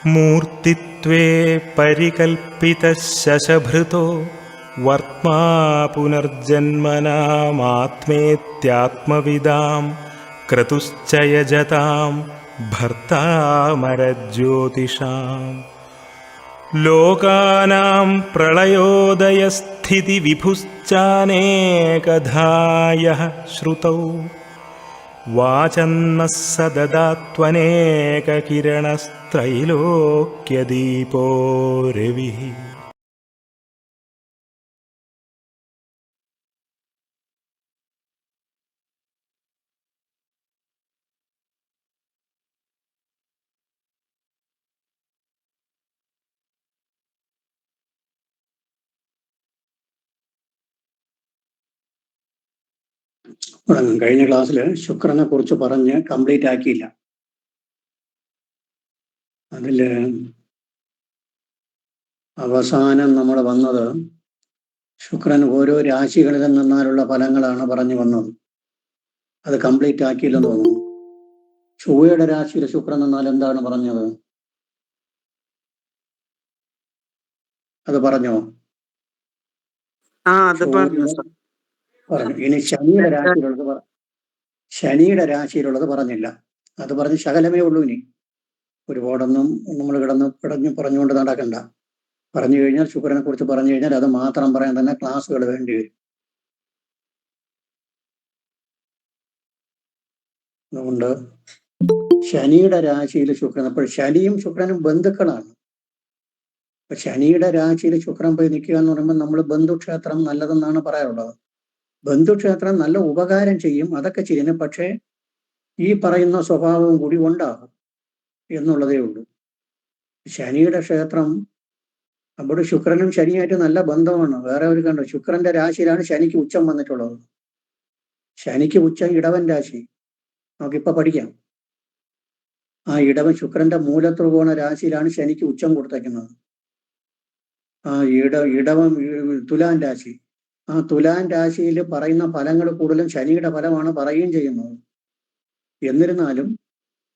മൂർത്തിത്വേ പരികൽപ്പിതഃ ശശഭൃതോ വർത്മാ പുനർജന്മനാമാത്മേത്യാത്മവിദാം ക്രതുശ്ച യജതാം ഭർത്താമരജ്യോതിഷാം. ലോകാനാം പ്രളയോദയസ്ഥിതിവിഭുശ്ചാനേകധായഃ ശ്രുതൗ വാചന്നഃ സദദാത്വനേകകിരണസ്ത്രൈലോക്യദീപോ രവിഃ. കഴിഞ്ഞ ക്ലാസ്സിൽ ശുക്രനെ കുറിച്ച് പറഞ്ഞ് കംപ്ലീറ്റ് ആക്കിയില്ല. അതില് അവസാനം നമ്മൾ വന്നത് ശുക്രൻ ഓരോ രാശികളിൽ നിന്നാലുള്ള ഫലങ്ങളാണ് പറഞ്ഞു വന്നത്. അത് കംപ്ലീറ്റ് ആക്കിയില്ലെന്ന് തോന്നുന്നു. ചൊവ്വയുടെ രാശിയിൽ ശുക്രൻ എന്നാൽ എന്താണ് പറഞ്ഞത്? അത് പറഞ്ഞോ? പറഞ്ഞു. ഇനി ശനിയുടെ രാശിയിലുള്ളത് പറഞ്ഞില്ല. അത് പറഞ്ഞ് ശകലമേ ഉള്ളൂ. ഇനി ഒരുപാടൊന്നും നമ്മൾ പറഞ്ഞുകൊണ്ട് നടക്കണ്ട. പറഞ്ഞു കഴിഞ്ഞാൽ ശുക്രനെ കുറിച്ച് പറഞ്ഞു കഴിഞ്ഞാൽ അത് മാത്രം പറയാൻ തന്നെ ക്ലാസ്സുകൾ വേണ്ടി വരും. അതുകൊണ്ട് ശനിയുടെ രാശിയിൽ ശുക്രൻ, അപ്പോൾ ശനിയും ശുക്രനും ബന്ധുക്കളാണ്. അപ്പൊ ശനിയുടെ രാശിയിൽ ശുക്രൻ പോയി നിൽക്കുക എന്ന് പറയുമ്പോൾ നമ്മൾ ബന്ധുക്ഷേത്രം നല്ലതെന്നാണ് പറയാറുള്ളത്. ബന്ധുക്ഷേത്രം നല്ല ഉപകാരം ചെയ്യും, അതൊക്കെ ചെയ്യുന്നു. പക്ഷേ ഈ പറയുന്ന സ്വഭാവവും കൂടി ഉണ്ടാകും എന്നുള്ളതേ ഉള്ളൂ. ശനിയുടെ ക്ഷേത്രം, അവിടെ ശുക്രനും ശനിയായിട്ട് നല്ല ബന്ധമാണ്. വേറെ ഒരു കണ്ടു, ശുക്രന്റെ രാശിയിലാണ് ശനിക്ക് ഉച്ചം വന്നിട്ടുള്ളത്. ശനിക്ക് ഉച്ചം ഇടവൻ രാശി, നമുക്കിപ്പൊ പഠിക്കാം. ആ ഇടവൻ ശുക്രന്റെ മൂലത്രികോണ രാശിയിലാണ് ശനിക്ക് ഉച്ചം കൊടുത്തേക്കുന്നത്. ആ ഇടവം തുലാൻ രാശി. ആ തുലാൻ രാശിയിൽ പറയുന്ന ഫലങ്ങൾ കൂടുതലും ശനിയുടെ ഫലമാണ് പറയുകയും ചെയ്യുന്നത്. എന്നിരുന്നാലും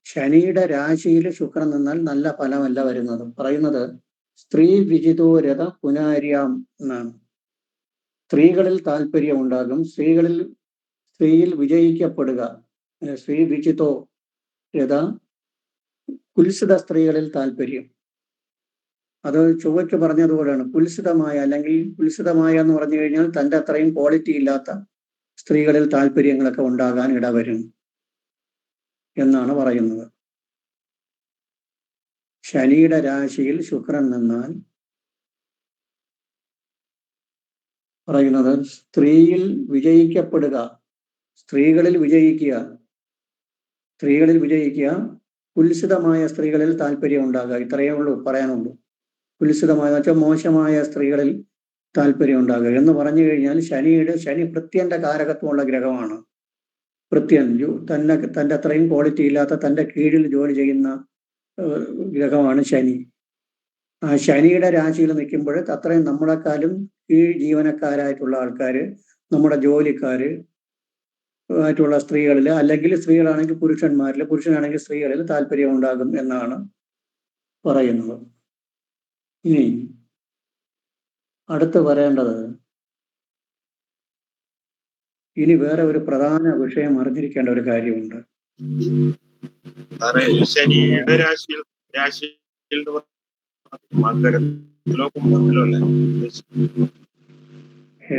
ശനിയുടെ രാശിയിൽ ശുക്രൻ നിന്നാൽ നല്ല ഫലമല്ല വരുന്നത്. പറയുന്നത് സ്ത്രീ വിജിതോ രഥ പുനാര്യാം എന്നാണ്. സ്ത്രീകളിൽ താല്പര്യം ഉണ്ടാകും, സ്ത്രീയിൽ വിജയിക്കപ്പെടുക. സ്ത്രീ വിജിതോ രഥ, കുൽസിത സ്ത്രീകളിൽ താല്പര്യം. അത് ചൊവ്വയ്ക്ക് പറഞ്ഞതുപോലെയാണ്. കുൽസിതമായ, അല്ലെങ്കിൽ കുൽസിതമായ എന്ന് പറഞ്ഞു കഴിഞ്ഞാൽ തൻ്റെ അത്രയും ക്വാളിറ്റി ഇല്ലാത്ത സ്ത്രീകളിൽ താല്പര്യങ്ങളൊക്കെ ഉണ്ടാകാൻ ഇടവരും എന്നാണ് പറയുന്നത്. ശനിയുടെ രാശിയിൽ ശുക്രൻ നിന്നാൽ പറയുന്നത് സ്ത്രീയിൽ വിജയിക്കപ്പെടുക, സ്ത്രീകളിൽ വിജയിക്കുക, കുൽസിതമായ സ്ത്രീകളിൽ താല്പര്യം ഉണ്ടാകുക. ഇത്രയേ ഉള്ളൂ പറയാനുള്ളൂ. കുൽസിതമായ വെച്ചാൽ മോശമായ സ്ത്രീകളിൽ താല്പര്യം ഉണ്ടാകുക എന്ന് പറഞ്ഞു കഴിഞ്ഞാൽ ശനി ഭൃത്യന്റെ കാരകത്വമുള്ള ഗ്രഹമാണ്. ഭൃത്യൻ തൻ്റെ അത്രയും ക്വാളിറ്റി ഇല്ലാത്ത തൻ്റെ കീഴിൽ ജോലി ചെയ്യുന്ന ഗ്രഹമാണ് ശനി. ആ ശനിയുടെ രാശിയിൽ നിൽക്കുമ്പോൾ അത്രയും നമ്മളെക്കാളും കീഴ് ജീവനക്കാരായിട്ടുള്ള ആൾക്കാർ, നമ്മുടെ ജോലിക്കാര് ആയിട്ടുള്ള സ്ത്രീകളിൽ, അല്ലെങ്കിൽ സ്ത്രീകളാണെങ്കിൽ പുരുഷന്മാരിൽ, പുരുഷനാണെങ്കിൽ സ്ത്രീകളിൽ താല്പര്യം ഉണ്ടാകും എന്നാണ് പറയുന്നത്. ഇനി അടുത്ത് പറയേണ്ടത്, ഇനി വേറെ ഒരു പ്രധാന വിഷയം അറിഞ്ഞിരിക്കേണ്ട ഒരു കാര്യമുണ്ട്. ശനിയുടെ രാശിയിൽ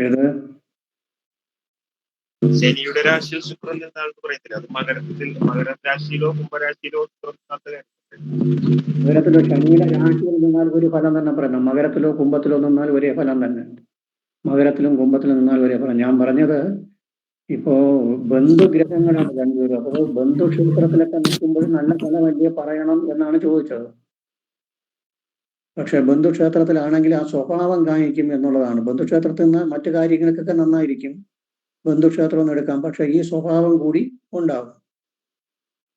ഏത് ശനിയുടെ രാശിയിൽ ശുക്രൻ എന്നാണെന്ന് പറയത്തില്ല. അത് മകരരാശിയിലോ കുംഭരാശിയിലോ മകരത്തിലോ ശനിയുടെ രാശിയിൽ നിന്നാൽ ഒരു ഫലം തന്നെ പറയുന്നത്. മകരത്തിലോ കുംഭത്തിലോ നിന്നാൽ ഒരേ ഫലം തന്നെ. മകരത്തിലും കുംഭത്തിലും നിന്നാൽ ഒരേ ഫലം. ഞാൻ പറഞ്ഞത് ഇപ്പോ ബന്ധുഗ്രഹങ്ങളാണ് രണ്ടുപേരും. അപ്പോൾ ബന്ധുക്ഷേത്രത്തിലൊക്കെ നിൽക്കുമ്പോൾ നല്ല ഫലമല്ലേ പറയണം എന്നാണ് ചോദിച്ചത്. പക്ഷെ ബന്ധുക്ഷേത്രത്തിലാണെങ്കിൽ ആ സ്വഭാവം കാണിക്കും എന്നുള്ളതാണ്. ബന്ധുക്ഷേത്രത്തിൽ നിന്ന് മറ്റു കാര്യങ്ങൾക്കൊക്കെ നന്നായിരിക്കും, ബന്ധുക്ഷേത്രം ഒന്നും എടുക്കാം. പക്ഷെ ഈ സ്വഭാവം കൂടി ഉണ്ടാകും.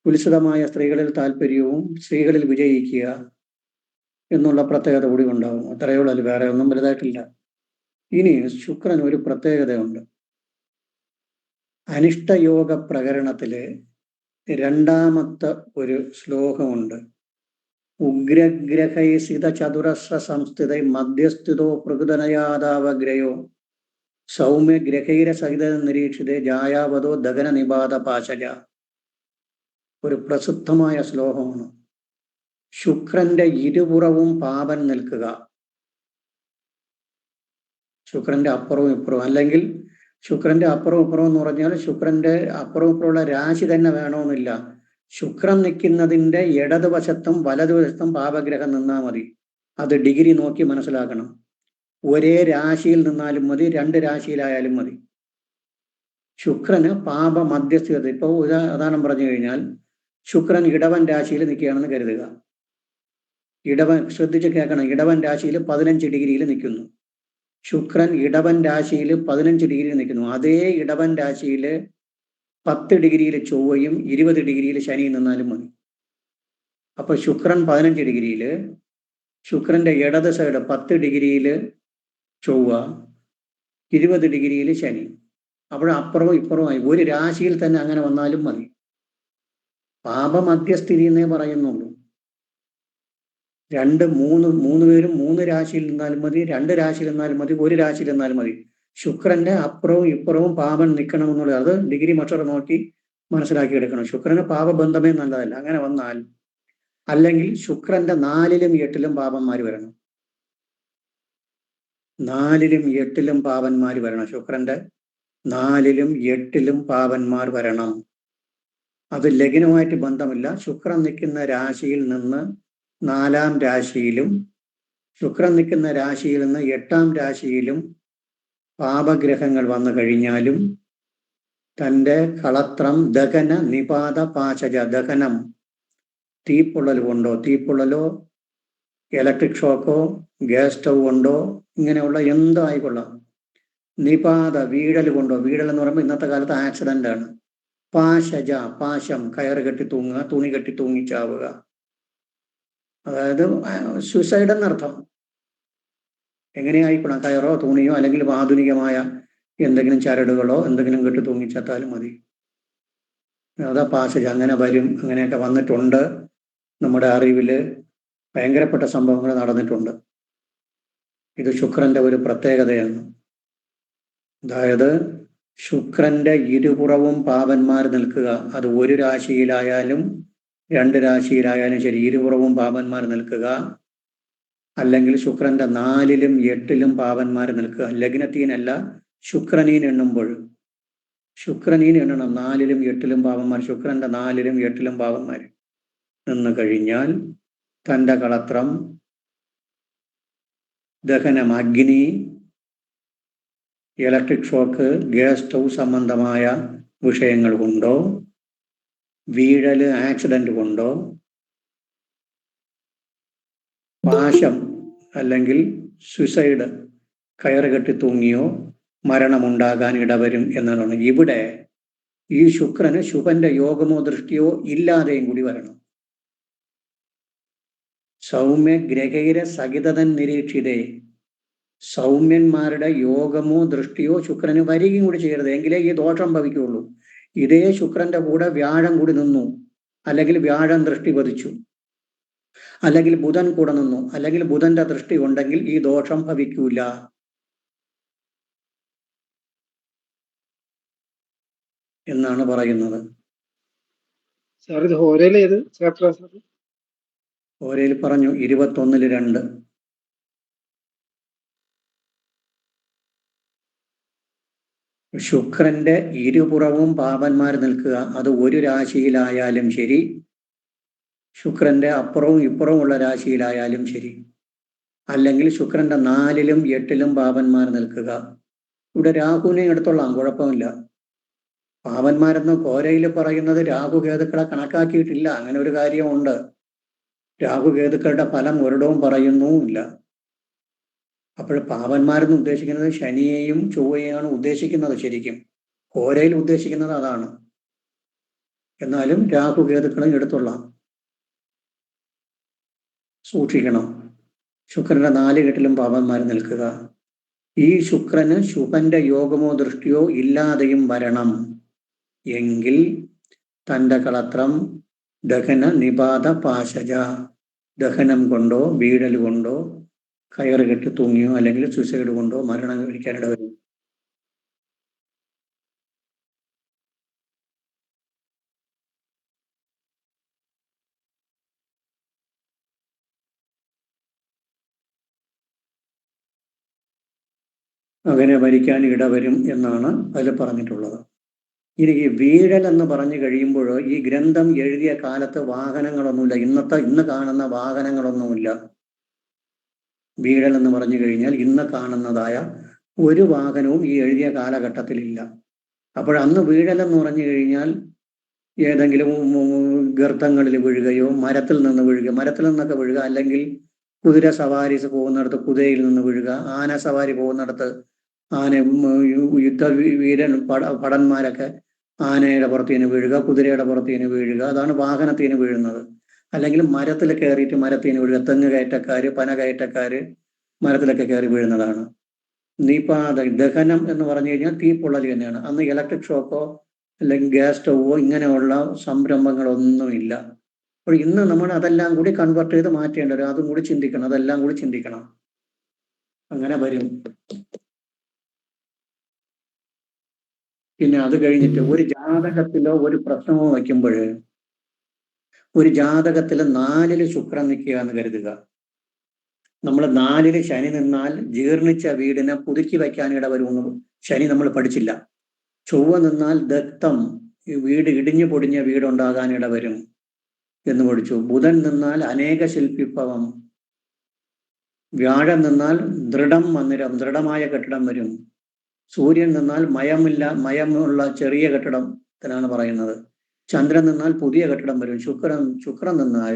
കുൽസിതമായ സ്ത്രീകളിൽ താല്പര്യവും സ്ത്രീകളിൽ വിജയിക്കുക എന്നുള്ള പ്രത്യേകത കൂടി ഉണ്ടാകും. അത്രയേ ഉള്ളൂ, വേറെ ഒന്നും വലുതായിട്ടില്ല. ഇനി ശുക്രൻ ഒരു പ്രത്യേകതയുണ്ട്. അനിഷ്ടയോഗ പ്രകരണത്തില് രണ്ടാമത്തെ ഒരു ശ്ലോകമുണ്ട്. ഉഗ്രഗ്രഹൈസിത ചതുരസ്ര സംസ്ഥിത മധ്യസ്ഥിതോ പ്രകൃതനയാതാവഗ്രയോ സൗമ്യഗ്രഹൈര സഹിത നിരീക്ഷിതേ ജായാവതോ ദഗന നിപാത പാശജ. ഒരു പ്രസിദ്ധമായ ശ്ലോകമാണ്. ശുക്രന്റെ ഇരുപുറവും പാപൻ നിൽക്കുക. ശുക്രന്റെ അപ്പുറവും ഇപ്പുറവും, അല്ലെങ്കിൽ ശുക്രന്റെ അപ്പുറവും ഇപ്പുറവും എന്ന് പറഞ്ഞാൽ ശുക്രന്റെ അപ്പുറവും ഇപ്പുറമുള്ള രാശി തന്നെ വേണമെന്നില്ല. ശുക്രൻ നിൽക്കുന്നതിന്റെ ഇടതുവശത്തും വലതുവശത്തും പാപഗ്രഹം നിന്നാൽ മതി. അത് ഡിഗ്രി നോക്കി മനസ്സിലാക്കണം. ഒരേ രാശിയിൽ നിന്നാലും മതി, രണ്ട് രാശിയിലായാലും മതി. ശുക്രന് പാപ മധ്യസ്ഥത. ഇപ്പൊ ഉദാഹരണം പറഞ്ഞു കഴിഞ്ഞാൽ ശുക്രൻ ഇടവൻ രാശിയിൽ നിൽക്കുകയാണെന്ന് കരുതുക. ഇടവൻ, ശ്രദ്ധിച്ച് കേൾക്കണം, ഇടവൻ രാശിയിൽ 15 ഡിഗ്രിയിൽ നിൽക്കുന്നു. ശുക്രൻ ഇടവൻ രാശിയിൽ 15 ഡിഗ്രിയിൽ നിൽക്കുന്നു. അതേ ഇടവൻ രാശിയിൽ 10 ഡിഗ്രിയിൽ ചൊവ്വയും 20 ഡിഗ്രിയിൽ ശനിയും നിന്നാലും മതി. അപ്പൊ ശുക്രൻ 15 ഡിഗ്രിയിൽ, ശുക്രന്റെ ഇടത് സൈഡ് 10 ഡിഗ്രിയിൽ ചൊവ്വ, 20 ഡിഗ്രിയിൽ ശനി. അപ്പോൾ അപ്പുറവും ഇപ്പുറവുമായി ഒരു രാശിയിൽ തന്നെ അങ്ങനെ വന്നാലും മതി. പാപമധ്യസ്ഥിതി എന്നേ പറയുന്നുള്ളൂ. മൂന്ന് പേരും 3 രാശിയിൽ നിന്നാലും മതി, 2 രാശിയിൽ നിന്നാലും മതി, ഒരു രാശിയിൽ നിന്നാലും മതി. ശുക്രന്റെ അപ്പുറവും ഇപ്പുറവും പാപൻ നിൽക്കണം എന്നുള്ളത് അത് ഡിഗ്രി മറ്റൊരു നോക്കി മനസ്സിലാക്കി എടുക്കണം. ശുക്രന് പാപബന്ധമേ നല്ലതല്ല. അങ്ങനെ വന്നാൽ, അല്ലെങ്കിൽ ശുക്രന്റെ 4ലും 8ലും പാപന്മാർ വരണം. 4ലും 8ലും പാപന്മാർ വരണം. ശുക്രന്റെ 4ലും 8ലും പാപന്മാർ വരണം. അത് ലഗ്നവുമായിട്ട് ബന്ധമില്ല. ശുക്രൻ നിൽക്കുന്ന രാശിയിൽ നിന്ന് 4ാം രാശിയിലും ശുക്രൻ നിൽക്കുന്ന രാശിയിൽ നിന്ന് 8ാം രാശിയിലും പാപഗ്രഹങ്ങൾ വന്നു കഴിഞ്ഞാലും തൻ്റെ കളത്രം ദഹന നിപാത പാചക. ദഹനം തീപ്പൊള്ളൽ കൊണ്ടോ, തീപ്പൊള്ളലോ ഇലക്ട്രിക് ഷോക്കോ ഗ്യാസ് സ്റ്റൗ കൊണ്ടോ, ഇങ്ങനെയുള്ള എന്തോ ആയിക്കൊള്ളാം. നിപാത വീഴൽ കൊണ്ടോ, വീഴൽ എന്ന് പറയുമ്പോൾ ഇന്നത്തെ കാലത്ത് ആക്സിഡന്റ് ആണ്. പാശജ, പാശം, കയറ് കെട്ടി തൂങ്ങുക, തുണി കെട്ടി തൂങ്ങിച്ചാവുക, അതായത് സൂസൈഡ് എന്നർത്ഥം. എങ്ങനെയായിക്കൊള്ളാം, കയറോ തുണിയോ അല്ലെങ്കിൽ ആധുനികമായ എന്തെങ്കിലും ചരടുകളോ എന്തെങ്കിലും കെട്ടി തൂങ്ങിച്ചാത്താലും മതി. അതാ പാശജ. അങ്ങനെ വരും, അങ്ങനെയൊക്കെ വന്നിട്ടുണ്ട്. നമ്മുടെ അറിവില് ഭയങ്കരപ്പെട്ട സംഭവങ്ങൾ നടന്നിട്ടുണ്ട്. ഇത് ശുക്രന്റെ ഒരു പ്രത്യേകതയാണ്. അതായത് ശുക്രന്റെ ഇരുപുറവും പാപന്മാർ നിൽക്കുക. അത് ഒരു രാശിയിലായാലും 2 രാശിയിലായാലും ശരി, ഇരുപുറവും പാപന്മാർ നിൽക്കുക. അല്ലെങ്കിൽ ശുക്രന്റെ 4ലും 8ലും പാപന്മാർ നിൽക്കുക. ലഗ്നത്തീനല്ല, ശുക്രനീൻ എണ്ണുമ്പോൾ. ശുക്രനീൻ എണ്ണണം. 4ലും 8ലും പാപന്മാർ. ശുക്രന്റെ 4ലും 8ലും പാപന്മാർ നിന്ന് കഴിഞ്ഞാൽ തൻ്റെ കളത്രം ദഹനം, അഗ്നി, ഇലക്ട്രിക് ഷോക്ക്, ഗ്യാസ് സ്റ്റൗ സംബന്ധമായ വിഷയങ്ങൾ കൊണ്ടോ, വീഴല്, ആക്സിഡന്റ് കൊണ്ടോ, പാശം അല്ലെങ്കിൽ സുസൈഡ്, കയറ് കെട്ടി തൂങ്ങിയോ മരണമുണ്ടാകാൻ ഇടവരും എന്നതാണ്. ഇവിടെ ഈ ശുക്രന് ശുഭന്റെ യോഗമോ ദൃഷ്ടിയോ ഇല്ലാതെയും കൂടി വരണം. സൗമ്യ ഗ്രഹൈര സഹിതൻ നിരീക്ഷിതേ. സൗമ്യന്മാരുടെ യോഗമോ ദൃഷ്ടിയോ ശുക്രന് വരികയും കൂടി ചെയ്യരുത്. എങ്കിലേ ഈ ദോഷം ഭവിക്കുകയുള്ളൂ. ഇതേ ശുക്രന്റെ കൂടെ വ്യാഴം കൂടി നിന്നു, അല്ലെങ്കിൽ വ്യാഴം ദൃഷ്ടി പതിച്ചു, അല്ലെങ്കിൽ ബുധൻ കൂടെ നിന്നു, അല്ലെങ്കിൽ ബുധന്റെ ദൃഷ്ടി ഉണ്ടെങ്കിൽ ഈ ദോഷം ഭവിക്കൂല എന്നാണ് പറയുന്നത്. ഓരയിൽ പറഞ്ഞു 21-2. ശുക്രന്റെ ഇരുപുറവും പാപന്മാർ നിൽക്കുക. അത് ഒരു രാശിയിലായാലും ശരി, ശുക്രന്റെ അപ്പുറവും ഇപ്പുറവും ഉള്ള രാശിയിലായാലും ശരി, അല്ലെങ്കിൽ ശുക്രന്റെ 4ലും 8ലും പാപന്മാർ നിൽക്കുക. ഇവിടെ രാഹുവിനെ എടുത്തോളാം, കുഴപ്പമില്ല. പാപന്മാരെന്ന് കോരയിൽ പറയുന്നത് രാഹുകേതുക്കളെ കണക്കാക്കിയിട്ടില്ല. അങ്ങനെ ഒരു കാര്യമുണ്ട്. രാഹുകേതുക്കളുടെ ഫലം ഒരിടവും പറയുന്നുമില്ല. അപ്പോൾ പാപന്മാരെന്ന് ഉദ്ദേശിക്കുന്നത് ശനിയെയും ചൊവ്വയെയാണ് ഉദ്ദേശിക്കുന്നത്. ശരിക്കും കോരയിൽ ഉദ്ദേശിക്കുന്നത് അതാണ്. എന്നാലും രാഹുകേതുക്കളും എടുത്തുള്ളാം, സൂക്ഷിക്കണം. ശുക്രന്റെ 4 കെട്ടിലും പാപന്മാർ നിൽക്കുക. ഈ ശുക്രന് ശുഭന്റെ യോഗമോ ദൃഷ്ടിയോ ഇല്ലാതെയും വരണം. എങ്കിൽ തൻ്റെ കളത്രം ദഹന നിപാത പാശജ. ദഹനം കൊണ്ടോ വീഴൽ കൊണ്ടോ കയറ് കെട്ടി തൂങ്ങിയോ അല്ലെങ്കിൽ സൂസൈഡ് കൊണ്ടോ മരണം കഴിക്കാനിട വരും. അങ്ങനെ മരിക്കാൻ ഇടവരും എന്നാണ് അതിൽ പറഞ്ഞിട്ടുള്ളത്. ഇനി ഈ വീഴൽ എന്ന് പറഞ്ഞു കഴിയുമ്പോൾ ഈ ഗ്രന്ഥം എഴുതിയ കാലത്ത് വാഹനങ്ങളൊന്നുമില്ല, ഇന്ന് കാണുന്ന വാഹനങ്ങളൊന്നുമില്ല. വീഴൽ എന്ന് പറഞ്ഞു കഴിഞ്ഞാൽ ഇന്ന് കാണുന്നതായ ഒരു വാഹനവും ഈ എഴുതിയ കാലഘട്ടത്തിലില്ല. അപ്പോൾ അന്ന് വീഴൽ എന്ന് പറഞ്ഞു കഴിഞ്ഞാൽ ഏതെങ്കിലും ഗർത്തങ്ങളിൽ വീഴുകയോ മരത്തിൽ നിന്ന് വീഴുക, മരത്തിൽ നിന്നൊക്കെ വീഴുക, അല്ലെങ്കിൽ കുതിര സവാരി പോകുന്നിടത്ത് കുതിരയിൽ നിന്ന് വീഴുക, ആന സവാരി പോകുന്നിടത്ത് ആന യുദ്ധ വീരൻ ഭടന്മാരൊക്കെ ആനയുടെ പുറത്തേന് വീഴുക, കുതിരയുടെ പുറത്തേന് വീഴുക, അതാണ് വാഹനത്തിന് വീഴുന്നത്. അല്ലെങ്കിൽ മരത്തിൽ കയറിയിട്ട് മരത്തിന് വീഴുക, തെങ്ങ് കയറ്റക്കാര് പന കയറ്റക്കാര് മരത്തിലൊക്കെ കയറി വീഴുന്നതാണ്. ദഹനം എന്ന് പറഞ്ഞു കഴിഞ്ഞാൽ തീപ്പൊള്ളൽ തന്നെയാണ്. അന്ന് ഇലക്ട്രിക് ഷോക്കോ അല്ലെങ്കിൽ ഗ്യാസ് സ്റ്റൗവോ ഇങ്ങനെയുള്ള സംരംഭങ്ങളൊന്നുമില്ല. അപ്പോൾ ഇന്ന് നമ്മൾ അതെല്ലാം കൂടി കൺവെർട്ട് ചെയ്ത് മാറ്റേണ്ടി വരും. അതും കൂടി ചിന്തിക്കണം, അതെല്ലാം കൂടി ചിന്തിക്കണം. അങ്ങനെ വരും. പിന്നെ അത് കഴിഞ്ഞിട്ട് ഒരു ജാതകത്തിലോ ഒരു പ്രശ്നമോ വയ്ക്കുമ്പോൾ ഒരു ജാതകത്തിൽ 4 ശുക്രൻ നിൽക്കുക എന്ന് കരുതുക. നമ്മൾ 4 ശനി നിന്നാൽ ജീർണിച്ച വീടിനെ പുതുക്കി വയ്ക്കാനിട വരുമെന്ന് ശനി നമ്മൾ പഠിച്ചില്ല. ചൊവ്വ നിന്നാൽ ദത്തം, ഈ വീട് ഇടിഞ്ഞു പൊടിഞ്ഞ വീടുണ്ടാകാനിട വരും എന്ന് പഠിച്ചു. ബുധൻ നിന്നാൽ അനേക ശില്പിഭവം. വ്യാഴം നിന്നാൽ ദൃഢം മന്ദിരം, ദൃഢമായ കെട്ടിടം വരും. സൂര്യൻ നിന്നാൽ മയമുള്ള ചെറിയ കെട്ടിടത്തിനാണ് പറയുന്നത്. ചന്ദ്രൻ നിന്നാൽ പുതിയ കെട്ടിടം വരും. ശുക്രൻ നിന്നാൽ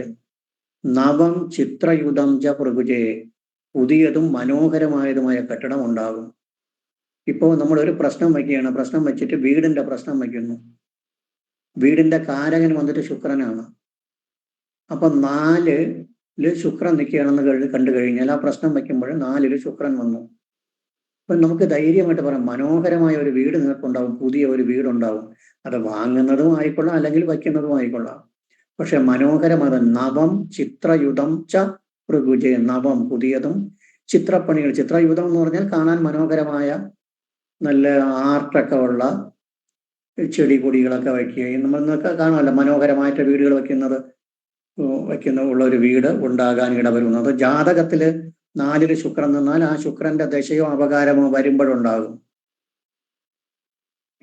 നവം ചിത്രയുധം ച പ്രഭുജേ, പുതിയതും മനോഹരമായതുമായ കെട്ടിടം ഉണ്ടാകും. ഇപ്പോൾ നമ്മൾ ഒരു പ്രശ്നം വയ്ക്കുകയാണ്, പ്രശ്നം വെച്ചിട്ട് വീടിന്റെ പ്രശ്നം വയ്ക്കുന്നു. വീടിന്റെ കാരകൻ വന്നിട്ട് ശുക്രനാണ്. അപ്പൊ 4 ശുക്രൻ നിൽക്കുകയാണെന്ന് കണ്ടു കഴിഞ്ഞാൽ ആ പ്രശ്നം വയ്ക്കുമ്പോൾ 4 ശുക്രൻ വന്നു. അപ്പൊ നമുക്ക് ധൈര്യമായിട്ട് പറയാം, മനോഹരമായ ഒരു വീട് നിങ്ങൾക്കുണ്ടാവും, പുതിയ ഒരു വീടുണ്ടാവും. അത് വാങ്ങുന്നതും ആയിക്കൊള്ളാം, അല്ലെങ്കിൽ വയ്ക്കുന്നതും ആയിക്കൊള്ളാം. പക്ഷെ മനോഹരമായ നവം ചിത്രയുധം ച പ്രഭുജയ, നവം പുതിയതും, ചിത്രപ്പണികൾ, ചിത്രയുധം എന്ന് പറഞ്ഞാൽ കാണാൻ മനോഹരമായ നല്ല ആർട്ടൊക്കെ ഉള്ള ചെടി കൊടികളൊക്കെ വയ്ക്കുകയും നമ്മളൊക്കെ കാണാമല്ലോ, മനോഹരമായിട്ട് വീടുകൾ ഉള്ള ഒരു വീട് ഉണ്ടാകാൻ ഇടവരുന്നത്. ജാതകത്തില് 4 ശുക്രൻ നിന്നാൽ ആ ശുക്രന്റെ ദശയോ അപകാരമോ വരുമ്പോഴുണ്ടാകും.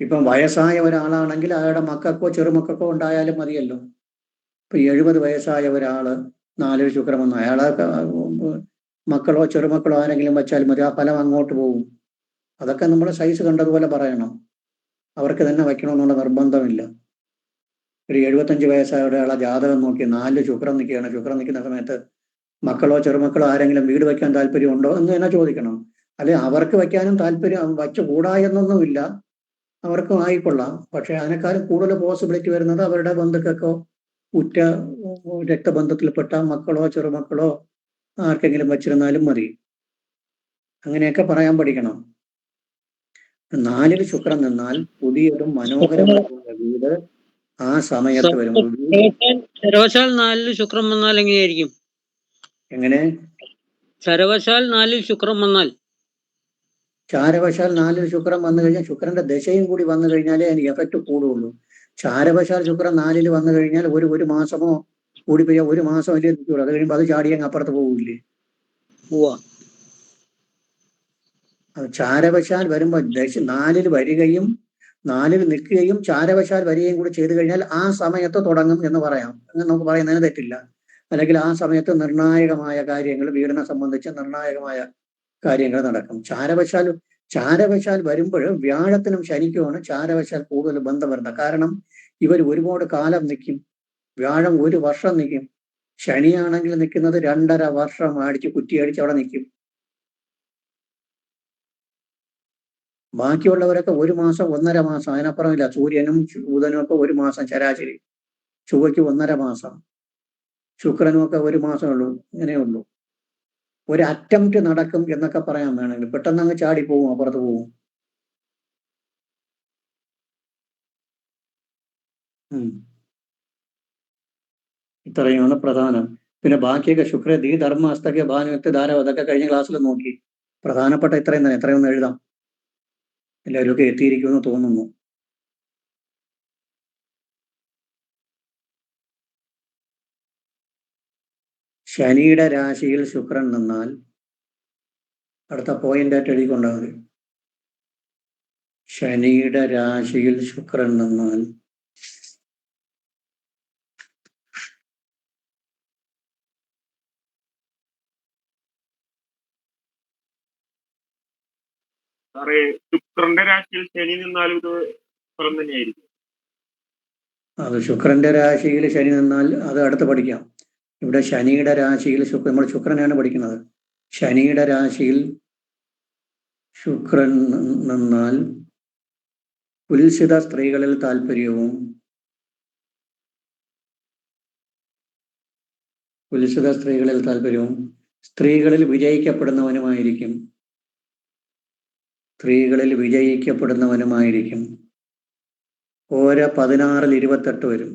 ഇപ്പം വയസ്സായ ഒരാളാണെങ്കിൽ അയാളുടെ മക്കൾക്കോ ചെറുമക്കൾക്കോ ഉണ്ടായാലും മതിയല്ലോ. ഇപ്പൊ 70 വയസ്സായ ഒരാള് 4 ശുക്രൻ വന്നു, അയാളെ മക്കളോ ചെറുമക്കളോ ആരെങ്കിലും വെച്ചാൽ മതി, ആ ഫലം അങ്ങോട്ട് പോകും. അതൊക്കെ നമ്മൾ സൈസ് കണ്ടതുപോലെ പറയണം. അവർക്ക് തന്നെ വയ്ക്കണമെന്നുള്ള നിർബന്ധമില്ല. ഒരു 75 വയസ്സായ ഒരാളെ ജാതകം നോക്കി 4 ശുക്രൻ നിൽക്കുകയാണ്, ശുക്രൻ നിൽക്കുന്ന സമയത്ത് മക്കളോ ചെറുമക്കളോ ആരെങ്കിലും വീട് വയ്ക്കാൻ താല്പര്യമുണ്ടോ എന്ന് തന്നെ ചോദിക്കണം. അല്ലെ അവർക്ക് വയ്ക്കാനും താല്പര്യം വച്ചുകൂടാ എന്നൊന്നുമില്ല, അവർക്കും ആയിക്കൊള്ളാം. പക്ഷെ അതിനേക്കാളും കൂടുതൽ പോസിബിലിറ്റി വരുന്നത് അവരുടെ ബന്ധുക്കൾക്കോ ഉറ്റ രക്തബന്ധത്തിൽപ്പെട്ട മക്കളോ ചെറുമക്കളോ ആർക്കെങ്കിലും വച്ചിരുന്നാലും മതി. അങ്ങനെയൊക്കെ പറയാൻ പഠിക്കണം. 4 ശുക്രൻ നിന്നാൽ പുതിയതും മനോഹരമായ വീട് ആ സമയത്ത് വരും. ശരവശാൽ 4 ശുക്രൻ വന്നാൽ എങ്ങനെയായിരിക്കും? എങ്ങനെ? ശരവശാൽ 4 ശുക്രൻ വന്നാൽ, ചാരവശാൽ 4 ശുക്രൻ വന്നു കഴിഞ്ഞാൽ ശുക്രന്റെ ദശയും കൂടി വന്നു കഴിഞ്ഞാലേ അതിന് എഫക്റ്റ് കൂടുള്ളൂ. ചാരവശാൽ ശുക്രൻ 4 വന്നു കഴിഞ്ഞാൽ ഒരു മാസമോ കൂടിപ്പോയ ഒരു മാസം അല്ലേ നിൽക്കുള്ളൂ. അത് കഴിയുമ്പോൾ അത് ചാടിയങ്ങ് അപ്പുറത്ത് പോകില്ലേ. അത് ചാരവശാൽ വരുമ്പോൾ 4 വരികയും 4 നിൽക്കുകയും ചാരവശാൽ വരികയും കൂടി ചെയ്തു കഴിഞ്ഞാൽ ആ സമയത്ത് തുടങ്ങും എന്ന് പറയാം. അങ്ങനെ നമുക്ക് പറയുന്നതിന് തെറ്റില്ല. അല്ലെങ്കിൽ ആ സമയത്ത് നിർണായകമായ കാര്യങ്ങൾ, വീടിനെ സംബന്ധിച്ച് നിർണായകമായ കാര്യങ്ങൾ നടക്കും. ചാരവശാൽ വരുമ്പോൾ വ്യാഴത്തിനും ശനിക്കുമാണ് ചാരവശാൽ കൂടുതൽ ബന്ധം വരുന്നത്. കാരണം ഇവർ ഒരുപാട് കാലം നിൽക്കും. വ്യാഴം 1 വർഷം നിൽക്കും. ശനിയാണെങ്കിൽ നിൽക്കുന്നത് 2.5 വർഷം കുറ്റിയടിച്ച് അവിടെ നിൽക്കും. ബാക്കിയുള്ളവരൊക്കെ 1 മാസം 1.5 മാസം, അതിനപ്പുറമില്ല. സൂര്യനും ബുധനും ഒക്കെ 1 മാസം ശരാശരി, ചൊവ്വയ്ക്ക് 1.5 മാസം, ശുക്രനും ഒക്കെ 1 മാസമേ ഉള്ളൂ. ഇങ്ങനെയുള്ളൂ. ഒരു അറ്റംപ്റ്റ് നടക്കും എന്നൊക്കെ പറയാൻ വേണമെങ്കിൽ, പെട്ടെന്ന് അങ്ങ് ചാടിപ്പോവും, അപ്പുറത്ത് പോവും. ഇത്രയുമാണ് പ്രധാനം. പിന്നെ ബാക്കിയൊക്കെ ശുക്ര ദീ ധർമ്മ അസ്തക്യ ഭാനുവത്ത് ധാരം അതൊക്കെ കഴിഞ്ഞ ക്ലാസ്സിൽ നോക്കി. പ്രധാനപ്പെട്ട ഇത്രയും തന്നെ, എത്രയൊന്നും എഴുതാം. എല്ലാവരും ഒക്കെ എത്തിയിരിക്കുമെന്ന് തോന്നുന്നു. ശനിയുടെ രാശിയിൽ ശുക്രൻ നിന്നാൽ, അടുത്ത പോയിന്റ് ആയിട്ട് എഴുതിക്കൊണ്ടാൽ മതി. ശനിയുടെ രാശിയിൽ ശുക്രൻ നിന്നാൽ സാറേ, ശുക്രന്റെ രാശിയിൽ ശനി നിന്നാലും ഇത് ഫലം തന്നെയായിരിക്കും. അത് ശുക്രന്റെ രാശിയിൽ ശനി നിന്നാൽ അത് അടുത്ത് പഠിക്കാം. ഇവിടെ ശനിയുടെ രാശിയിൽ നമ്മൾ ശുക്രനാണ് പഠിക്കുന്നത്. ശനിയുടെ രാശിയിൽ ശുക്രൻ നിന്നാൽ കുൽസിത സ്ത്രീകളിൽ താല്പര്യവും സ്ത്രീകളിൽ വിജയിക്കപ്പെടുന്നവനുമായിരിക്കും. ഓരോ 16-28 വരും.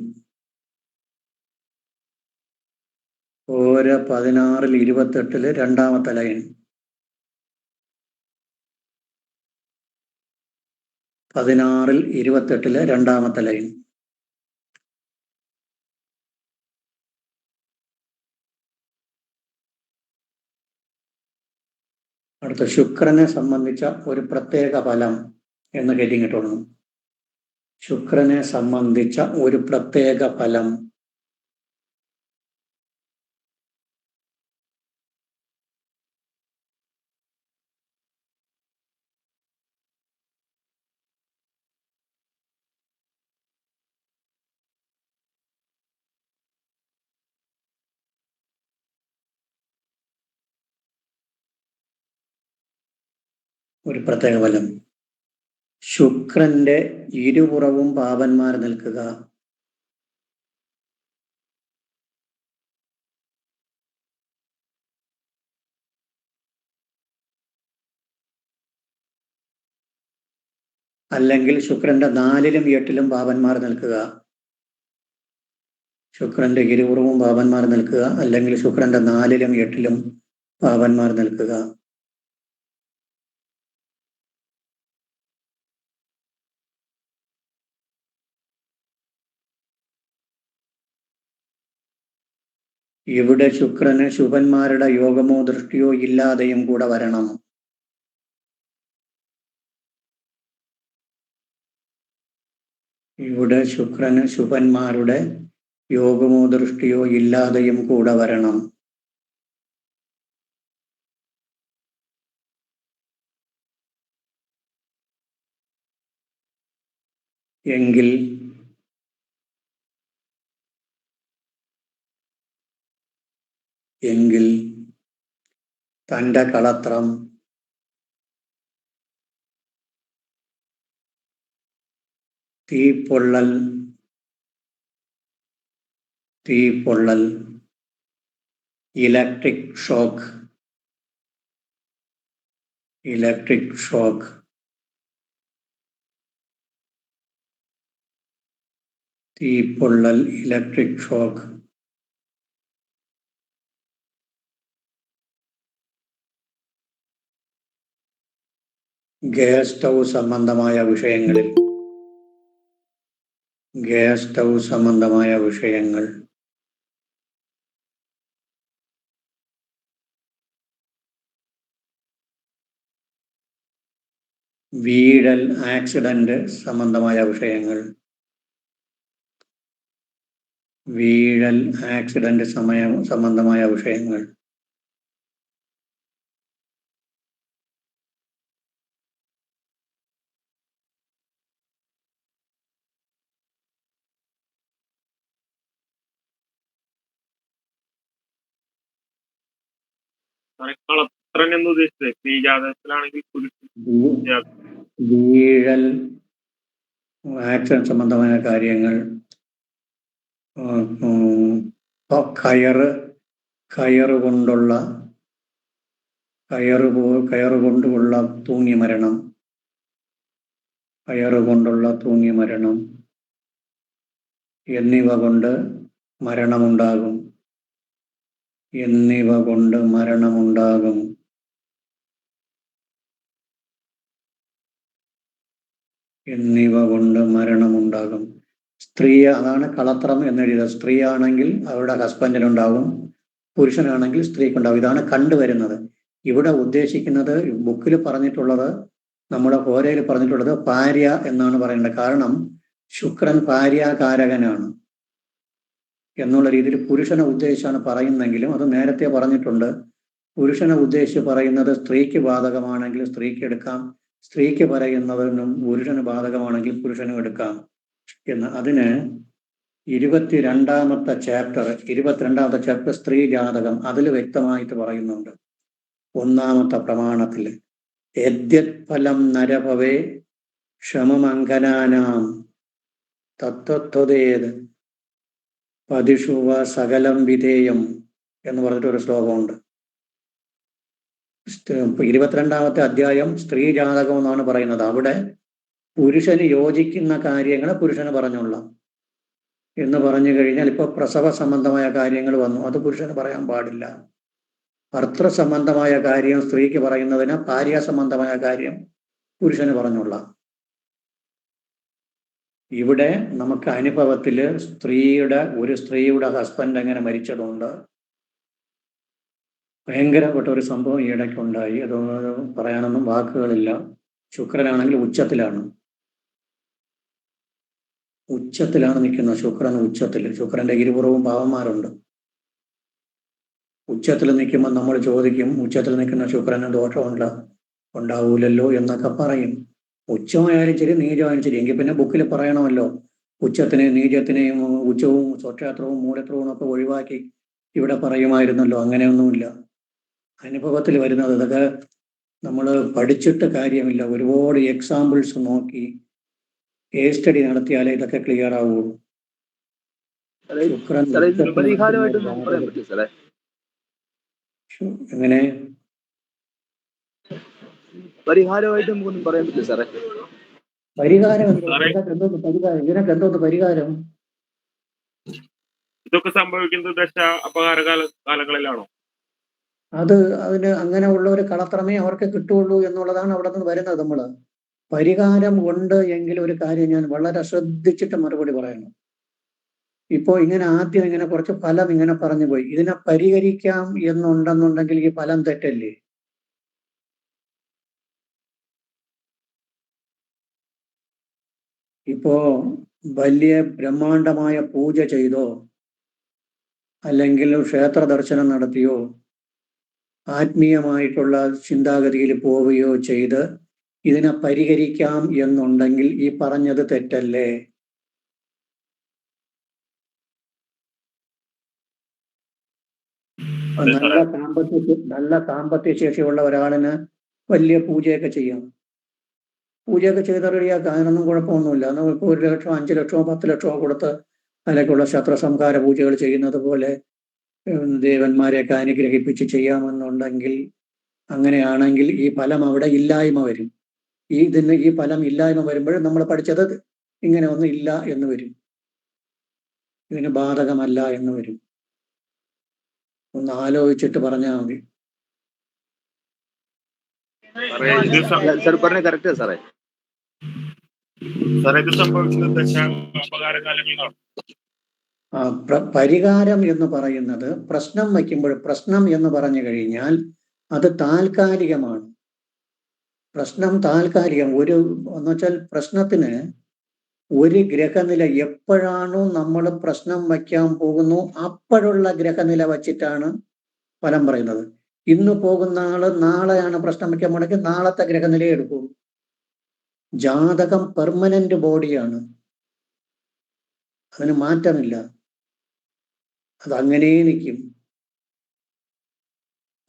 ഓരോ 16-28 രണ്ടാമത്തെ ലൈൻ. 16-28 രണ്ടാമത്തെ ലൈൻ. അടുത്ത ശുക്രനെ സംബന്ധിച്ച ഒരു പ്രത്യേക ഫലം എന്ന് ഹെഡിങ് ഇട്ടോളൂ. ശുക്രനെ സംബന്ധിച്ച ഒരു പ്രത്യേക ഫലം. ഒരു പ്രത്യേക ഫലം. ശുക്രന്റെ ഇരുപുറവും പാപന്മാർ നിൽക്കുക. അല്ലെങ്കിൽ ശുക്രന്റെ 4-ലും 8-ലും പാപന്മാർ നിൽക്കുക. ശുക്രന്റെ ഇരുപുറവും പാപന്മാർ നിൽക്കുക, അല്ലെങ്കിൽ ശുക്രന്റെ 4-ലും 8-ലും പാപന്മാർ നിൽക്കുക. ഇവിടെ ശുക്രന് ശുഭന്മാരുടെ യോഗമോ ദൃഷ്ടിയോ ഇല്ലാതെയും കൂടെ വരണം. ഇവിടെ ശുക്രന് ശുഭന്മാരുടെ യോഗമോ ദൃഷ്ടിയോ ഇല്ലാതെയും കൂടെ വരണം. എങ്കിൽ തൻ്റെ കളത്രം തീപ്പൊള്ളൽ ഇലക്ട്രിക് ഷോക്ക് തീപ്പൊള്ളൽ ഇലക്ട്രിക് ഷോക്ക് ഗ്യാസ് സ്റ്റൗ സംബന്ധമായ വിഷയങ്ങൾ വീഴൽ ആക്സിഡന്റ് സംബന്ധമായ വിഷയങ്ങൾ കളത്രൻ എന്ന് ഉദ്ദേശിച്ചത് സ്ത്രീജാതകത്തിലാണെങ്കിൽ വീഴൽ ആക്സിഡന്റ് സംബന്ധമായ കാര്യങ്ങൾ, കയറുകൊണ്ടുള്ള തൂങ്ങി മരണം എന്നിവ കൊണ്ട് മരണമുണ്ടാകും. എന്നിവ കൊണ്ട് മരണമുണ്ടാകും. എന്നിവ കൊണ്ട് മരണമുണ്ടാകും. സ്ത്രീ, അതാണ് കളത്രം എന്നെഴുതിയത്. സ്ത്രീ ആണെങ്കിൽ അവരുടെ ഹസ്ബൻഡിനുണ്ടാകും, പുരുഷനാണെങ്കിൽ സ്ത്രീക്കുണ്ടാകും. ഇതാണ് കണ്ടുവരുന്നത്. ഇവിടെ ഉദ്ദേശിക്കുന്നത്, ബുക്കിൽ പറഞ്ഞിട്ടുള്ളത്, നമ്മുടെ ഹോരയിൽ പറഞ്ഞിട്ടുള്ളത് ഭാര്യ എന്നാണ് പറയേണ്ടത്. കാരണം ശുക്രൻ ഭാര്യാകാരകനാണ് എന്നുള്ള രീതിയിൽ പുരുഷനെ ഉദ്ദേശിച്ചാണ് പറയുന്നെങ്കിലും അത് നേരത്തെ പറഞ്ഞിട്ടുണ്ട്. പുരുഷനെ ഉദ്ദേശിച്ച് പറയുന്നത് സ്ത്രീക്ക് ബാധകമാണെങ്കിൽ സ്ത്രീക്ക് എടുക്കാം, സ്ത്രീക്ക് പറയുന്നതിനും പുരുഷന് ബാധകമാണെങ്കിൽ പുരുഷനും എടുക്കാം എന്ന്. അതിന് 22ാമത്തെ ചാപ്റ്റർ സ്ത്രീ ജാതകം, അതിൽ വ്യക്തമായിട്ട് പറയുന്നുണ്ട്. 1ാമത്തെ പ്രമാണത്തിൽ യദ്യത് ഫലം നരഭവേ ക്ഷമമംഗനാനാം തത്വത്വതേത് പതിഷുവ സകലം വിധേയം എന്ന് പറഞ്ഞിട്ടൊരു ശ്ലോകമുണ്ട്. 22ാമത്തെ അധ്യായം സ്ത്രീ ജാതകം എന്നാണ് പറയുന്നത്. അവിടെ പുരുഷന് യോജിക്കുന്ന കാര്യങ്ങൾ പുരുഷന് പറഞ്ഞോളാം എന്ന് പറഞ്ഞു കഴിഞ്ഞാൽ, ഇപ്പൊ പ്രസവ സംബന്ധമായ കാര്യങ്ങൾ വന്നു, അത് പുരുഷന് പറയാൻ പാടില്ല. ഭർത്തൃ സംബന്ധമായ കാര്യം സ്ത്രീക്ക് പറയുന്നതിന് ഭാര്യ സംബന്ധമായ കാര്യം പുരുഷന് പറഞ്ഞോളാം. ഇവിടെ നമുക്ക് അനുഭവത്തില് ഒരു സ്ത്രീയുടെ ഹസ്ബൻഡ് എങ്ങനെ മരിച്ചതുകൊണ്ട് ഭയങ്കരപ്പെട്ട ഒരു സംഭവം ഈയിടയ്ക്കുണ്ടായി. അത് പറയാനൊന്നും വാക്കുകളില്ല. ശുക്രനാണെങ്കിൽ ഉച്ചത്തിലാണ് നിൽക്കുന്നത്. ശുക്രന്റെ ഇരുപുറവും പാവന്മാരുണ്ട്. ഉച്ചത്തിൽ നിൽക്കുമ്പോൾ നമ്മൾ ചോദിക്കും, ഉച്ചത്തിൽ നിൽക്കുന്ന ശുക്രന് ഉണ്ടാവൂലല്ലോ എന്നൊക്കെ പറയും. ഉച്ചമായാലും ശരി, നീചമായാലും ശരി. എങ്കിൽ പിന്നെ ബുക്കിൽ പറയണമല്ലോ, ഉച്ചത്തിനെയും നീചത്തിനെയും ഉച്ചവും സ്വക്ഷേത്രവും മൂലത്രവും ഒക്കെ ഒഴിവാക്കി ഇവിടെ പറയുമായിരുന്നല്ലോ. അങ്ങനെയൊന്നുമില്ല. അനുഭവത്തിൽ വരുന്നത്. ഇതൊക്കെ നമ്മൾ പഠിച്ചിട്ട് കാര്യമില്ല. ഒരുപാട് എക്സാമ്പിൾസ് നോക്കി കേസ് സ്റ്റഡി നടത്തിയാലേ ഇതൊക്കെ ക്ലിയർ ആവുള്ളൂ. ശുക്രൻ എങ്ങനെ പരിഹാരമായിട്ട് നമുക്കൊന്നും പറയാൻ പറ്റില്ല സാറേ. പരിഹാരം ഇതിനൊക്കെ എന്തോന്ന് പരിഹാരം? ഇതൊക്കെ സംഭവിക്കുന്നത് ദശ അപകാര കാലങ്ങളിലാണോ? അതിന് അങ്ങനെ ഉള്ള ഒരു കളത്രമേ അവർക്ക് കിട്ടുള്ളൂ എന്നുള്ളതാണ് അവിടെ നിന്ന് വരുന്നത്. നമ്മള് പരിഹാരം ഉണ്ട് എങ്കിൽ ഒരു കാര്യം ഞാൻ വളരെ ശ്രദ്ധിച്ചിട്ട് മറുപടി പറയണം. ഇപ്പോ ആദ്യം കുറച്ച് ഫലം പറഞ്ഞു പോയി. ഇതിനെ പരിഹരിക്കാം എന്നുണ്ടെന്നുണ്ടെങ്കിൽ ഈ ഫലം തെറ്റല്ലേ? ഇപ്പോ വലിയ ബ്രഹ്മാണ്ഡമായ പൂജ ചെയ്തോ, അല്ലെങ്കിൽ ക്ഷേത്ര ദർശനം നടത്തിയോ, ആത്മീയമായിട്ടുള്ള ചിന്താഗതിയിൽ പോവുകയോ ചെയ്ത് ഇതിനെ പരിഹരിക്കാം എന്നുണ്ടെങ്കിൽ ഈ പറഞ്ഞത് തെറ്റല്ലേ? നല്ല സാമ്പത്തിക ശേഷിയുള്ള ഒരാളിന് വലിയ പൂജയൊക്കെ ചെയ്യാം. പൂജയൊക്കെ ചെയ്ത് റെഡിയാക്കാം. അതിനൊന്നും കുഴപ്പമൊന്നുമില്ല. നമുക്ക് 1 ലക്ഷം 5 ലക്ഷമോ 10 ലക്ഷമോ കൊടുത്ത് അതിലേക്കുള്ള ശത്രുസംഹാര പൂജകൾ ചെയ്യുന്നത് പോലെ ദേവന്മാരെയൊക്കെ അനുഗ്രഹിപ്പിച്ച് ചെയ്യാമെന്നുണ്ടെങ്കിൽ, അങ്ങനെയാണെങ്കിൽ ഈ ഫലം അവിടെ ഇല്ലായ്മ വരും. ഈ ഫലം ഇല്ലായ്മ വരുമ്പോൾ നമ്മൾ പഠിച്ചത് ഇങ്ങനെ ഒന്നും ഇല്ല എന്ന് വരും. ഇതിന് ബാധകമല്ല എന്ന് വരും. ഒന്ന് ആലോചിച്ചിട്ട് പറഞ്ഞാൽ മതി. കറക്റ്റ് സാറേ. ഇത് സംഭവിക്കുന്നത് ദശ അപകാര കാലങ്ങളിലാണോ? പരിഹാരം എന്ന് പറയുന്നത് പ്രശ്നം വയ്ക്കുമ്പോൾ, പ്രശ്നം എന്ന് പറഞ്ഞു കഴിഞ്ഞാൽ അത് താൽക്കാലികമാണ്. പ്രശ്നം താൽക്കാലികം. എന്ന് വെച്ചാൽ പ്രശ്നത്തിന് ഒരു ഗ്രഹനില എപ്പോഴാണോ നമ്മൾ പ്രശ്നം വയ്ക്കാൻ പോകുന്നു അപ്പോഴുള്ള ഗ്രഹനില വച്ചിട്ടാണ് ഫലം പറയുന്നത്. ഇന്ന് പോകുന്ന ആള് നാളെയാണ് പ്രശ്നം വയ്ക്കാൻ പോണെങ്കിൽ നാളത്തെ ഗ്രഹനിലയെ എടുക്കൂ. ജാതകം പെർമനന്റ് ബോഡിയാണ്, അതിന് മാറ്റമില്ല. അതങ്ങനെ നിൽക്കും.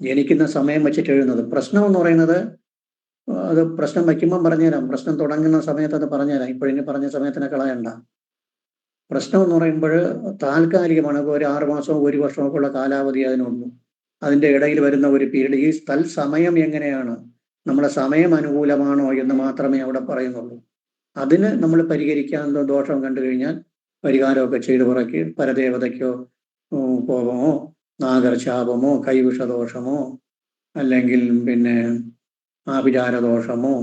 ജനിക്കുന്ന സമയം വെച്ചിട്ട് എഴുതുന്നത്. പ്രശ്നം എന്ന് പറയുന്നത് അത് പ്രശ്നം വയ്ക്കുമ്പം പറഞ്ഞുതരാം. പ്രശ്നം തുടങ്ങുന്ന സമയത്ത് അത് പറഞ്ഞുതരാം. ഇപ്പോഴിനി പറഞ്ഞ സമയത്തിനെ കളയണ്ട. പ്രശ്നം എന്ന് പറയുമ്പോൾ താൽക്കാലികമാണ്. ഒരു 6 മാസമോ 1 വർഷമോ ഒക്കെ ഉള്ള കാലാവധി അതിനുള്ളൂ. അതിൻ്റെ ഇടയിൽ വരുന്ന ഒരു പീരീഡ്. ഈ തൽസമയം എങ്ങനെയാണ്, നമ്മുടെ സമയം അനുകൂലമാണോ എന്ന് മാത്രമേ അവിടെ പറയുന്നുള്ളൂ. അതിന് നമ്മൾ പരിഹരിക്കാൻ ദോഷം കണ്ടു കഴിഞ്ഞാൽ പരിഹാരമൊക്കെ ചെയ്തു പുറക്കി പരദേവതയ്ക്കോ കോപമോ നാഗർശാപമോ കൈവിഷദോഷമോ അല്ലെങ്കിൽ പിന്നെ ആഭിചാരദോഷമോ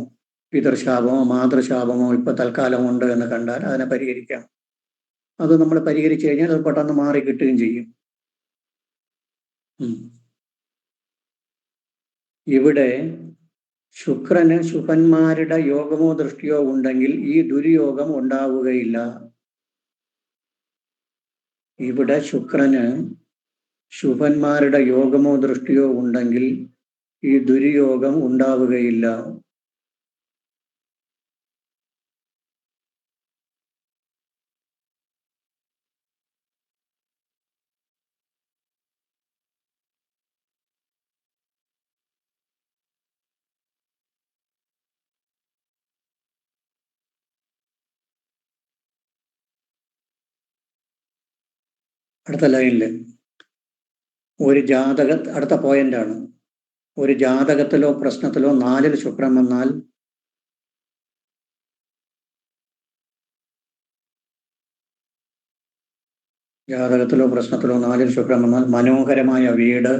പിതൃശാപമോ മാതൃശാപമോ ഇപ്പൊ തൽക്കാലം ഉണ്ട് എന്ന് കണ്ടാൽ അതിനെ പരിഹരിക്കാം. അത് നമ്മൾ പരിഹരിച്ചു കഴിഞ്ഞാൽ അത് പെട്ടെന്ന് മാറി കിട്ടുകയും ചെയ്യും. ഇവിടെ ശുഭന്മാരുടെ യോഗമോ ദൃഷ്ടിയോ ഉണ്ടെങ്കിൽ ഈ ദുര്യോഗം ഉണ്ടാവുകയില്ല. ഇവിടെ ശുഭന്മാരുടെ യോഗമോ ദൃഷ്ടിയോ ഉണ്ടെങ്കിൽ ഈ ദുര്യോഗം ഉണ്ടാവുകയില്ല. അടുത്ത ലൈനില് അടുത്ത പോയിന്റാണ്. ഒരു ജാതകത്തിലോ പ്രശ്നത്തിലോ 4-ൽ ശുക്രൻ വന്നാൽ മനോഹരമായ വീട്,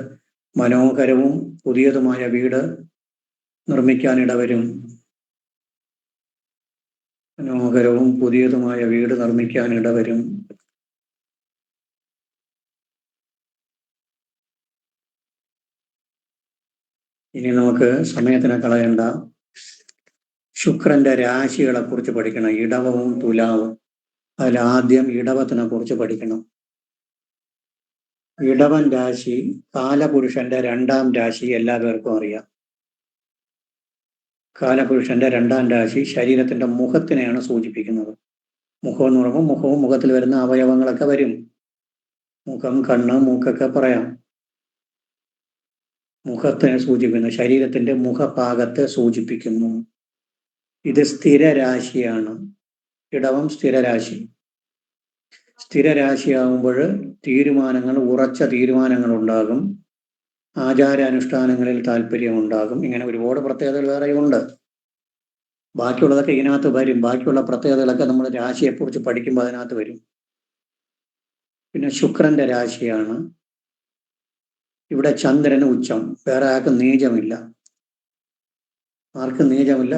മനോഹരവും പുതിയതുമായ വീട് നിർമ്മിക്കാനിടവരും. ഇനി നമുക്ക് സമയത്തിനെ കളയണ്ട. ശുക്രന്റെ രാശികളെ കുറിച്ച് പഠിക്കണം. ഇടവവും തുലാവും. അതിലാദ്യം ഇടവത്തിനെ കുറിച്ച് പഠിക്കണം. ഇടവൻ രാശി കാലപുരുഷന്റെ 2-ാം രാശി എല്ലാ പേർക്കും അറിയാം. കാലപുരുഷന്റെ 2-ാം രാശി ശരീരത്തിന്റെ മുഖത്തിനെയാണ് സൂചിപ്പിക്കുന്നത്. മുഖം എന്ന് പറയുമ്പോൾ മുഖവും മുഖത്തിൽ വരുന്ന അവയവങ്ങളൊക്കെ വരും. മുഖം, കണ്ണ്, മൂക്കൊക്കെ പറയാം. മുഖത്തെ സൂചിപ്പിക്കുന്നു, ശരീരത്തിന്റെ മുഖഭാഗത്തെ സൂചിപ്പിക്കുന്നു. ഇത് സ്ഥിരരാശിയാണ്. ഇടവം സ്ഥിരരാശി. സ്ഥിരരാശിയാകുമ്പോൾ ഉറച്ച തീരുമാനങ്ങൾ ഉണ്ടാകും. ആചാരാനുഷ്ഠാനങ്ങളിൽ താല്പര്യമുണ്ടാകും. ഇങ്ങനെ ഒരുപാട് പ്രത്യേകതകൾ വേറെയുണ്ട്. ബാക്കിയുള്ളതൊക്കെ ഇതിനകത്ത് വരും. ബാക്കിയുള്ള പ്രത്യേകതകളൊക്കെ നമ്മൾ രാശിയെക്കുറിച്ച് പഠിക്കുമ്പോൾ അതിനകത്ത് വരും. പിന്നെ ശുക്രന്റെ രാശിയാണ്. ഇവിടെ ചന്ദ്രന് ഉച്ചം. വേറെ ആർക്കും നീചമില്ല.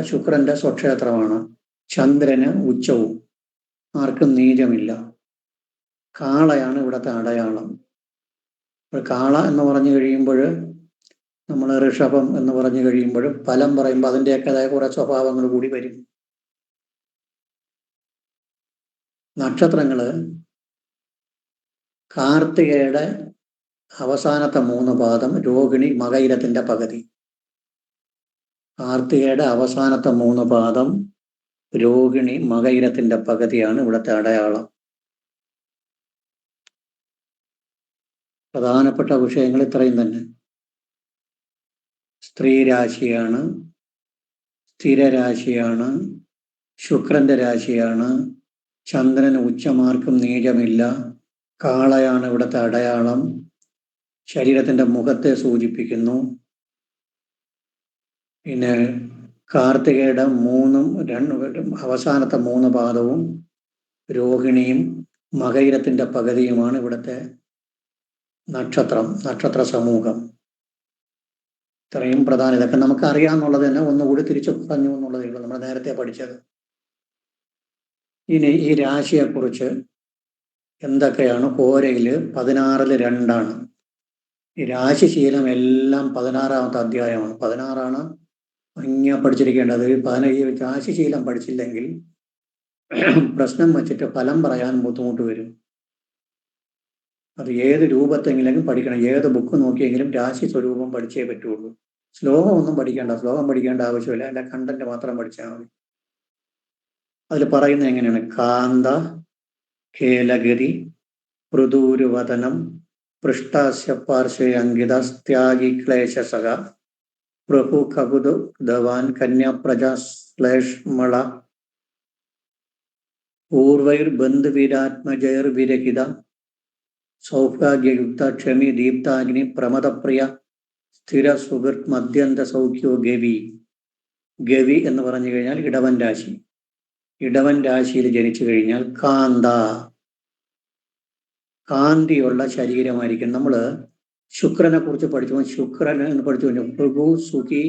ശുക്രന്റെ സ്വക്ഷേത്രമാണ്. ചന്ദ്രന് ഉച്ചവും. ആർക്കും നീചമില്ല. കാളയാണ് ഇവിടുത്തെ അടയാളം. കാള എന്ന് പറഞ്ഞു കഴിയുമ്പോൾ, നമ്മൾ ഋഷഭം എന്ന് പറഞ്ഞു കഴിയുമ്പോൾ ഫലം പറയുമ്പോൾ അതിൻ്റെയൊക്കെ കുറെ സ്വഭാവങ്ങൾ കൂടി വരും. നക്ഷത്രങ്ങള് കാർത്തികയുടെ അവസാനത്തെ 3 പാദം, രോഹിണി മകയിരത്തിന്റെ പകുതി. കാർത്തികയുടെ അവസാനത്തെ 3 പാദം, രോഹിണി മകയിരത്തിന്റെ പകുതിയാണ് ഇവിടുത്തെ അടയാളം. പ്രധാനപ്പെട്ട വിഷയങ്ങൾ ഇത്രയും തന്നെ. സ്ത്രീരാശിയാണ്, സ്ഥിരരാശിയാണ്, ശുക്രന്റെ രാശിയാണ്, ചന്ദ്രന് ഉച്ചമാർക്കും നീചമില്ല, കാളയാണ് ഇവിടുത്തെ അടയാളം, ശരീരത്തിന്റെ മുഖത്തെ സൂചിപ്പിക്കുന്നു. പിന്നെ കാർത്തികയുടെ അവസാനത്തെ 3 പാദവും രോഹിണിയും മകയിരത്തിന്റെ പകുതിയുമാണ് ഇവിടുത്തെ നക്ഷത്ര സമൂഹം. ഇത്രയും പ്രധാനം. ഇതൊക്കെ നമുക്ക് അറിയാമെന്നുള്ളത് തന്നെ ഒന്നുകൂടി തിരിച്ചു പറഞ്ഞു എന്നുള്ളതേ ഉള്ളൂ. നമ്മൾ നേരത്തെ പഠിച്ചത്. ഇനി ഈ രാശിയെക്കുറിച്ച് എന്തൊക്കെയാണ്? ഹോരയില് 16-ൽ 2 ഈ രാശിശീലം എല്ലാം 16-ാമത്തെ അധ്യായമാണ്. 16 പഠിച്ചിരിക്കേണ്ടത്. ഈ രാശിശീലം പഠിച്ചില്ലെങ്കിൽ പ്രശ്നം വച്ചിട്ട് ഫലം പറയാൻ ബുദ്ധിമുട്ട് വരും. അത് ഏത് രൂപത്തെങ്കിലും പഠിക്കണം. ഏത് ബുക്ക് നോക്കിയെങ്കിലും രാശി സ്വരൂപം പഠിച്ചേ പറ്റുള്ളൂ. ശ്ലോകം ഒന്നും പഠിക്കേണ്ട. ശ്ലോകം പഠിക്കേണ്ട ആവശ്യമില്ല. അതിന്റെ കണ്ടന്റ് മാത്രം പഠിച്ചാൽ മതി. അതിൽ പറയുന്നത് എങ്ങനെയാണ്? കാന്ത കേലഗിരി മൃദൂരുവതനം പൃഷ്ടാസ്യ പാർശ്വേ അങ്കിത ത്യാഗി ക്ലേശസക പ്രഭു കകുതു ധവാൻ കന്യാപ്രജാ ശ്ലേഷ്മള പൂർവൈർ ബന്ധുവിരാത്മജൈർ വിരഹിത സൗഭാഗ്യയുക്ത ക്ഷമി ദീപ്താഗ്നി പ്രമദപ്രിയ സ്ഥിര സുഹൃത് മദ്യന്ത സൗഖ്യോ ഗവി എന്ന് പറഞ്ഞു കഴിഞ്ഞാൽ ഇടവൻ രാശി. ഇടവൻ രാശിയിൽ ജനിച്ചു കഴിഞ്ഞാൽ കാന്തിയുള്ള ശരീരമായിരിക്കും. നമ്മൾ ശുക്രനെ കുറിച്ച് പഠിച്ചു. ശുക്രൻ എന്ന് പഠിച്ചു കഴിഞ്ഞു. ഭൃഗു, സുഖി,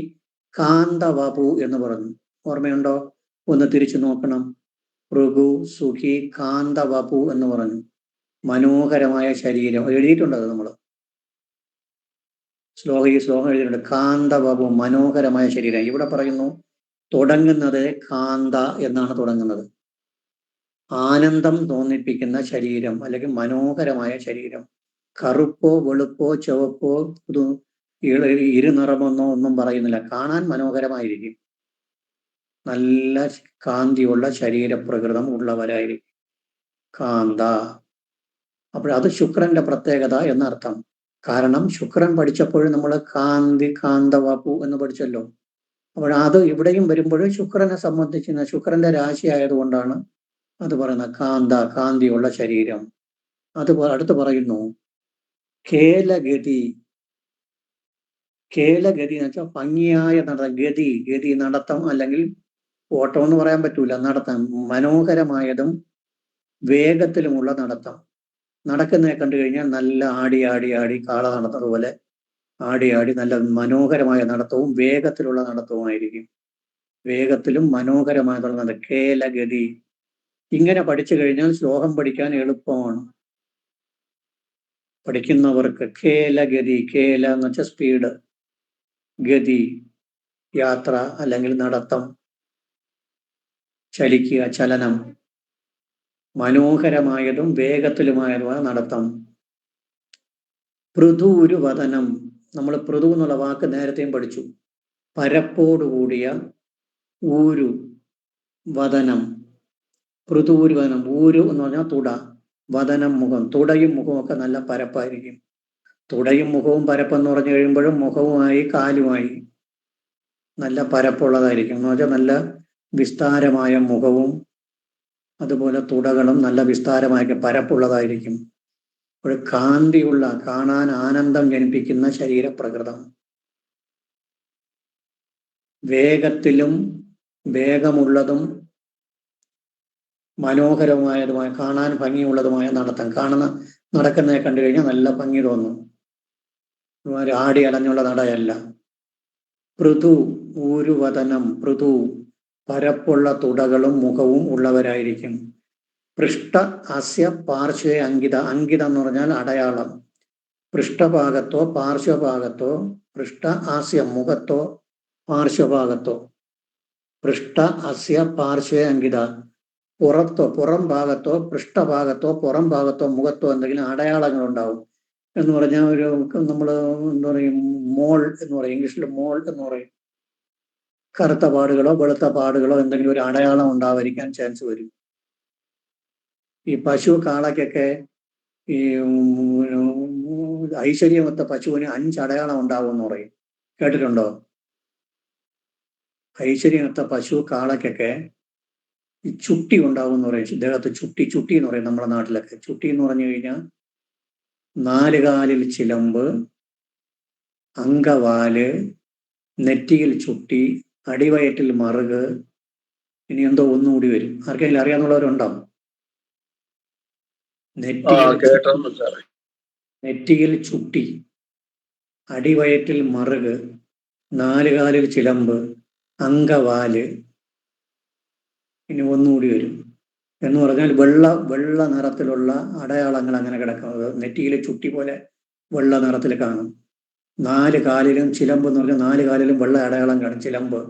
കാന്തവപു എന്ന് പറഞ്ഞു. ഓർമ്മയുണ്ടോ? ഒന്ന് തിരിച്ചു നോക്കണം. ഭൃഗു, സുഖി, കാന്തവപു എന്ന് പറഞ്ഞു. മനോഹരമായ ശരീരം എഴുതിയിട്ടുണ്ട്. അത് നമ്മൾ ഈ ശ്ലോകം എഴുതിയിട്ടുണ്ട്. കാന്തവപു, മനോഹരമായ ശരീരം. ഇവിടെ പറയുന്നു തുടങ്ങുന്നത് കാന്ത എന്നാണ് തുടങ്ങുന്നത്. ആനന്ദം തോന്നിപ്പിക്കുന്ന ശരീരം അല്ലെങ്കിൽ മനോഹരമായ ശരീരം. കറുപ്പോ വെളുപ്പോ ചുവപ്പോ ഇരുനിറമെന്നോ ഒന്നും പറയുന്നില്ല. കാണാൻ മനോഹരമായിരിക്കും. നല്ല കാന്തിയുള്ള ശരീരപ്രകൃതം ഉള്ളവരായിരിക്കും കാന്ത. അത് ശുക്രന്റെ പ്രത്യേകത എന്നർത്ഥം. കാരണം ശുക്രൻ പഠിച്ചപ്പോഴും നമ്മൾ കാന്തവപു എന്ന് പഠിച്ചല്ലോ. അത് ഇവിടെയും വരുമ്പോൾ ശുക്രനെ സംബന്ധിക്കുന്ന ശുക്രന്റെ രാശി ആയതുകൊണ്ടാണ് അത് പറയുന്നത് കാന്തിയുള്ള ശരീരം. അടുത്ത് പറയുന്നു കേലഗതി. കേലഗതി എന്ന് വെച്ചാൽ ഭംഗിയായ നടത്തം. ഗതി നടത്തം അല്ലെങ്കിൽ ഓട്ടം എന്ന് പറയാൻ പറ്റൂല. നടത്തം മനോഹരമായതും വേഗത്തിലുമുള്ള നടത്തം. നടക്കുന്നതിനെ കണ്ടു കഴിഞ്ഞാൽ നല്ല ആടി കാള നടത്തുന്നത് പോലെ ആടി നല്ല മനോഹരമായ നടത്തവും വേഗത്തിലുള്ള നടത്തവുമായിരിക്കും. വേഗത്തിലും മനോഹരമായ നടത്തം കേലഗതി. ഇങ്ങനെ പഠിച്ചു കഴിഞ്ഞാൽ ശ്ലോകം പഠിക്കാൻ എളുപ്പമാണ് പഠിക്കുന്നവർക്ക്. കേലഗതി, കേല എന്ന് വെച്ചാൽ സ്പീഡ്, ഗതി യാത്ര അല്ലെങ്കിൽ നടത്തം, ചലിക്കുക, ചലനം. മനോഹരമായതും വേഗത്തിലുമായതുമായ നടത്തം. പൃഥൂരു വദനം. നമ്മൾ പൃഥു എന്നുള്ള വാക്ക് നേരത്തെയും പഠിച്ചു. പരപ്പോടുകൂടിയ ഊരു വദനം. പൃഥൂരു വദനം. ഊരു എന്ന് പറഞ്ഞാൽ തുട, വദനം മുഖം. തുടയും മുഖവും ഒക്കെ നല്ല പരപ്പായിരിക്കും. തുടയും മുഖവും പരപ്പെന്ന് പറഞ്ഞു കഴിയുമ്പോഴും മുഖവുമായി കാലുമായി നല്ല പരപ്പുള്ളതായിരിക്കും. എന്ന് വെച്ചാൽ നല്ല വിസ്താരമായ മുഖവും അതുപോലെ തുടകളും നല്ല വിസ്താരമായ പരപ്പുള്ളതായിരിക്കും. ഒരു കാന്തിയുള്ള, കാണാൻ ആനന്ദം ജനിപ്പിക്കുന്ന ശരീരപ്രകൃതം. വേഗത്തിലും വേഗമുള്ളതും മനോഹരമായതുമായ, കാണാൻ ഭംഗിയുള്ളതുമായ നടത്തം. നടക്കുന്നതിനെ കണ്ടു കഴിഞ്ഞാൽ നല്ല ഭംഗി തോന്നും. ആടി അലഞ്ഞുള്ള നടയല്ല. പൃഥു ഊരുവദനം. പൃഥു പരപ്പുള്ള തുടകളും മുഖവും ഉള്ളവരായിരിക്കും. പൃഷ്ഠ അസ്യ പാർശ്വേ അങ്കിത. അങ്കിതം എന്ന് പറഞ്ഞാൽ അടയാളം. പൃഷ്ഠഭാഗത്തോ പാർശ്വഭാഗത്തോ, പൃഷ്ഠ ആസ്യ മുഖത്തോ പാർശ്വഭാഗത്തോ. പൃഷ്ഠ അസ്യ പാർശ്വേ അങ്കിത. പുറം ഭാഗത്തോ പൃഷ്ഠഭാഗത്തോ പുറം ഭാഗത്തോ മുഖത്തോ എന്തെങ്കിലും അടയാളങ്ങൾ ഉണ്ടാവും. എന്ന് പറഞ്ഞാൽ നമ്മൾ എന്താ പറയും, മോൾ എന്ന് പറയും. ഇംഗ്ലീഷിൽ മോൾ എന്ന് പറയും. കറുത്ത പാടുകളോ വെളുത്ത പാടുകളോ എന്തെങ്കിലും ഒരു അടയാളം ഉണ്ടാവാതിരിക്കാൻ ചാൻസ് വരും. ഈ പശു കാളയ്ക്കൊക്കെ ഈ ഐശ്വര്യമൊത്ത പശുവിന് 5 അടയാളം ഉണ്ടാവും എന്ന് പറയും. കേട്ടിട്ടുണ്ടോ? ഐശ്വര്യമൊത്ത പശു കാളയ്ക്കൊക്കെ ഈ ചുട്ടി ഉണ്ടാവും എന്ന് പറയും. ദേഹത്ത് ചുട്ടി എന്ന് പറയും നമ്മുടെ നാട്ടിലൊക്കെ. ചുട്ടി എന്ന് പറഞ്ഞു കഴിഞ്ഞാൽ 4 കാലിൽ ചിലമ്പ്, അങ്കവാല്, നെറ്റിയിൽ ചുട്ടി, അടിവയറ്റിൽ മറുക്. ഇനി എന്തോ ഒന്നുകൂടി വരും. ആർക്കെങ്കിലും അറിയാവുന്നവരുണ്ടാവും? നെറ്റിയിൽ ചുട്ടി, അടിവയറ്റിൽ മറുക്, 4 കാലിൽ ചിലമ്പ്, അങ്കവാല്. ഇനി ഒന്നുകൂടി വരും. എന്ന് പറഞ്ഞാൽ വെള്ള നിറത്തിലുള്ള അടയാളങ്ങൾ അങ്ങനെ കിടക്കുന്നത്. നെറ്റിയിലെ ചുട്ടി പോലെ വെള്ള നിറത്തിൽ കാണും. 4 കാലിലും ചിലമ്പ് എന്ന് പറഞ്ഞാൽ 4 കാലിലും വെള്ള അടയാളം കാണും. ചിലമ്പ്.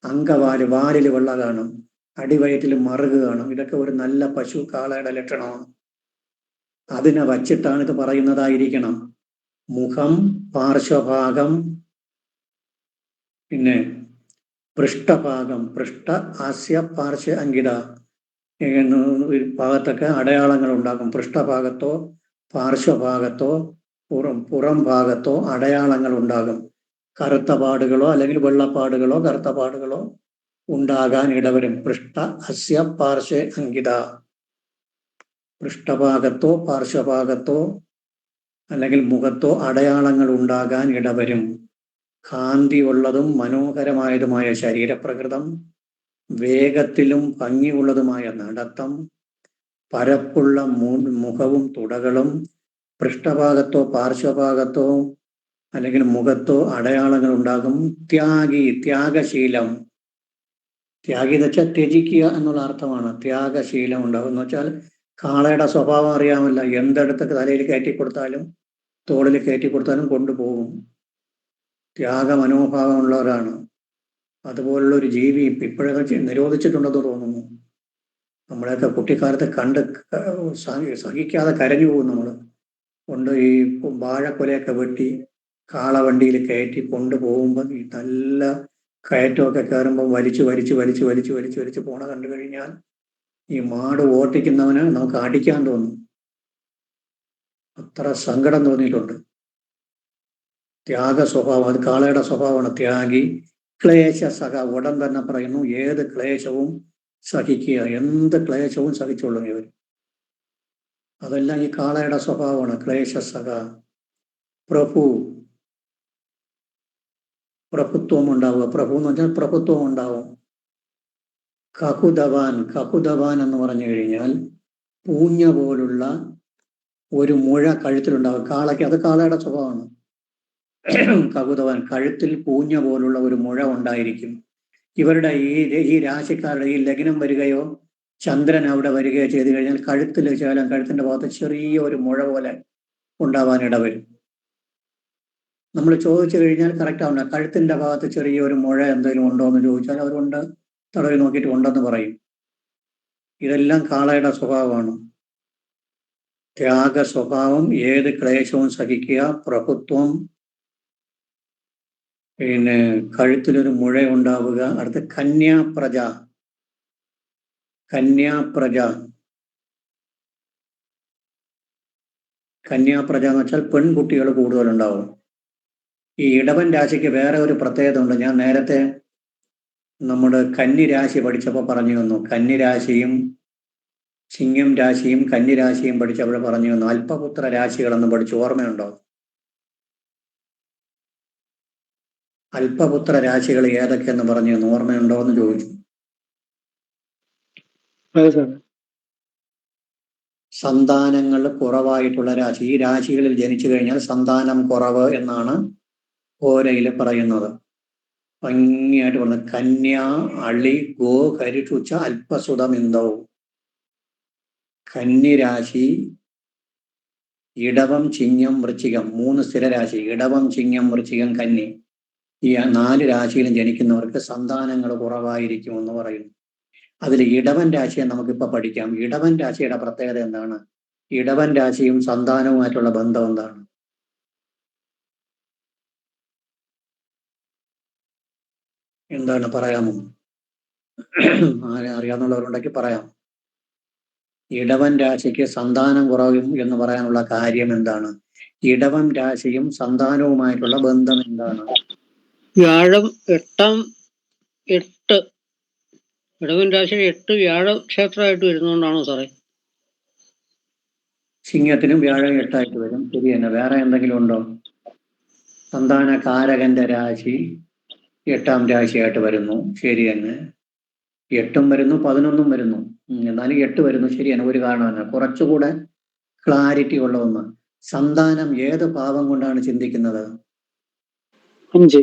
അങ്കവാല്, വാലിൽ വെള്ള കാണും. അടിവയറ്റിൽ മറുക് കാണും. ഇതൊക്കെ ഒരു നല്ല പശു കാളയുടെ ലക്ഷണമാണ്. അതിനെ വച്ചിട്ടാണ് ഇത് പറയുന്നതായിരിക്കണം. മുഖം, പാർശ്വഭാഗം, പിന്നെ പൃഷ്ഠഭാഗം. പൃഷ്ഠ ആസ്യ പാർശ്വ അങ്കിത ഭാഗത്തൊക്കെ അടയാളങ്ങൾ ഉണ്ടാകും. പൃഷ്ഠഭാഗത്തോ പാർശ്വഭാഗത്തോ പുറം ഭാഗത്തോ അടയാളങ്ങൾ ഉണ്ടാകും. കറുത്ത പാടുകളോ അല്ലെങ്കിൽ വെള്ളപ്പാടുകളോ കറുത്ത പാടുകളോ ഉണ്ടാകാൻ ഇടവരും. പൃഷ്ഠ അസ്യ പാർശ്വ അങ്കിത. പൃഷ്ഠഭാഗത്തോ പാർശ്വഭാഗത്തോ അല്ലെങ്കിൽ മുഖത്തോ അടയാളങ്ങൾ ഉണ്ടാകാൻ ഇടവരും. കാന്തിയുള്ളതും മനോഹരമായതുമായ ശരീരപ്രകൃതം, വേഗത്തിലും ഭംഗിയുള്ളതുമായ നടത്തം, പരപ്പുള്ള മുഖവും തുടകളും, പൃഷ്ഠഭാഗത്തോ പാർശ്വഭാഗത്തോ അല്ലെങ്കിൽ മുഖത്തോ അടയാളങ്ങൾ ഉണ്ടാകും. ത്യാഗി, ത്യാഗശീലം. ത്യാഗി എന്ന് വെച്ചാൽ ത്യജിക്കുക എന്നുള്ള അർത്ഥമാണ്. ത്യാഗശീലം ഉണ്ടാകും എന്ന് വെച്ചാൽ കാളയുടെ സ്വഭാവം അറിയാമല്ല, എന്തെടുത്ത് തലയിൽ കയറ്റി കൊടുത്താലും തോളിൽ കയറ്റി കൊടുത്താലും കൊണ്ടുപോകും. ത്യാഗ മനോഭാവമുള്ളവരാണ്. അതുപോലുള്ള ഒരു ജീവി ഇപ്പോഴൊക്കെ നിരോധിച്ചിട്ടുണ്ടെന്ന് തോന്നുന്നു. നമ്മളെയൊക്കെ കുട്ടിക്കാലത്ത് കണ്ട് സഹിക്കാതെ കരഞ്ഞു പോകും. നമ്മൾ കൊണ്ട് ഈ വാഴക്കൊലയൊക്കെ വെട്ടി കാളവണ്ടിയിൽ കയറ്റി കൊണ്ടുപോകുമ്പോൾ ഈ നല്ല കയറ്റമൊക്കെ കയറുമ്പോൾ വലിച്ചു പോണ കണ്ടു കഴിഞ്ഞാൽ ഈ മാട് ഓട്ടിക്കുന്നവന് നമുക്ക് അടിക്കാൻ തോന്നും. അത്ര സങ്കടം തോന്നിയിട്ടുണ്ട്. ത്യാഗ സ്വഭാവം, അത് കാളയുടെ സ്വഭാവമാണ്. ത്യാഗി, ക്ലേശ സഹ. ഉടൻ തന്നെ പറയുന്നു, ഏത് ക്ലേശവും സഹിക്കുക, എന്ത് ക്ലേശവും സഹിച്ചോളും ഇവർ. അതെല്ലാം ഈ കാളയുടെ സ്വഭാവമാണ്. ക്ലേശ സഹ. പ്രഭു, പ്രഭുത്വം ഉണ്ടാവുക. പ്രഭു എന്ന് പറഞ്ഞാൽ പ്രഭുത്വം ഉണ്ടാവും. കകുതവാൻ, കകുതവാൻ എന്ന് പറഞ്ഞു കഴിഞ്ഞാൽ പൂഞ്ഞ പോലുള്ള ഒരു മുഴ കഴുത്തിലുണ്ടാവും. കാളയ്ക്ക് അത് കാളയുടെ സ്വഭാവമാണ്. കകുതവാൻ, കഴുത്തിൽ പൂഞ്ഞ പോലുള്ള ഒരു മുഴ ഉണ്ടായിരിക്കും. ഇവരുടെ ഈ രാശിക്കാരുടെ ഈ ലഗ്നം വരികയോ ചന്ദ്രൻ അവിടെ വരികയോ ചെയ്തു കഴിഞ്ഞാൽ കഴുത്തിൽ ശകലം, കഴുത്തിന്റെ ഭാഗത്ത് ചെറിയ ഒരു മുഴ പോലെ ഉണ്ടാവാൻ ഇടവരും. നമ്മൾ ചോദിച്ചു കഴിഞ്ഞാൽ കറക്റ്റ് ആവണ്ട. കഴുത്തിന്റെ ഭാഗത്ത് ചെറിയൊരു മുഴ എന്തെങ്കിലും ഉണ്ടോ എന്ന് ചോദിച്ചാൽ അവരുണ്ട്, തടവി നോക്കിയിട്ട് ഉണ്ടെന്ന് പറയും. ഇതെല്ലാം കാളയുടെ സ്വഭാവമാണ്. ത്യാഗ സ്വഭാവം, ഏത് ക്ലേശവും സഹിക്കുക, പ്രഭുത്വം, പിന്നെ കഴുത്തിലൊരു മുഴ ഉണ്ടാവുക. അടുത്ത് കന്യാപ്രജ. കന്യാപ്രജ, കന്യാപ്രജ എന്ന് വെച്ചാൽ പെൺകുട്ടികൾ കൂടുതലുണ്ടാവും. ഈ ഇടവൻ രാശിക്ക് വേറെ ഒരു പ്രത്യേകത ഉണ്ട്. ഞാൻ നേരത്തെ നമ്മുടെ കന്നിരാശി പഠിച്ചപ്പോൾ പറഞ്ഞു തന്നു. കന്നിരാശിയും ചിങ്ങം രാശിയും കന്നിരാശിയും പഠിച്ചപ്പോൾ പറഞ്ഞു തന്നു. അല്പപുത്ര രാശികളെന്ന് പഠിച്ചു, ഓർമ്മയുണ്ടോ? അല്പപുത്ര രാശികൾ ഏതൊക്കെയെന്ന് പറഞ്ഞു തന്നു, ഓർമ്മയുണ്ടോ എന്ന് ചോദിച്ചു. സന്താനങ്ങൾ കുറവായിട്ടുള്ള രാശി. ഈ രാശികളിൽ ജനിച്ചു കഴിഞ്ഞാൽ സന്താനം കുറവ് എന്നാണ് ഓരയിൽ പറയുന്നത്. ഭംഗിയായിട്ട് പറഞ്ഞത് കന്യ, അളി, ഗോ, കരിഷുച്ച, അല്പസുതമിന്ദവും. കന്നിരാശി, ഇടവം, ചിങ്ങം, വൃശ്ചികം, 3 സ്ഥിരരാശി. ഇടവം, ചിങ്ങം, വൃശ്ചികം, കന്നി. ഈ 4 രാശിയിലും ജനിക്കുന്നവർക്ക് സന്താനങ്ങൾ കുറവായിരിക്കുമെന്ന് പറയുന്നു. അതിൽ ഇടവൻ രാശിയെ നമുക്കിപ്പോൾ പഠിക്കാം. ഇടവൻ രാശിയുടെ പ്രത്യേകത എന്താണ്? ഇടവൻ രാശിയും സന്താനവുമായിട്ടുള്ള ബന്ധം എന്താണ്? എന്താണ്, പറയാമോ? അറിയാവുന്നവരുണ്ടെങ്കിൽ പറയാം. ഇടവൻ രാശിക്ക് സന്താനം കുറവും എന്ന് പറയാനുള്ള കാര്യം എന്താണ്? ഇടവൻ രാശിയും സന്താനവുമായിട്ടുള്ള ബന്ധം എന്താണ്? വ്യാഴം 8 ഇടവൻ രാശിയിൽ 8 വ്യാഴ ക്ഷേത്രമായിട്ട് വരുന്നതുകൊണ്ടാണോ സാറേ? ചിങ്ങത്തിനും വ്യാഴം 8 വരും. ശരി തന്നെ. വേറെ എന്തെങ്കിലും ഉണ്ടോ? സന്താന കാരകന്റെ രാശി 8ാം രാശിയായിട്ട് വരുന്നു. ശരി തന്നെ. 8 വരുന്നു, 11 വരുന്നു. എന്നാലും 8 വരുന്നു. ശരിയാണ്. ഒരു കാരണമാണ്. കുറച്ചുകൂടെ ക്ലാരിറ്റി ഉള്ള ഒന്ന്. സന്താനം ഏത് ഭാവം കൊണ്ടാണ് ചിന്തിക്കുന്നത്? 5.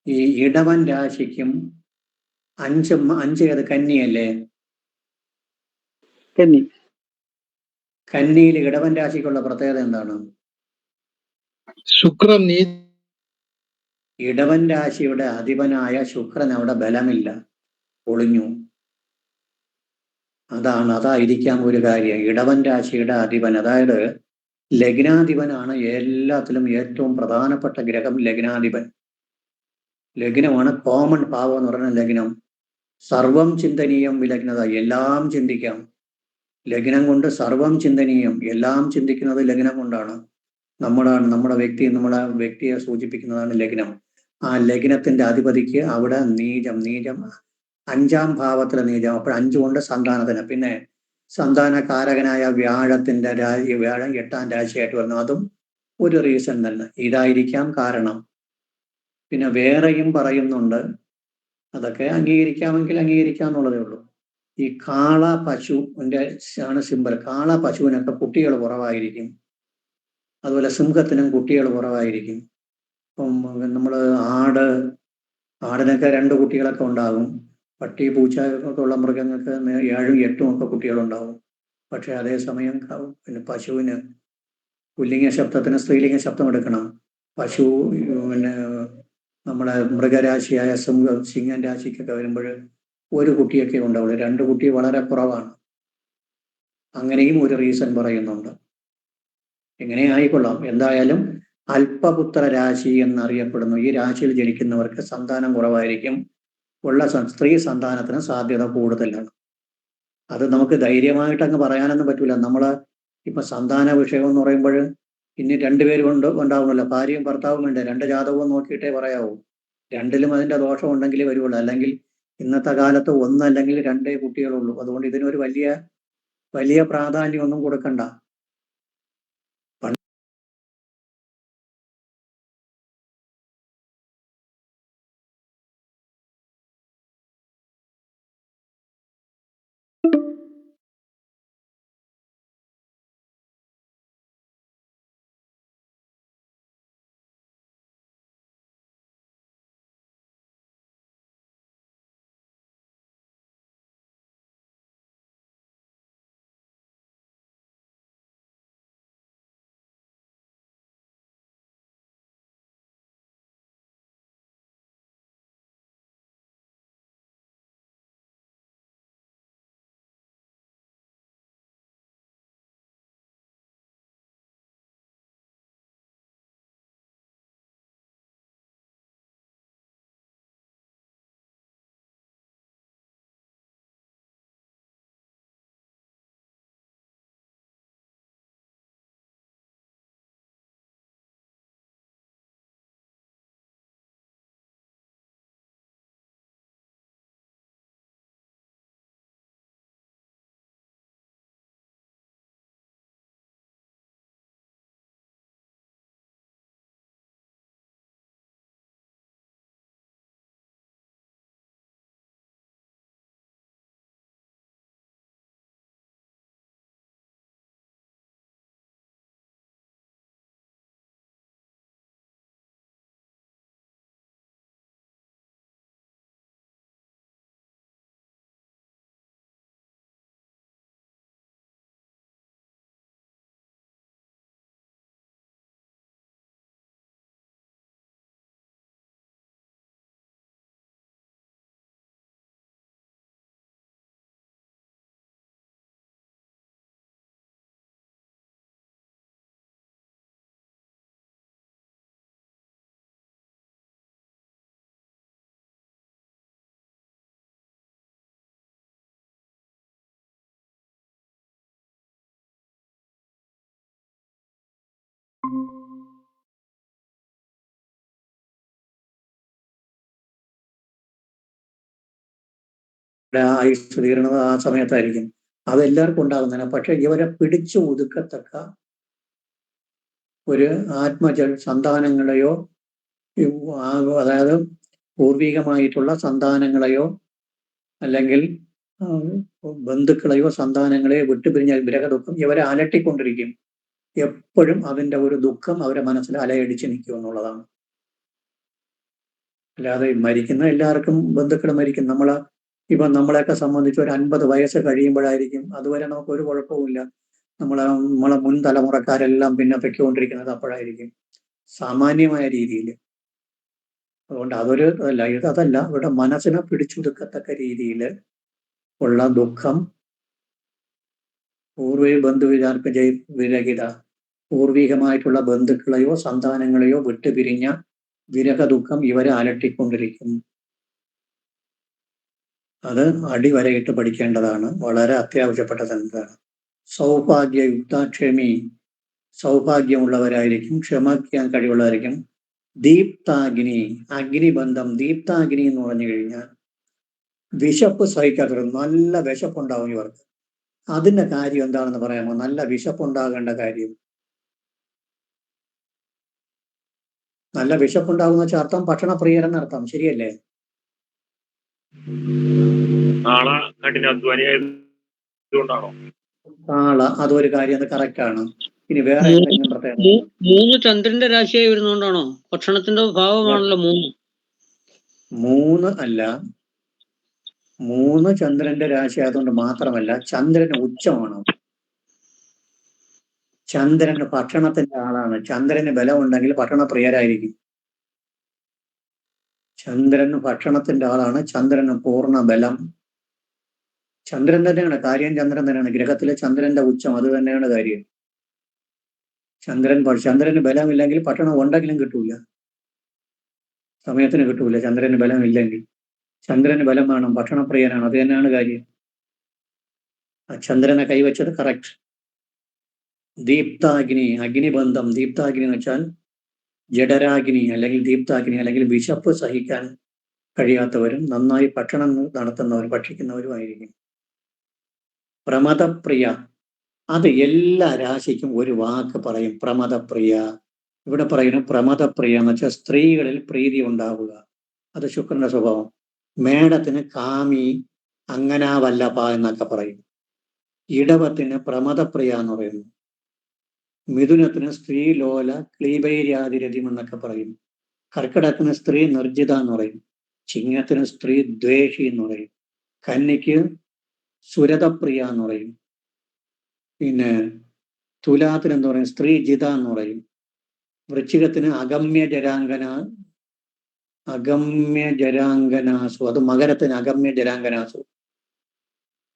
ഈ ഇടവൻ രാശിക്കും 5 ഏത്? കന്നിയല്ലേ? കന്നിയിൽ ഇടവൻ രാശിക്കുള്ള പ്രത്യേകത എന്താണ്? ശുക്രൻ. ഇടവൻ രാശിയുടെ അധിപനായ ശുക്രൻ അവിടെ ബലമില്ല, ഒളിഞ്ഞു. അതായിരിക്കാം ഒരു കാര്യം. ഇടവൻ രാശിയുടെ അധിപൻ, അതായത് ലഗ്നാധിപനാണ് എല്ലാത്തിലും ഏറ്റവും പ്രധാനപ്പെട്ട ഗ്രഹം. ലഗ്നാധിപൻ, ലഗ്നമാണ് കോമൺ ഭാവം എന്ന് പറയുന്ന ലഗ്നം. സർവം ചിന്തനീയം വിലഗ്നത, എല്ലാം ചിന്തിക്കാം. ലഗ്നം കൊണ്ട് സർവം ചിന്തനീയം, എല്ലാം ചിന്തിക്കുന്നത് ലഗ്നം കൊണ്ടാണ്. നമ്മുടെ വ്യക്തിയെ സൂചിപ്പിക്കുന്നതാണ് ലഗ്നം. ആ ലഗ്നത്തിന്റെ അധിപതിക്ക് അവിടെ നീചം 5ാം ഭാവത്തിലെ നീചം. അപ്പോൾ 5 കൊണ്ട് സന്താനത്തിന്. പിന്നെ സന്താനകാരകനായ വ്യാഴത്തിന്റെ വ്യാഴം 8ാം രാശിയായിട്ട് വരുന്നു. അതും ഒരു റീസൺ തന്നെ. ഇതായിരിക്കാം കാരണം. പിന്നെ വേറെയും പറയുന്നുണ്ട്. അതൊക്കെ അംഗീകരിക്കാമെങ്കിൽ അംഗീകരിക്കാന്നുള്ളതേ ഉള്ളൂ. ഈ കാള പശുവിന്റെ ആണ് സിമ്പൽ. കാള പശുവിനൊക്കെ കുട്ടികൾ കുറവായിരിക്കും. അതുപോലെ സിംഹത്തിനും കുട്ടികൾ കുറവായിരിക്കും. ഇപ്പം നമ്മൾ ആടിനൊക്കെ 2 കുട്ടികളൊക്കെ ഉണ്ടാകും. പട്ടി പൂച്ച ഒക്കെ ഉള്ള മൃഗങ്ങൾക്ക് 7ഉം 8ഉം ഒക്കെ കുട്ടികളുണ്ടാവും. പക്ഷെ അതേസമയം പിന്നെ പശുവിന് പുല്ലിംഗ ശബ്ദത്തിന് സ്ത്രീലിംഗ ശബ്ദം എടുക്കണം. പശു പിന്നെ നമ്മളെ മൃഗരാശിയായ സിംഹം രാശിക്കൊക്കെ വരുമ്പോൾ 1 കുട്ടിയൊക്കെ ഉണ്ടാവുള്ളൂ. 2 കുട്ടി വളരെ കുറവാണ്. അങ്ങനെയും ഒരു റീസൺ പറയുന്നുണ്ട്. എങ്ങനെ ആയിക്കൊള്ളാം, എന്തായാലും അല്പപുത്ര രാശി എന്നറിയപ്പെടുന്നു. ഈ രാശിയിൽ ജനിക്കുന്നവർക്ക് സന്താനം കുറവായിരിക്കും. ഉള്ള സ്ത്രീ സന്താനത്തിന് സാധ്യത കൂടുതലാണ്. അത് നമുക്ക് ധൈര്യമായിട്ട് അങ്ങ് പറയാനൊന്നും പറ്റൂല. നമ്മള് ഇപ്പൊ സന്താന വിഷയം എന്ന് പറയുമ്പോൾ ഇനി 2 പേരും ഉണ്ടാവുമല്ലോ, ഭാര്യയും ഭർത്താവും വേണ്ടേ, 2 ജാതകവും നോക്കിയിട്ടേ പറയാവൂ. 2ലും അതിന്റെ ദോഷം ഉണ്ടെങ്കിൽ വരുള്ളൂ. അല്ലെങ്കിൽ ഇന്നത്തെ കാലത്ത് 1 അല്ലെങ്കിൽ 2 കുട്ടികളുള്ളൂ. അതുകൊണ്ട് ഇതിനൊരു വലിയ പ്രാധാന്യം ഒന്നും കൊടുക്കണ്ട. ആയുസ് തീരണത് ആ സമയത്തായിരിക്കും. അതെല്ലാവർക്കും ഉണ്ടാകുന്നതാണ്. പക്ഷെ ഇവരെ പിടിച്ചു ഒതുക്കത്തക്ക ഒരു സന്താനങ്ങളെയോ അതായത് പൂർവികമായിട്ടുള്ള സന്താനങ്ങളെയോ അല്ലെങ്കിൽ ബന്ധുക്കളെയോ സന്താനങ്ങളെയോ വിട്ടുപിരിഞ്ഞാൽ വിരഹദുഃഖം ഇവരെ അലട്ടിക്കൊണ്ടിരിക്കും. എപ്പോഴും അതിൻ്റെ ഒരു ദുഃഖം അവരെ മനസ്സിൽ അലയടിച്ച് നിൽക്കും എന്നുള്ളതാണ്. അല്ലാതെ മരിക്കുന്ന എല്ലാവർക്കും ബന്ധുക്കൾ മരിക്കും. നമ്മളെയൊക്കെ സംബന്ധിച്ച് ഒരു 50 വയസ്സ് കഴിയുമ്പോഴായിരിക്കും, അതുവരെ നമുക്ക് ഒരു കുഴപ്പവുമില്ല, നമ്മളെ മുൻ തലമുറക്കാരെല്ലാം പിന്നെ പൊയ്ക്കൊണ്ടിരിക്കുന്നത് അപ്പോഴായിരിക്കും, സാമാന്യമായ രീതിയിൽ. അതുകൊണ്ട് അതല്ല ഇവിടെ മനസ്സിനെ പിടിച്ചൊതുക്കത്തക്ക രീതിയിൽ ഉള്ള ദുഃഖം, വിരഹിത പൂർവികമായിട്ടുള്ള ബന്ധുക്കളെയോ സന്താനങ്ങളെയോ വിട്ടുപിരിഞ്ഞ വിരഹ ദുഃഖം ഇവരെ അലട്ടിക്കൊണ്ടിരിക്കും. അത് അടിവരയിട്ട് പഠിക്കേണ്ടതാണ്, വളരെ അത്യാവശ്യപ്പെട്ടതാണ്. സൗഭാഗ്യയുക്താക്ഷേമി, സൗഭാഗ്യമുള്ളവരായിരിക്കും, ക്ഷമിക്കാൻ കഴിവുള്ളവരായിരിക്കും. ദീപ്താഗ്നി, അഗ്നിബന്ധം. ദീപ്താഗ്നി എന്ന് പറഞ്ഞു കഴിഞ്ഞാൽ വിശപ്പ് സഹിക്കാത്തവർ, നല്ല വിശപ്പുണ്ടാവും ഇവർക്ക്. അതിന്റെ കാര്യം എന്താണെന്ന് പറയാമോ? നല്ല വിശപ്പുണ്ടാകേണ്ട കാര്യം. നല്ല വിശപ്പുണ്ടാകുന്ന വെച്ചാൽ അർത്ഥം ഭക്ഷണപ്രിയരെന്നർത്ഥം, ശരിയല്ലേ? കാള കഠിനാധ്വാനിയായതുകൊണ്ടാണോ? കാള അതൊരു കാര്യം, അത് correct ആണ്. ഇനി വേറെ എന്തെങ്കിലും പ്രത്യേകത? 3 ചന്ദ്രന്റെ രാശിയായി വരുന്നോണ്ടാണോ? ഭക്ഷണത്തിന്റെ ഭാവമാണല്ലോ 3. 3 അല്ല, 3 ചന്ദ്രന്റെ രാശി ആയതുകൊണ്ട് മാത്രമല്ല, ചന്ദ്രന് ഉച്ചമാണ്. ചന്ദ്രന് ഭക്ഷണത്തിന്റെ ആളാണ്. ചന്ദ്രന് ബലമുണ്ടെങ്കിൽ ഭക്ഷണപ്രിയരായിരിക്കും. ചന്ദ്രന് ഭക്ഷണത്തിന്റെ ആളാണ്. ചന്ദ്രന് പൂർണ്ണ ബലം. ചന്ദ്രൻ തന്നെയാണ് കാര്യം, ചന്ദ്രൻ തന്നെയാണ് ഗ്രഹത്തിലെ ചന്ദ്രന്റെ ഉച്ചം, അത് തന്നെയാണ് കാര്യം. ചന്ദ്രന് ബലമില്ലെങ്കിൽ ഭക്ഷണം ഉണ്ടെങ്കിലും കിട്ടൂല, സമയത്തിന് കിട്ടൂല. ചന്ദ്രന് ബലമില്ലെങ്കിൽ, ചന്ദ്രന് ബലം വേണം, ഭക്ഷണപ്രിയനാണ്, അത് തന്നെയാണ് കാര്യം. ആ ചന്ദ്രനെ കൈവച്ചത് കറക്റ്റ്. ദീപ്താഗ്നി, അഗ്നിബന്ധം. ദീപ്താഗ്നി എന്ന് വെച്ചാൽ ജഡരാഗ്നി അല്ലെങ്കിൽ ദീപ്താഗ്നി, അല്ലെങ്കിൽ വിശപ്പ് സഹിക്കാൻ കഴിയാത്തവരും നന്നായി ഭക്ഷണം നടത്തുന്നവരും ഭക്ഷിക്കുന്നവരുമായിരിക്കും. പ്രമദപ്രിയ, അത് എല്ലാ രാശിക്കും ഒരു വാക്ക് പറയും, പ്രമദപ്രിയ. ഇവിടെ പറയുന്നു പ്രമദപ്രിയ എന്ന് വെച്ചാൽ സ്ത്രീകളിൽ പ്രീതി ഉണ്ടാവുക, അത് ശുക്രന്റെ സ്വഭാവം. മേടത്തിന് കാമി, അങ്ങനാവല്ലഭ എന്നൊക്കെ പറയും. ഇടവത്തിന് പ്രമദപ്രിയ എന്ന് പറയുന്നു. മിഥുനത്തിന് സ്ത്രീ ലോല ക്ലീബൈര്യാതിരഥ്യം എന്നൊക്കെ പറയും. കർക്കിടകത്തിന് സ്ത്രീ നിർജിത എന്ന് പറയും. ചിങ്ങത്തിന് സ്ത്രീ ദ്വേഷി എന്ന് പറയും. കന്നിക്ക് സുരതപ്രിയ എന്ന് പറയും. പിന്നെ തുലാത്തിന് എന്താ പറയും, സ്ത്രീ ജിത എന്ന് പറയും. വൃശ്ചികത്തിന് അഗമ്യ ജരാംഗനാസു, അത് മകരത്തിന് അഗമ്യ ജരാംഗനാസു.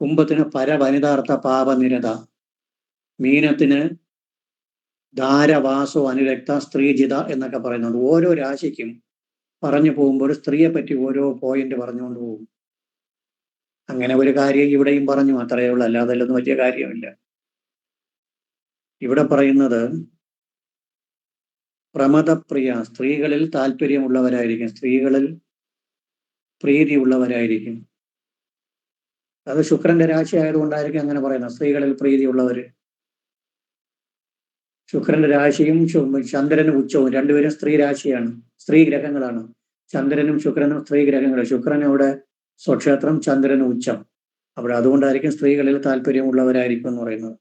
കുംഭത്തിന് പരവനിതാർത്ഥ പാപനിരത. മീനത്തിന് ധാരവാസോ അനുരക്ത സ്ത്രീജിത എന്നൊക്കെ പറയുന്നുണ്ട്. ഓരോ രാശിക്കും പറഞ്ഞു പോകുമ്പോൾ സ്ത്രീയെ പറ്റി ഓരോ പോയിന്റ് പറഞ്ഞുകൊണ്ട് പോകും. അങ്ങനെ ഒരു കാര്യം ഇവിടെയും പറഞ്ഞു, അത്രയേ ഉള്ളൂ, അല്ലാതെ അല്ലൊന്നും വലിയ കാര്യമില്ല. ഇവിടെ പറയുന്നത് പ്രമദപ്രിയ, സ്ത്രീകളിൽ താല്പര്യമുള്ളവരായിരിക്കും, സ്ത്രീകളിൽ പ്രീതിയുള്ളവരായിരിക്കും. അത് ശുക്രന്റെ രാശി ആയതുകൊണ്ടായിരിക്കും അങ്ങനെ പറയുന്നത്, സ്ത്രീകളിൽ പ്രീതിയുള്ളവര്. ശുക്രന്റെ രാശിയും ചന്ദ്രനും ഉച്ചവും രണ്ടുപേരും സ്ത്രീ രാശിയാണ്, സ്ത്രീ ഗ്രഹങ്ങളാണ്. ചന്ദ്രനും ശുക്രനും സ്ത്രീ ഗ്രഹങ്ങൾ. ശുക്രൻ അവിടെ സ്വക്ഷേത്രം, ചന്ദ്രന് ഉച്ചം. അവിടെ അതുകൊണ്ടായിരിക്കും സ്ത്രീകളിൽ താല്പര്യമുള്ളവരായിരിക്കും എന്ന് പറയുന്നത്.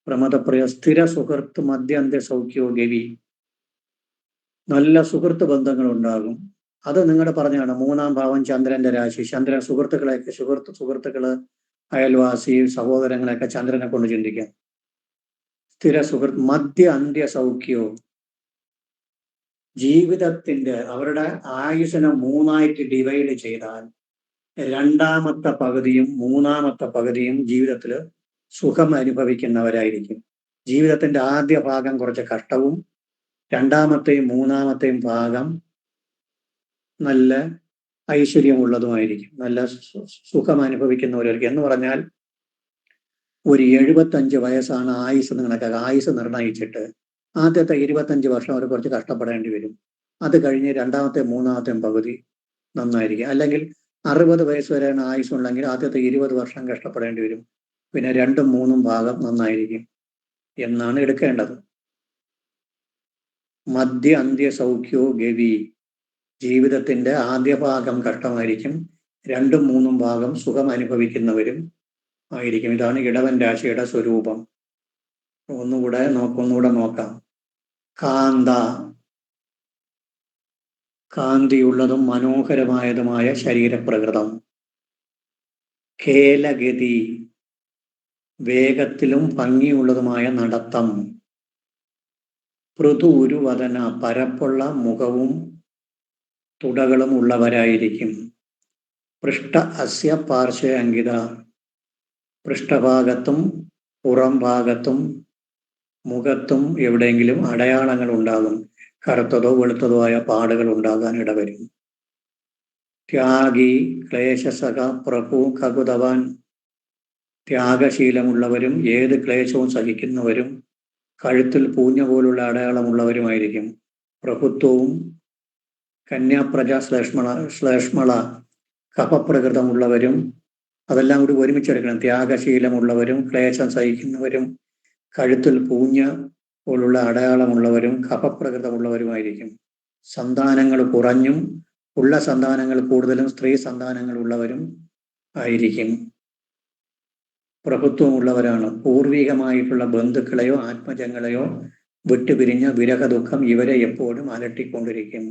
പ്രമദപ്രിയ, സ്ഥിര സുഹൃത്ത് മധ്യാന്ത്യ സൗഖ്യോ ഗവി, നല്ല സുഹൃത്ത് ബന്ധങ്ങൾ ഉണ്ടാകും. അത് നിങ്ങളുടെ പറഞ്ഞാണ് 3-ാം ഭാവം ചന്ദ്രന്റെ രാശി. ചന്ദ്രൻ സുഹൃത്തുക്കള്, അയൽവാസി, സഹോദരങ്ങളെയൊക്കെ ചന്ദ്രനെ കൊണ്ട് ചിന്തിക്കാം. സ്ഥിര സുഹൃത്ത്, മധ്യ അന്ത്യ സൗഖ്യോ, ജീവിതത്തിന്റെ അവരുടെ ആയുസ്സിനെ 3ആയിട്ട് ഡിവൈഡ് ചെയ്താൽ 2ാമത്തെ പകുതിയും 3ാമത്തെ പകുതിയും ജീവിതത്തിൽ സുഖം അനുഭവിക്കുന്നവരായിരിക്കും. ജീവിതത്തിന്റെ ആദ്യ ഭാഗം കുറച്ച് കഷ്ടവും 2ാമത്തെയും 3ാമത്തെയും ഭാഗം നല്ല ഐശ്വര്യമുള്ളതുമായിരിക്കും, നല്ല സുഖം അനുഭവിക്കുന്നവരായിരിക്കും. എന്ന് പറഞ്ഞാൽ ഒരു 75 വയസ്സാണ് ആയുസ് കണക്കാക്കുക. ആയുസ് നിർണയിച്ചിട്ട് ആദ്യത്തെ 25 വർഷം അവർ കുറച്ച് കഷ്ടപ്പെടേണ്ടി വരും. അത് കഴിഞ്ഞ് 2ാമത്തെയും 3ാമത്തെയും പകുതി നന്നായിരിക്കും. അല്ലെങ്കിൽ 60 വയസ്സ് വരെയാണ് ആയുസ് ഉണ്ടെങ്കിൽ ആദ്യത്തെ 20 വർഷം കഷ്ടപ്പെടേണ്ടി വരും. പിന്നെ 2ഉം 3ഉം ഭാഗം നന്നായിരിക്കും എന്നാണ് എടുക്കേണ്ടത്. മധ്യ അന്ത്യ സൗഖ്യോ ഗവി, ജീവിതത്തിന്റെ ആദ്യ ഭാഗം കഷ്ടമായിരിക്കും, 2ഉം 3ഉം ഭാഗം സുഖം അനുഭവിക്കുന്നവരും ആയിരിക്കും. ഇതാണ് ഇടവൻ രാശിയുടെ സ്വരൂപം. ഒന്നുകൂടെ നോക്കാം. കാന്ത, കാന്തിയുള്ളതും മനോഹരമായതുമായ ശരീരപ്രകൃതം. ഖേലഗതി, വേഗത്തിലും ഭംഗിയുള്ളതുമായ നടത്തം. പൃഥുരുവദന, പരപ്പുള്ള മുഖവും തുടകളും ഉള്ളവരായിരിക്കും. പൃഷ്ഠ അസ്യ പാർശ്വ അങ്കിത, പൃഷ്ഠഭാഗത്തും പുറം ഭാഗത്തും മുഖത്തും എവിടെയെങ്കിലും അടയാളങ്ങൾ ഉണ്ടാകും, കറുത്തതോ വെളുത്തതോ ആയ പാടുകൾ ഉണ്ടാകാൻ ഇടവരും. ത്യാഗി, ക്ലേശസഖ പ്രഭു കകുതവാൻ, ത്യാഗശീലമുള്ളവരും ഏത് ക്ലേശവും സഹിക്കുന്നവരും കഴുത്തിൽ പൂഞ്ഞ പോലുള്ള അടയാളമുള്ളവരുമായിരിക്കും. പ്രഭുത്വവും കന്യാപ്രജ ശ്ലേഷ്മള കഫപ്രകൃതമുള്ളവരും, അതെല്ലാം കൂടി ഒരുമിച്ചെടുക്കണം. ത്യാഗശീലമുള്ളവരും ക്ലേശം സഹിക്കുന്നവരും കഴുത്തിൽ പൂഞ്ഞ പോലുള്ള അടയാളമുള്ളവരും കഫപ്രകൃതമുള്ളവരുമായിരിക്കും. സന്താനങ്ങൾ കുറഞ്ഞും ഉള്ള സന്താനങ്ങൾ കൂടുതലും സ്ത്രീ സന്താനങ്ങൾ ഉള്ളവരും ആയിരിക്കും. പ്രഭുത്വമുള്ളവരാണ്. പൂർവികമായിട്ടുള്ള ബന്ധുക്കളെയോ ആത്മജങ്ങളെയോ വിട്ടുപിരിഞ്ഞ വിരഹ ദുഃഖം ഇവരെ എപ്പോഴും അലട്ടിക്കൊണ്ടിരിക്കും.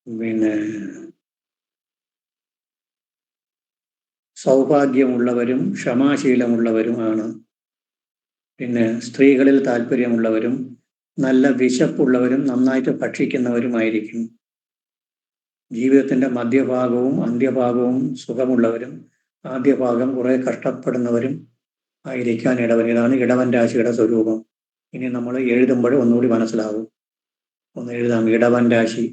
പിന്നെ സൗഭാഗ്യമുള്ളവരും ക്ഷമാശീലമുള്ളവരുമാണ്. പിന്നെ സ്ത്രീകളിൽ താല്പര്യമുള്ളവരും നല്ല വിശപ്പുള്ളവരും നന്നായിട്ട് ഭക്ഷിക്കുന്നവരുമായിരിക്കും. ജീവിതത്തിന്റെ മധ്യഭാഗവും അന്ത്യഭാഗവും സുഖമുള്ളവരും ആദ്യഭാഗം കുറെ കഷ്ടപ്പെടുന്നവരും ആയിരിക്കാൻ ഇടവൻ. ഇതാണ് ഇടവൻ രാശിയുടെ സ്വരൂപം. ഇനി നമ്മൾ എഴുതുമ്പോൾ ഒന്നുകൂടി മനസ്സിലാവും. ഒന്ന് എഴുതാം. ഇടവൻ രാശി.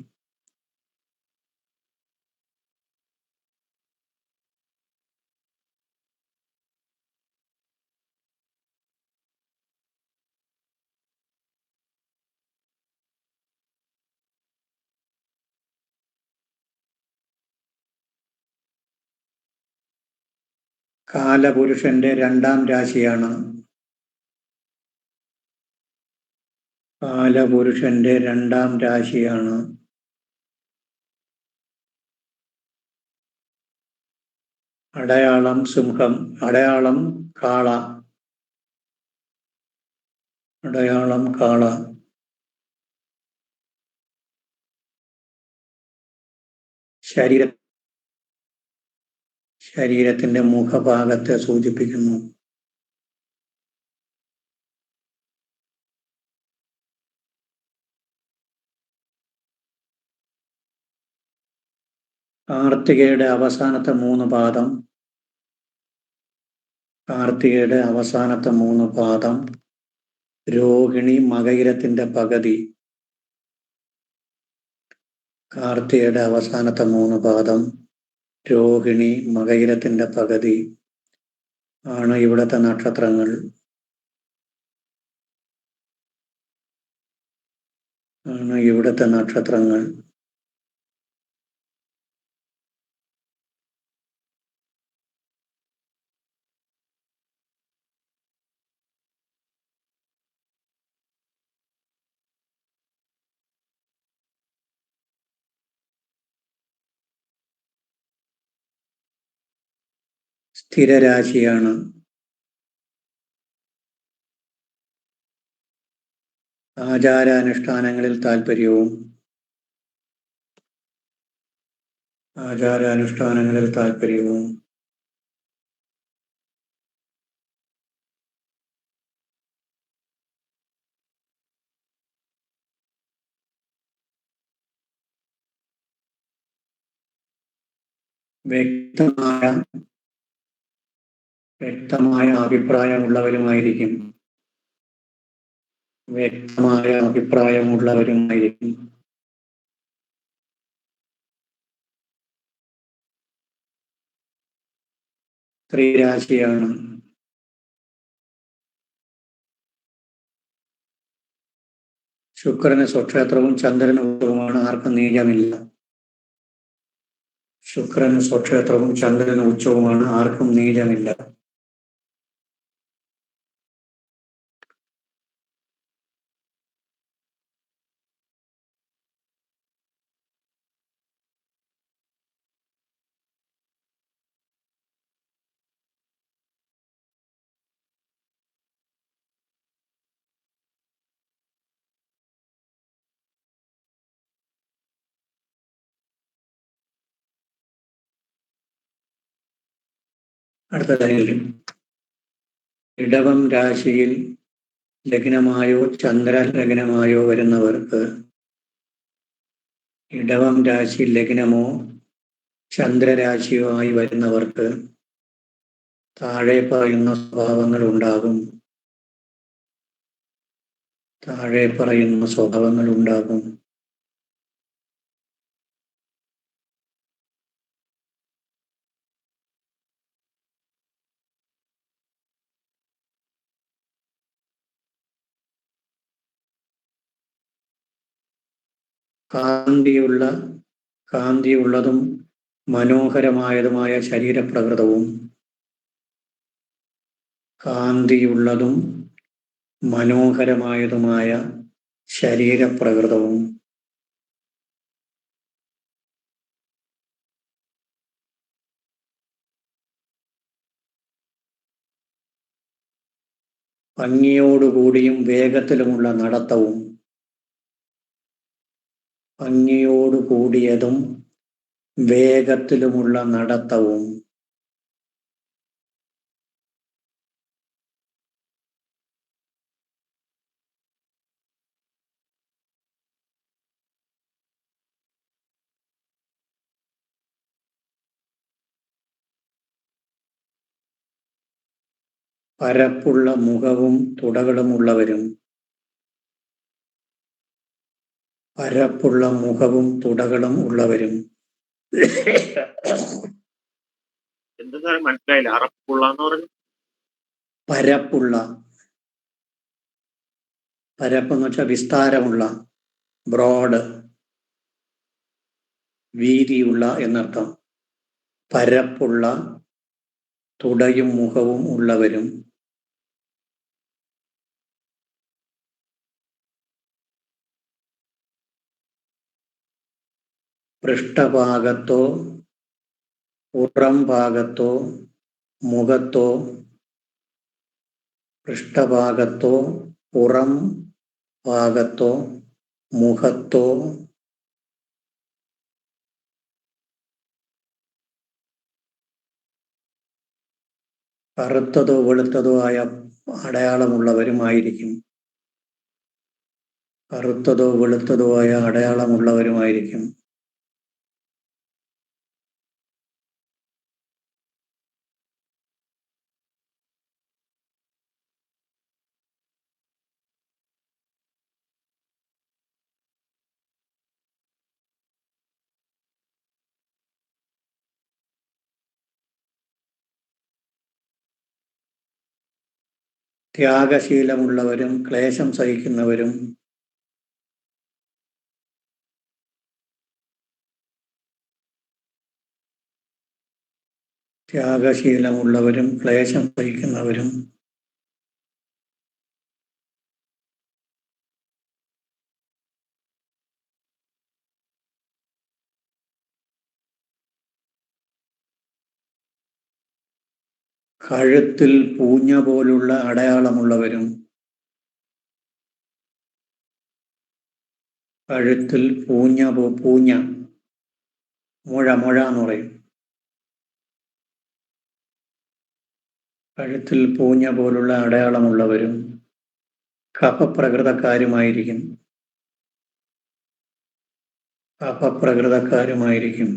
കാലപുരുഷന്റെ 2ാം രാശിയാണ്. കാലപുരുഷന്റെ 2ാം രാശിയാണ്. അടയാളം സിംഹം, അടയാളം കാള, അടയാളം കാള. ശരീരത്തിന്റെ മുഖഭാഗത്തെ സൂചിപ്പിക്കുന്നു. കാർത്തികയുടെ അവസാനത്തെ 3 പാദം, കാർത്തികയുടെ അവസാനത്തെ 3 പാദം, രോഹിണി മകയിരത്തിന്റെ പകുതി. കാർത്തികയുടെ അവസാനത്തെ 3 പാദം, രോഹിണി മകയിരത്തിന്റെ പകുതി ആണ് ഇവിടുത്തെ നക്ഷത്രങ്ങൾ. സ്ഥിരരാശിയാണ്. ആചാരാനുഷ്ഠാനങ്ങളിൽ താല്പര്യവും വ്യക്തമായ അഭിപ്രായമുള്ളവരുമായിരിക്കും. സ്ത്രീരാശിയാണ്. ശുക്രന് സ്വക്ഷേത്രവും ചന്ദ്രന് ഉച്ചവുമാണ്. ആർക്കും നീചമില്ല. ശുക്രന് സ്വക്ഷേത്രവും ചന്ദ്രന് ഉച്ചവുമാണ്. ആർക്കും നീചമില്ല. അടുത്തതായി ഇടവം രാശിയിൽ ലഗ്നമായോ ചന്ദ്ര ലഗ്നമായോ വരുന്നവർക്ക്, ഇടവം രാശി ലഗ്നമോ ചന്ദ്രരാശിയോ ആയി വരുന്നവർക്ക് താഴെ പറയുന്ന സ്വഭാവങ്ങൾ ഉണ്ടാകും. കാന്തിയുള്ളതും മനോഹരമായതുമായ ശരീരപ്രകൃതവും, കാന്തിയുള്ളതും മനോഹരമായതുമായ ശരീരപ്രകൃതവും, ഭംഗിയോടുകൂടിയും വേഗത്തിലുമുള്ള നടത്തവും ഭംഗിയോടുകൂടിയതും വേഗത്തിലുമുള്ള നടത്തവും പരപ്പുള്ള മുഖവും തുടകളുമുള്ളവരും പരപ്പുള്ള മുഖവും തുടകളും ഉള്ളവരും എന്താ സാറേ മനസ്സിലായില്ല? അറപ്പുള്ള എന്ന് പറഞ്ഞു. പരപ്പുള്ള, പരപ്പെന്ന് വെച്ചാൽ വിസ്താരമുള്ള, ബ്രോഡ്, വീതിയുള്ള എന്നർത്ഥം. പരപ്പുള്ള തുടയും മുഖവും ഉള്ളവരും പൃഷ്ഠഭാഗത്തോ പുറം ഭാഗത്തോ മുഖത്തോ പൃഷ്ഠഭാഗത്തോ പുറം ഭാഗത്തോ മുഖത്തോ കറുത്തതോ വെളുത്തതോ ആയ അടയാളമുള്ളവരുമായിരിക്കും. കറുത്തതോ വെളുത്തതോ ആയ അടയാളമുള്ളവരുമായിരിക്കും. ത്യാഗശീലമുള്ളവരും ക്ലേശം സഹിക്കുന്നവരും ത്യാഗശീലമുള്ളവരും ക്ലേശം സഹിക്കുന്നവരും കഴുത്തിൽ പൂഞ്ഞ പോലുള്ള അടയാളമുള്ളവരും കഴുത്തിൽ പൂഞ്ഞ മുഴ എന്ന് പറയും. കഴുത്തിൽ പൂഞ്ഞ പോലുള്ള അടയാളമുള്ളവരും കഫപ്രകൃതക്കാരുമായിരിക്കും. കഫപ്രകൃതക്കാരുമായിരിക്കും.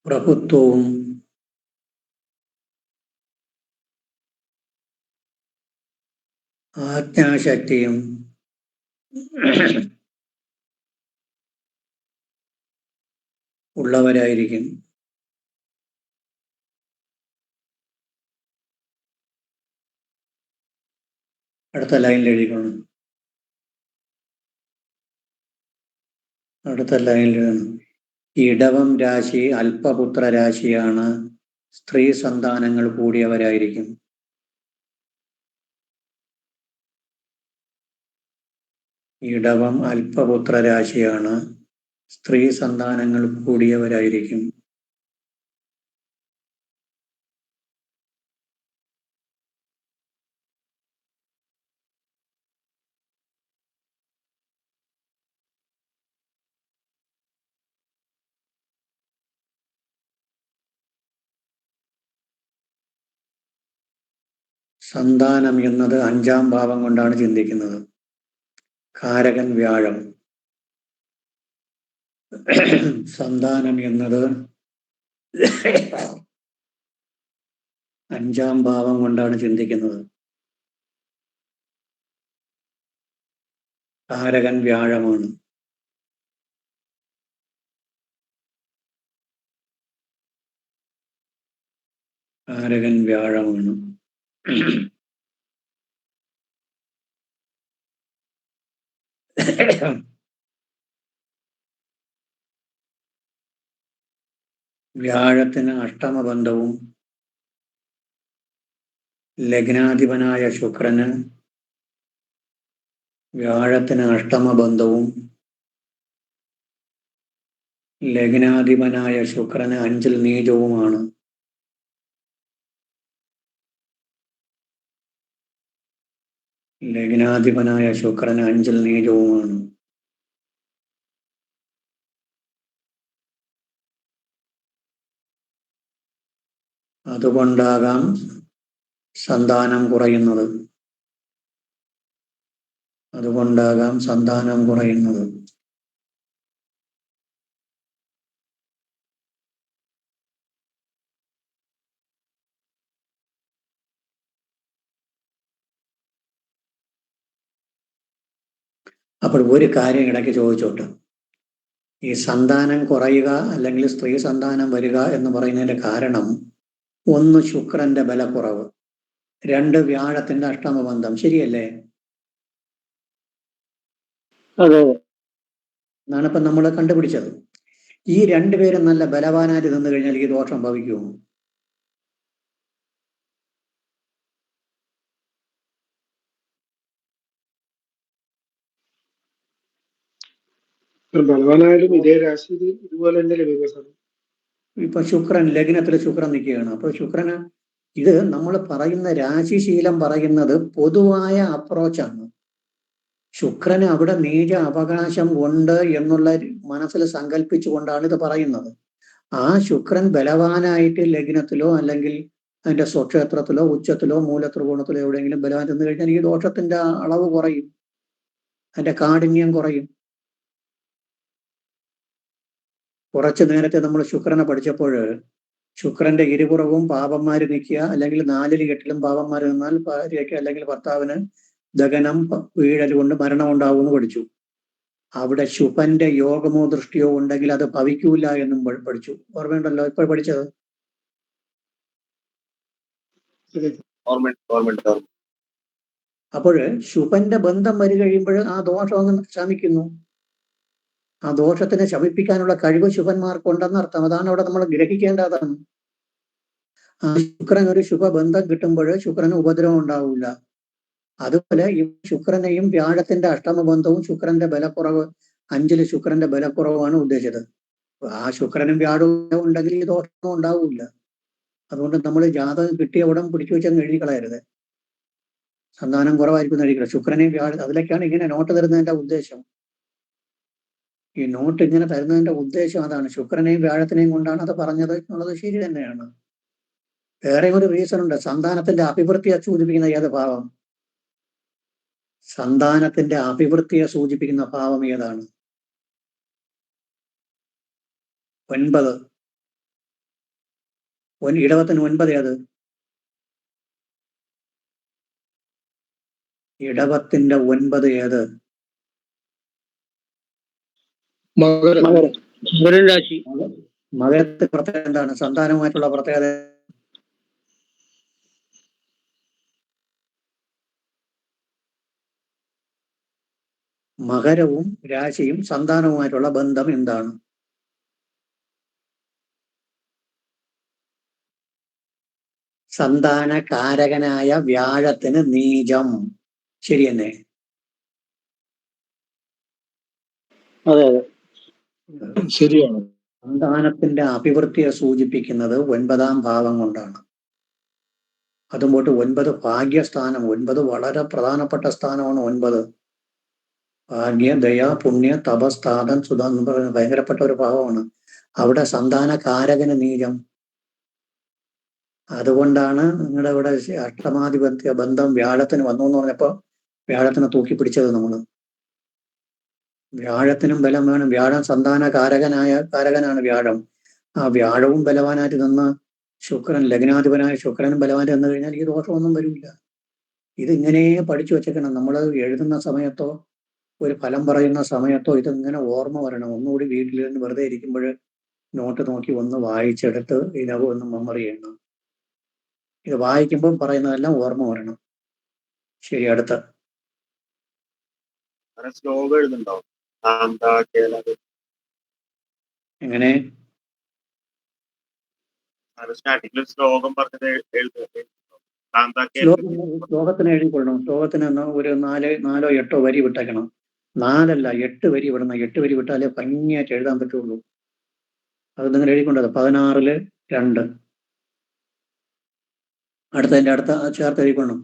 പ്രഭുത്വവും ആജ്ഞാശക്തിയും ഉള്ളവരായിരിക്കും. അടുത്ത ലൈനിൽ എഴുതിക്കണം. അടുത്ത ലൈനിൽ എഴുതണം. ഇടവം രാശി അല്പപുത്ര രാശിയാണ്. സ്ത്രീ സന്താനങ്ങൾ കൂടിയവരായിരിക്കും. ഇടവം അല്പപുത്ര രാശിയാണ്. സ്ത്രീ സന്താനങ്ങൾ കൂടിയവരായിരിക്കും. സന്താനം എന്നത് 5-ാം ഭാവം കൊണ്ടാണ് ചിന്തിക്കുന്നത്. കാരകൻ വ്യാഴം. സന്താനം എന്നത് 5-ാം ഭാവം കൊണ്ടാണ് ചിന്തിക്കുന്നത്. കാരകൻ വ്യാഴമാണ്. കാരകൻ വ്യാഴമാണ്. വ്യാഴത്തിന് അഷ്ടമബന്ധവും ലഗ്നാധിപനായ ശുക്രന് വ്യാഴത്തിന് അഷ്ടമബന്ധവും ലഗ്നാധിപനായ ശുക്രന് 5-ൽ നീചവുമാണ്. ലഗ്നാധിപനായ ശുക്രന് 5-ൽ നീചവുമാണ്. അതുകൊണ്ടാകാം സന്താനം കുറയുന്നത്. അപ്പോൾ ഒരു കാര്യം ഇടയ്ക്ക് ചോദിച്ചോട്ടെ, ഈ സന്താനം കുറയുക അല്ലെങ്കിൽ സ്ത്രീ സന്താനം വരിക എന്ന് പറയുന്നതിന്റെ കാരണം, 1 ശുക്രന്റെ ബലക്കുറവ്, 2 വ്യാഴത്തിന്റെ അഷ്ടമബന്ധം. ശരിയല്ലേ? അതെ. എന്നാണ് ഇപ്പം നമ്മൾ കണ്ടുപിടിച്ചത്. ഈ 2 പേരും നല്ല ബലവാനായിട്ട് നിന്ന് കഴിഞ്ഞാൽ ഈ ദോഷം ഭവിക്കുമോ? ബലവാനായാലും ഇതേ രാശിയിൽ ഇതുപോലെ തന്നെ ലഭിക്കുക. ഇപ്പൊ ശുക്രൻ ലഗ്നത്തിൽ ശുക്രൻ നിൽക്കുകയാണ്. അപ്പൊ ശുക്രന്, ഇത് നമ്മൾ പറയുന്ന രാശിശീലം പറയുന്നത് പൊതുവായ അപ്രോച്ചാണ്. ശുക്രന് അവിടെ നീച അവകാശം ഉണ്ട് എന്നുള്ള മനസ്സിൽ സങ്കല്പിച്ചുകൊണ്ടാണ് ഇത് പറയുന്നത്. ആ ശുക്രൻ ബലവാനായിട്ട് ലഗ്നത്തിലോ അല്ലെങ്കിൽ അതിന്റെ സ്വക്ഷേത്രത്തിലോ ഉച്ചത്തിലോ മൂലത്രികോണത്തിലോ എവിടെയെങ്കിലും ബലവാൻ ചെന്ന് കഴിഞ്ഞാൽ ഈ ദോഷത്തിന്റെ അളവ് കുറയും, അതിന്റെ കാഠിന്യം കുറയും. കുറച്ചു നേരത്തെ നമ്മൾ ശുക്രനെ പഠിച്ചപ്പോൾ ശുക്രന്റെ ഇരുപുറവും പാപന്മാര് നിൽക്കുക, അല്ലെങ്കിൽ 4-ൽ 8-ലും പാപന്മാര് നിന്നാൽ ഭാര്യയ്ക്ക് അല്ലെങ്കിൽ ഭർത്താവിന് ദഹനം വീഴൽ കൊണ്ട് മരണം ഉണ്ടാവുമെന്ന് പഠിച്ചു. അവിടെ ശുഭന്റെ യോഗമോ ദൃഷ്ടിയോ ഉണ്ടെങ്കിൽ അത് ഭവിക്കൂല എന്നും പഠിച്ചു. ഓർമ്മയുണ്ടല്ലോ ഇപ്പോൾ പഠിച്ചത്? അപ്പോൾ ശുഭന്റെ ബന്ധം വരി കഴിയുമ്പോൾ ആ ദോഷം അങ്ങ് ശമിക്കുന്നു. ആ ദോഷത്തിനെ ശമിപ്പിക്കാനുള്ള കഴിവ് ശുഭന്മാർക്കുണ്ടെന്നർത്ഥം. അതാണ് അവിടെ നമ്മൾ ഗ്രഹിക്കേണ്ടതാണ്. ആ ശുക്രൻ ഒരു ശുഭബന്ധം കിട്ടുമ്പോൾ ശുക്രന് ഉപദ്രവം ഉണ്ടാവില്ല. അതുപോലെ ഈ ശുക്രനെയും വ്യാഴത്തിന്റെ അഷ്ടമബന്ധവും ശുക്രന്റെ ബലക്കുറവ്, 5-ൽ ശുക്രന്റെ ബലക്കുറവാണ് ഉദ്ദേശിച്ചത്. ആ ശുക്രനും വ്യാഴവും ഉണ്ടെങ്കിൽ ഈ ദോഷമൊന്നും ഉണ്ടാവില്ല. അതുകൊണ്ട് നമ്മൾ ജാതകം കിട്ടിയ ഉടൻ പിടിച്ചു വെച്ചങ്ങ് എഴുതി കളയരുത്. സന്താനം കുറവായിരിക്കും എഴുതിക്കള. ശുക്രനെയും വ്യാഴം, അതിലേക്കാണ് ഇങ്ങനെ നോട്ട് തരുന്നതിന്റെ ഉദ്ദേശം. ഈ നോട്ട് ഇങ്ങനെ തരുന്നതിന്റെ ഉദ്ദേശം അതാണ്. ശുക്രനെയും വ്യാഴത്തിനെയും കൊണ്ടാണ് അത് പറഞ്ഞത് എന്നുള്ളത് ശരി തന്നെയാണ്. വേറെ ഒരു റീസൺ ഉണ്ട്. സന്താനത്തിന്റെ അഭിവൃദ്ധിയെ സൂചിപ്പിക്കുന്ന ഏത് ഭാവം? സന്താനത്തിന്റെ അഭിവൃദ്ധിയെ സൂചിപ്പിക്കുന്ന ഭാവം ഏതാണ്? 9. ഇടവത്തിന് 9 ഏത്? ഇടവത്തിന്റെ 9 ഏത്? മകരം രാശി. മകരത്തിന്റെ പ്രത്യേകത എന്താണ്? സന്താനവുമായിട്ടുള്ള പ്രത്യേകത മകരവും രാശിയും സന്താനവുമായിട്ടുള്ള ബന്ധം എന്താണ്? സന്താന കാരകനായ വ്യാഴത്തിന് നീചം. ശരിയെന്നെ? അതെ അതെ ശരിയാണ്. സന്താനത്തിന്റെ അഭിവൃദ്ധിയെ സൂചിപ്പിക്കുന്നത് 9-ാം ഭാവം കൊണ്ടാണ്. അതുമ്പോട്ട് 9 ഭാഗ്യസ്ഥാനം. 9 വളരെ പ്രധാനപ്പെട്ട സ്ഥാനമാണ്. 9 ഭാഗ്യ, ദയ, പുണ്യ, തപസ്ഥാനം, സുധ എന്ന് പറയുന്നത് ഭയങ്കരപ്പെട്ട ഒരു ഭാവമാണ്. അവിടെ സന്താന കാരകന് നീചം. അതുകൊണ്ടാണ് നിങ്ങളുടെ ഇവിടെ അഷ്ടമാധിപത്യ ബന്ധം വ്യാഴത്തിന് വന്നു എന്ന് പറഞ്ഞപ്പോൾ വ്യാഴത്തിനെ തൂക്കി പിടിച്ചത് നമ്മൾ. വ്യാഴത്തിനും ബലം വേണം. വ്യാഴം സന്താന കാരകനാണ് വ്യാഴം. ആ വ്യാഴവും ബലവാനായിട്ട് നിന്ന് ശുക്രൻ, ലഗ്നാധിപനായ ശുക്രനും ബലവാനായിട്ട് നിന്ന് കഴിഞ്ഞാൽ ഈ ദോഷമൊന്നും വരില്ല. ഇതിങ്ങനെ പഠിച്ചു വെച്ചേക്കണം. നമ്മൾ എഴുതുന്ന സമയത്തോ ഒരു ഫലം പറയുന്ന സമയത്തോ ഇതിങ്ങനെ ഓർമ്മ വരണം. ഒന്നുകൂടി വീട്ടിലിരുന്ന് വെറുതെ ഇരിക്കുമ്പോൾ നോട്ട് നോക്കി ഒന്ന് വായിച്ചെടുത്ത് ഇതിനകം ഒന്ന് മെമ്മറി ചെയ്യണം. ഇത് വായിക്കുമ്പോൾ പറയുന്നതെല്ലാം ഓർമ്മ വരണം. ശരി, അടുത്ത ശ്ലോകം എഴുതുന്നുണ്ടാവും. എങ്ങനെ? സ്റ്റാർട്ടിങ്ങിൽ ശ്ലോകം പറഞ്ഞത് എഴുതുന്നത് ശ്ലോകത്തിന് എഴുതിക്കൊള്ളണം. ശ്ലോകത്തിന് ഒരു നാലോ 8 വരി വിട്ടേക്കണം. 4 അല്ല 8 വരി വിടണം. 8 വരി വിട്ടാലേ ഭംഗിയായിട്ട് എഴുതാൻ പറ്റുള്ളൂ. അത് നിങ്ങൾ എഴുതിക്കൊണ്ടത് 16 2. അടുത്ത ചേർത്ത് എഴുതിക്കൊള്ളണം.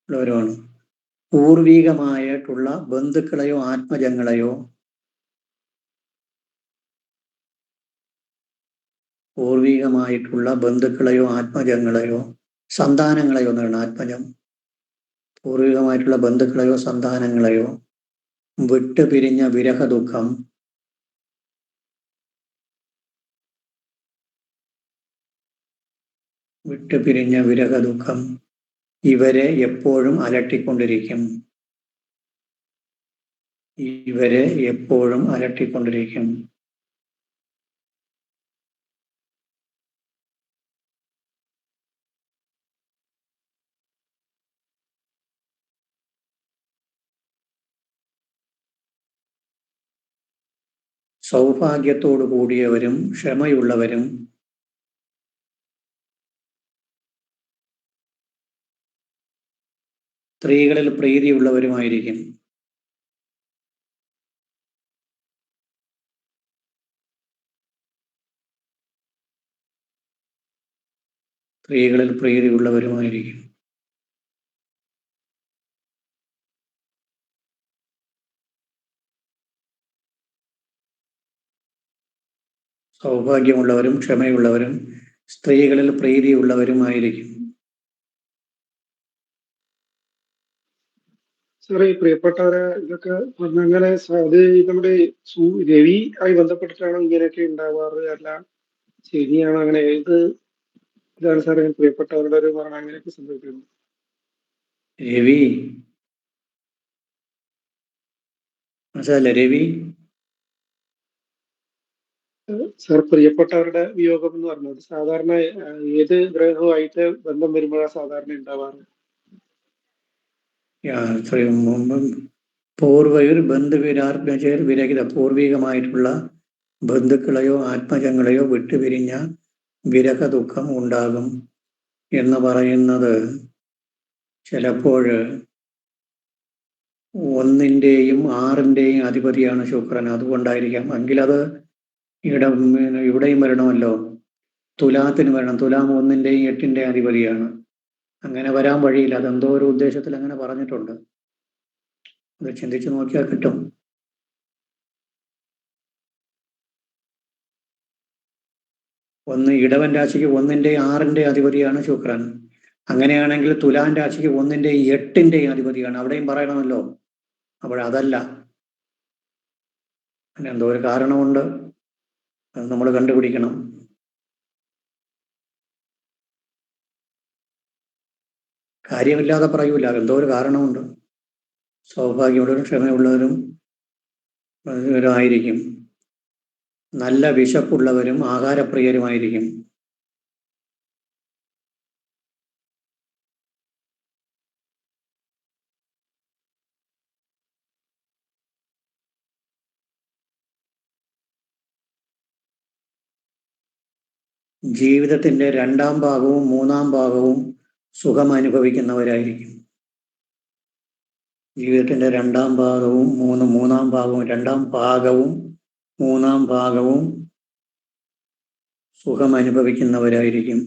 ഉള്ളവരുമാണ്. പൂർവികമായിട്ടുള്ള ബന്ധുക്കളെയോ ആത്മജങ്ങളെയോ സന്താനങ്ങളെയോ എന്നാണ് ആത്മജം. പൂർവികമായിട്ടുള്ള ബന്ധുക്കളെയോ സന്താനങ്ങളെയോ വിട്ടുപിരിഞ്ഞ വിരഹദുഃഖം ഇവരെ എപ്പോഴും അലട്ടിക്കൊണ്ടിരിക്കും. സൗഭാഗ്യത്തോടു കൂടിയവരും ക്ഷമയുള്ളവരും സ്ത്രീകളിൽ പ്രീതിയുള്ളവരുമായിരിക്കും. സൗഭാഗ്യമുള്ളവരും ക്ഷമയുള്ളവരും സ്ത്രീകളിൽ പ്രീതിയുള്ളവരുമായിരിക്കും. സാറേ, ഈ പ്രിയപ്പെട്ടവരെ ഇതൊക്കെ അങ്ങനെ അത് നമ്മുടെ രവി ആയി ബന്ധപ്പെട്ടിട്ടാണോ ഇങ്ങനെയൊക്കെ ഉണ്ടാവാറ്? അല്ല ശരിയാണോ? അങ്ങനെ ഇതാണ് സാറേ പ്രിയപ്പെട്ടവരുടെ ഒരു മരണം അങ്ങനെയൊക്കെ സംഭവിക്കുന്നത്? രവി മനസ്സിലല്ലേ? രവി സാർ, പ്രിയപ്പെട്ടവരുടെ വിയോഗം എന്ന് പറഞ്ഞത് സാധാരണ ഏത് ഗ്രഹവുമായിട്ട് ബന്ധം വരുമ്പോഴാണ് സാധാരണ ഉണ്ടാവാറ്? പൂർവികമായിട്ടുള്ള ബന്ധുക്കളെയോ ആത്മജങ്ങളെയോ വിട്ടുപിരിഞ്ഞ വിരഹദുഃഖം ഉണ്ടാകും എന്ന് പറയുന്നത് ചിലപ്പോൾ 1-ന്റെയും 6-ന്റെയും അധിപതിയാണ് ശുക്രൻ. അതുകൊണ്ടായിരിക്കാം. എങ്കിലത് ഇവിടെയും വരണമല്ലോ. തുലാത്തിന് വരണം. തുലാം 1-ന്റെയും 8-ന്റെയും അധിപതിയാണ്. അങ്ങനെ വരാൻ വഴിയില്ല. അതെന്തോ ഒരു ഉദ്ദേശത്തിൽ അങ്ങനെ പറഞ്ഞിട്ടുണ്ട്. അത് ചിന്തിച്ചു നോക്കിയാൽ കിട്ടും. ഇടവൻ രാശിക്ക് 1-ന്റെയും 6-ന്റെയും അധിപതിയാണ് ശുക്രൻ. അങ്ങനെയാണെങ്കിൽ തുലാൻ രാശിക്ക് 1-ന്റെയും 8-ന്റെയും അധിപതിയാണ്. അവിടെയും പറയണമല്ലോ. അപ്പോഴതല്ല. അങ്ങനെ എന്തോ ഒരു കാരണമുണ്ട്. അത് നമ്മൾ കണ്ടുപിടിക്കണം. കാര്യമില്ലാതെ പറയൂല. എന്തോ ഒരു കാരണമുണ്ട്. സൗഭാഗ്യമുള്ളവരും ക്ഷമയുള്ളവരും ആയിരിക്കും. നല്ല വിശപ്പുള്ളവരും ആഹാരപ്രിയരുമായിരിക്കും. ജീവിതത്തിന്റെ 2-ാം ഭാഗവും 3-ാം ഭാഗവും സുഖം അനുഭവിക്കുന്നവരായിരിക്കും. ജീവിതത്തിന്റെ 2-ാം ഭാഗവും 3-ാം ഭാഗവും സുഖം അനുഭവിക്കുന്നവരായിരിക്കും.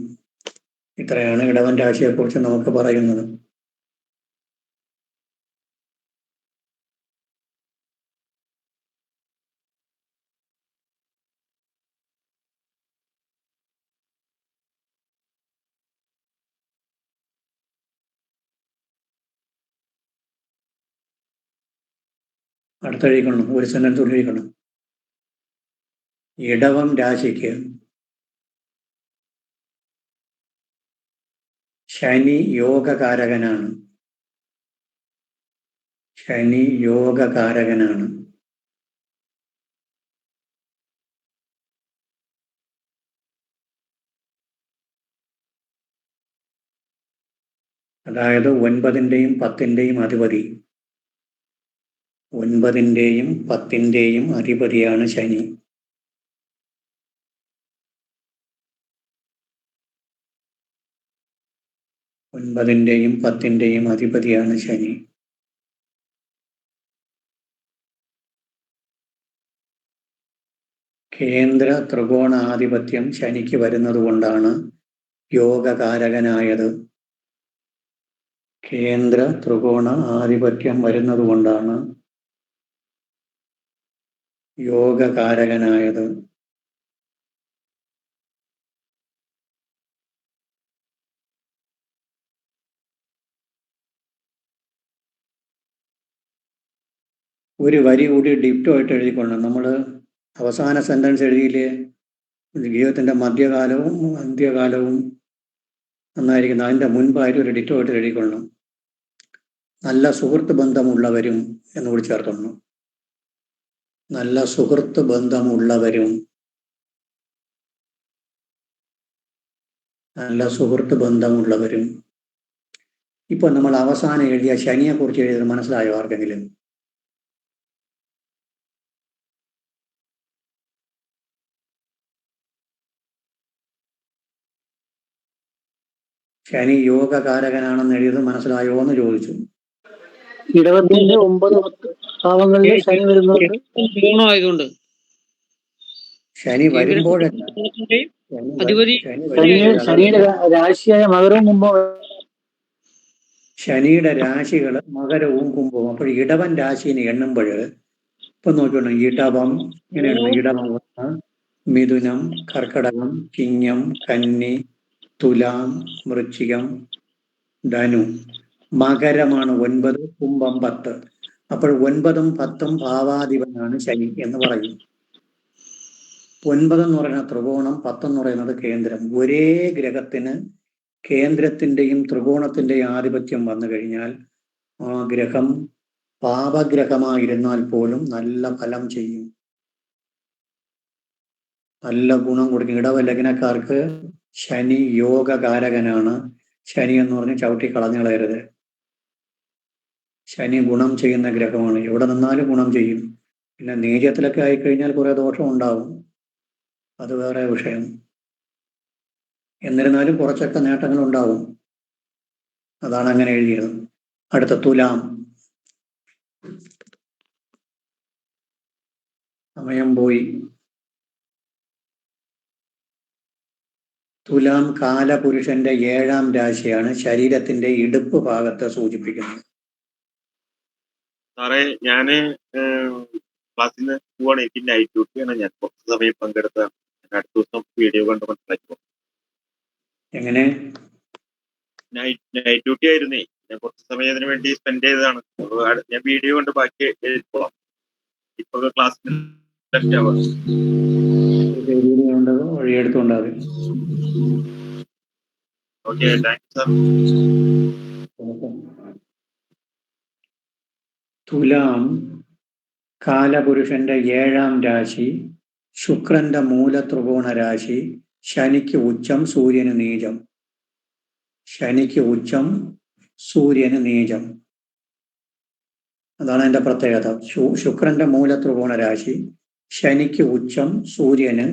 ഇത്രയാണ് ഇടവൻ രാശിയെക്കുറിച്ച് നമുക്ക് പറയുന്നത്. അടുത്തെഴുതിക്കണം. ഒരു സെന്റൻസ് എഴുതിക്കണം. ഇടവം രാശിക്ക് ശനി യോഗകാരകനാണ്. അതായത് 9-ന്റെയും 10-ന്റെയും അധിപതി. 9-ന്റെയും 10-ന്റെയും അധിപതിയാണ് ശനി. 9ന്റെയും 10ന്റെയും അധിപതിയാണ് ശനി. കേന്ദ്ര ത്രികോണാധിപത്യം ശനിക്ക് വരുന്നത് കൊണ്ടാണ് യോഗകാരകനായത്. കേന്ദ്ര ത്രികോണ ആധിപത്യം വരുന്നത് കൊണ്ടാണ് യോഗകാരകനായത്. ഒരു വരി കൂടി ഡിപ്റ്റോ ആയിട്ട് എഴുതിക്കൊള്ളണം. നമ്മൾ അവസാന സെന്റൻസ് എഴുതിയില്ലേ, ജീവിതത്തിന്റെ മധ്യകാലവും അന്ത്യകാലവും നന്നായിരിക്കുന്നു, അതിന്റെ മുൻപായിട്ട് ഒരു ഡിറ്റോ ആയിട്ട് എഴുതിക്കൊള്ളണം. നല്ല സുഹൃത്ത് ബന്ധമുള്ളവരും എന്നുകൂടി ചേർത്തോളണം. നല്ല സുഹൃത്ത് ബന്ധമുള്ളവരും, നല്ല സുഹൃത്ത് ബന്ധമുള്ളവരും. ഇപ്പൊ നമ്മൾ അവസാനം എഴുതിയ ശനിയെ കുറിച്ച് എഴുതിയത് മനസ്സിലായോ ആർക്കെങ്കിലും? ശനി യോഗകാരകനാണെന്ന് എഴുതിയത് മനസ്സിലായോ എന്ന് ചോദിച്ചു. ഇടവത്തിന്റെ 9, 10 ഭാവങ്ങളിൽ ശനി വരുന്നുണ്ട്. ത്രികോണമായതുകൊണ്ട് ശനി വരുമ്പോഴല്ല, അധിപതി ശനിയുടെ രാശിയായ മകരവും കുംഭവും. ശനിയുടെ രാശികൾ മകരവും കുംഭവും. അപ്പോൾ ഇടവൻ രാശിനെ എണ്ണുമ്പോൾ ഇപ്പൊ നോക്കണം, ഇടവം ഇങ്ങനെ എണ്ണുന്നു. ഇടവം 1, മിഥുനം, കർക്കടകം, ചിങ്ങം, കന്നി, തുലാം, വൃശ്ചികം, ധനു. മകരമാണ് 9, കുംഭം 10. അപ്പോൾ 9ഉം 10ഉം ഭാവാധിപനാണ് ശനി എന്ന് പറയും. 9 എന്ന് പറയുന്ന ത്രികോണം, 10 എന്ന് പറയുന്നത് കേന്ദ്രം. ഒരേ ഗ്രഹത്തിന് കേന്ദ്രത്തിന്റെയും ത്രികോണത്തിന്റെയും ആധിപത്യം വന്നു കഴിഞ്ഞാൽ ആ ഗ്രഹം പാപഗ്രഹമായിരുന്നാൽ പോലും നല്ല ഫലം ചെയ്യും, നല്ല ഗുണം കൊടുക്കും. ഇടവ ലഗ്നക്കാർക്ക് ശനി യോഗകാരകനാണ്. ശനി എന്ന് പറഞ്ഞ് ചവിട്ടി കളഞ്ഞു കളയരുത്. ശനി ഗുണം ചെയ്യുന്ന ഗ്രഹമാണ്, എവിടെ നിന്നാലും ഗുണം ചെയ്യും. പിന്നെ നീചത്തിലൊക്കെ ആയിക്കഴിഞ്ഞാൽ കുറെ ദോഷം ഉണ്ടാവും, അത് വേറെ വിഷയം. എന്നിരുന്നാലും കുറച്ചൊക്കെ നേട്ടങ്ങൾ ഉണ്ടാവും. അതാണ് അങ്ങനെ എഴുതിയത്. അടുത്ത തുലാം. സമയം പോയി. തുലാം കാലപുരുഷന്റെ 7ാം രാശിയാണ്, ശരീരത്തിന്റെ ഇടുപ്പ് ഭാഗത്തെ സൂചിപ്പിക്കുന്നത്. സാറേ ഞാന് ക്ലാസ്സിൽ നിന്ന് പോവാണ്, എനിക്ക് നൈറ്റ് ഡ്യൂട്ടിയാണ്. ഞാൻ കുറച്ച് സമയം പങ്കെടുത്തതാണ്. അടുത്ത ദിവസം വീഡിയോ കണ്ട് മനസ്സിലാക്കി. എങ്ങനെ? നൈറ്റ് ഡ്യൂട്ടി ആയിരുന്നേ, ഞാൻ കുറച്ച് സമയം അതിനു വേണ്ടി സ്പെൻഡ് ചെയ്തതാണ്. ഞാൻ വീഡിയോ കൊണ്ട് ബാക്കി എഴുതിക്കോളാം. ഇപ്പൊ ക്ലാസ്സിൽ വഴിയെടുത്തുകൊണ്ടാകും. Okay, thank you sir. തുലാം കാലപുരുഷന്റെ 7ാം രാശി, ശുക്രന്റെ മൂലത്രികോണ രാശി, ശനിക്ക് ഉച്ചം, സൂര്യന് നീചം. ശനിക്ക് ഉച്ചം, സൂര്യന് നീചം. അതാണ് അതിന്റെ പ്രത്യേകത. ശുക്രന്റെ മൂലത്രികോണ രാശി, ശനിക്ക് ഉച്ചം, സൂര്യന്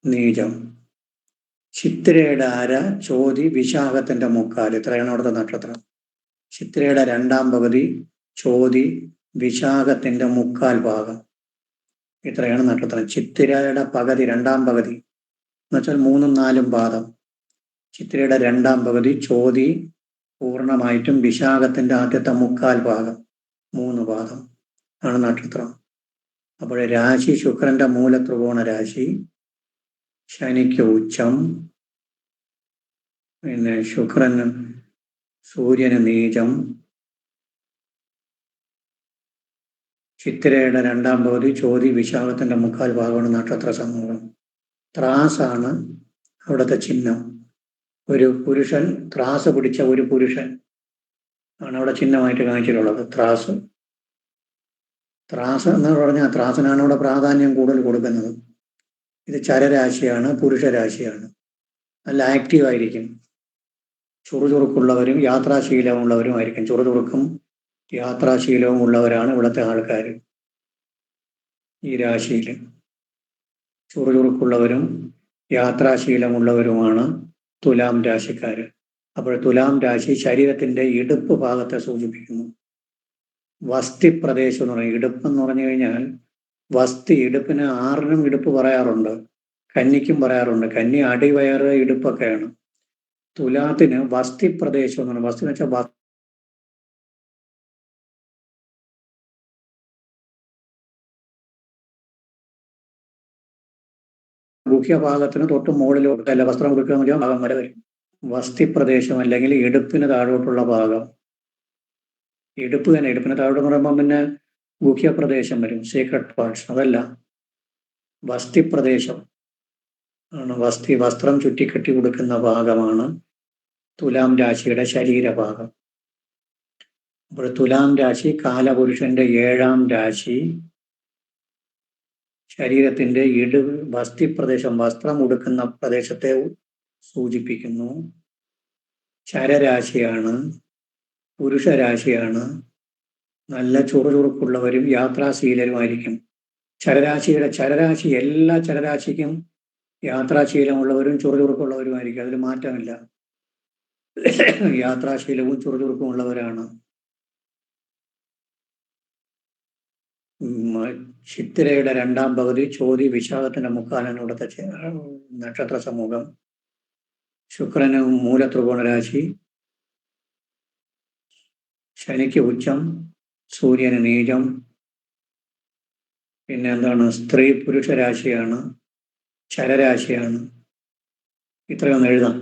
നീചം. ചിത്തിരയുടെ അര, ചോതി, വിശാഖത്തിന്റെ മുക്കാൽ. ഇത്രയാണ് അവിടുത്തെ നക്ഷത്രം. ചിത്തിരയുടെ 2ാം പകുതി, ചോതി, വിശാഖത്തിന്റെ മുക്കാൽ ഭാഗം. ഇത്രയാണ് നക്ഷത്രം. ചിത്തിരയുടെ പകുതി, 2ാം പകുതി എന്നുവെച്ചാൽ 3ഉം 4ഉം പാദം. ചിത്തിരയുടെ 2ാം പകുതി, ചോതി പൂർണ്ണമായിട്ടും, വിശാഖത്തിന്റെ ആദ്യത്തെ മുക്കാൽ ഭാഗം, 3 പാദം ആണ് നക്ഷത്രം. അപ്പോൾ രാശി ശുക്രന്റെ മൂലത്രികോണ രാശി, ശനിക്ക് ഉച്ചം, പിന്നെ ശുക്രന് സൂര്യന് നീചം, ചിത്തിരയുടെ 2ാം പകുതി, ചോതി, വിശാഖത്തിന്റെ മുക്കാൽ ഭാഗമാണ് നക്ഷത്ര സമൂഹം. ത്രാസാണ് അവിടുത്തെ ചിഹ്നം. ഒരു പുരുഷൻ, ത്രാസ് പിടിച്ച ഒരു പുരുഷൻ ആണ് അവിടെ ചിഹ്നമായിട്ട് കാണിച്ചിട്ടുള്ളത്. ത്രാസ് എന്ന് പറഞ്ഞാൽ ത്രാസിനാണ് അവിടെ പ്രാധാന്യം കൂടുതൽ കൊടുക്കുന്നത്. ഇത് ചരരാശിയാണ്, പുരുഷരാശിയാണ്. നല്ല ആക്റ്റീവായിരിക്കും. ചുറുചുറുക്കുള്ളവരും യാത്രാശീലമുള്ളവരും ആയിരിക്കും. ചുറുചുറുക്കും യാത്രാശീലവും ഉള്ളവരാണ് ഇവിടുത്തെ ആൾക്കാർ. ഈ രാശിയിൽ ചുറുചുറുക്കുള്ളവരും യാത്രാശീലമുള്ളവരുമാണ് തുലാം രാശിക്കാർ. അപ്പോൾ തുലാം രാശി ശരീരത്തിന്റെ ഇടുപ്പ് ഭാഗത്തെ സൂചിപ്പിക്കുന്നു. വസ്തി പ്രദേശം എന്ന് പറയും. ഇടുപ്പ് എന്ന് പറഞ്ഞു കഴിഞ്ഞാൽ വസ്തി, ഇടുപ്പിന് 6നും ഇടുപ്പ് പറയാറുണ്ട്, കന്നിക്കും പറയാറുണ്ട്. കന്നി അടിവയറ് ഇടുപ്പൊക്കെയാണ്. തുലാത്തിന് വസ്തി പ്രദേശം എന്ന് പറയുന്നത്. വസ്തി എന്ന് വെച്ചാൽ ഗുഹ്യഭാഗത്തിന് തൊട്ട് മുകളിലോട്ട് അല്ല വസ്ത്രം കൊടുക്കുക എന്ന് ഭാഗം വരെ വരും. വസ്തി പ്രദേശം അല്ലെങ്കിൽ ഇടുപ്പിന് താഴോട്ടുള്ള ഭാഗം. ഇടുപ്പ് തന്നെ, ഇടുപ്പിന് താഴോട്ട് എന്ന് പറയുമ്പോൾ പിന്നെ ഗുഹ്യപ്രദേശം വരും, സീക്രട്ട് പാർട്സ്. അതല്ല, വസ്തി പ്രദേശം ആണ്. വസ്ത്രം ചുറ്റിക്കെട്ടി കൊടുക്കുന്ന ഭാഗമാണ് തുലാം രാശിയുടെ ശരീരഭാഗം. അപ്പോൾ തുലാം രാശി കാലപുരുഷന്റെ 7ാം രാശി. ശരീരത്തിന്റെ വസ്തി പ്രദേശം, വസ്ത്രം ഉടുക്കുന്ന പ്രദേശത്തെ സൂചിപ്പിക്കുന്നു. ചരരാശിയാണ്, പുരുഷരാശിയാണ്. നല്ല ചുറുചുറുക്കുള്ളവരും യാത്രാശീലരുമായിരിക്കും. ചരരാശി എല്ലാ ചരരാശിക്കും യാത്രാശീലമുള്ളവരും ചുറുചുറുക്കുള്ളവരുമായിരിക്കും. അതിൽ മാറ്റമില്ല. യാത്രാശീലവും ചുറുചുറുക്കും ഉള്ളവരാണ്. ചിത്തിരയുടെ 2ാം പകുതി, ചോതി വിശാഖത്തിന്റെ മുക്കാലാണ് ഇവിടുത്തെ നക്ഷത്ര സമൂഹം. ശുക്രന് മൂലത്രികോണ രാശി, ശനിക്ക് ഉച്ചം, സൂര്യന് നീചം. പിന്നെ എന്താണ്, സ്ത്രീ പുരുഷ രാശിയാണ്, ചരരാശിയാണ്. ഇത്രയൊന്നും എഴുതാം.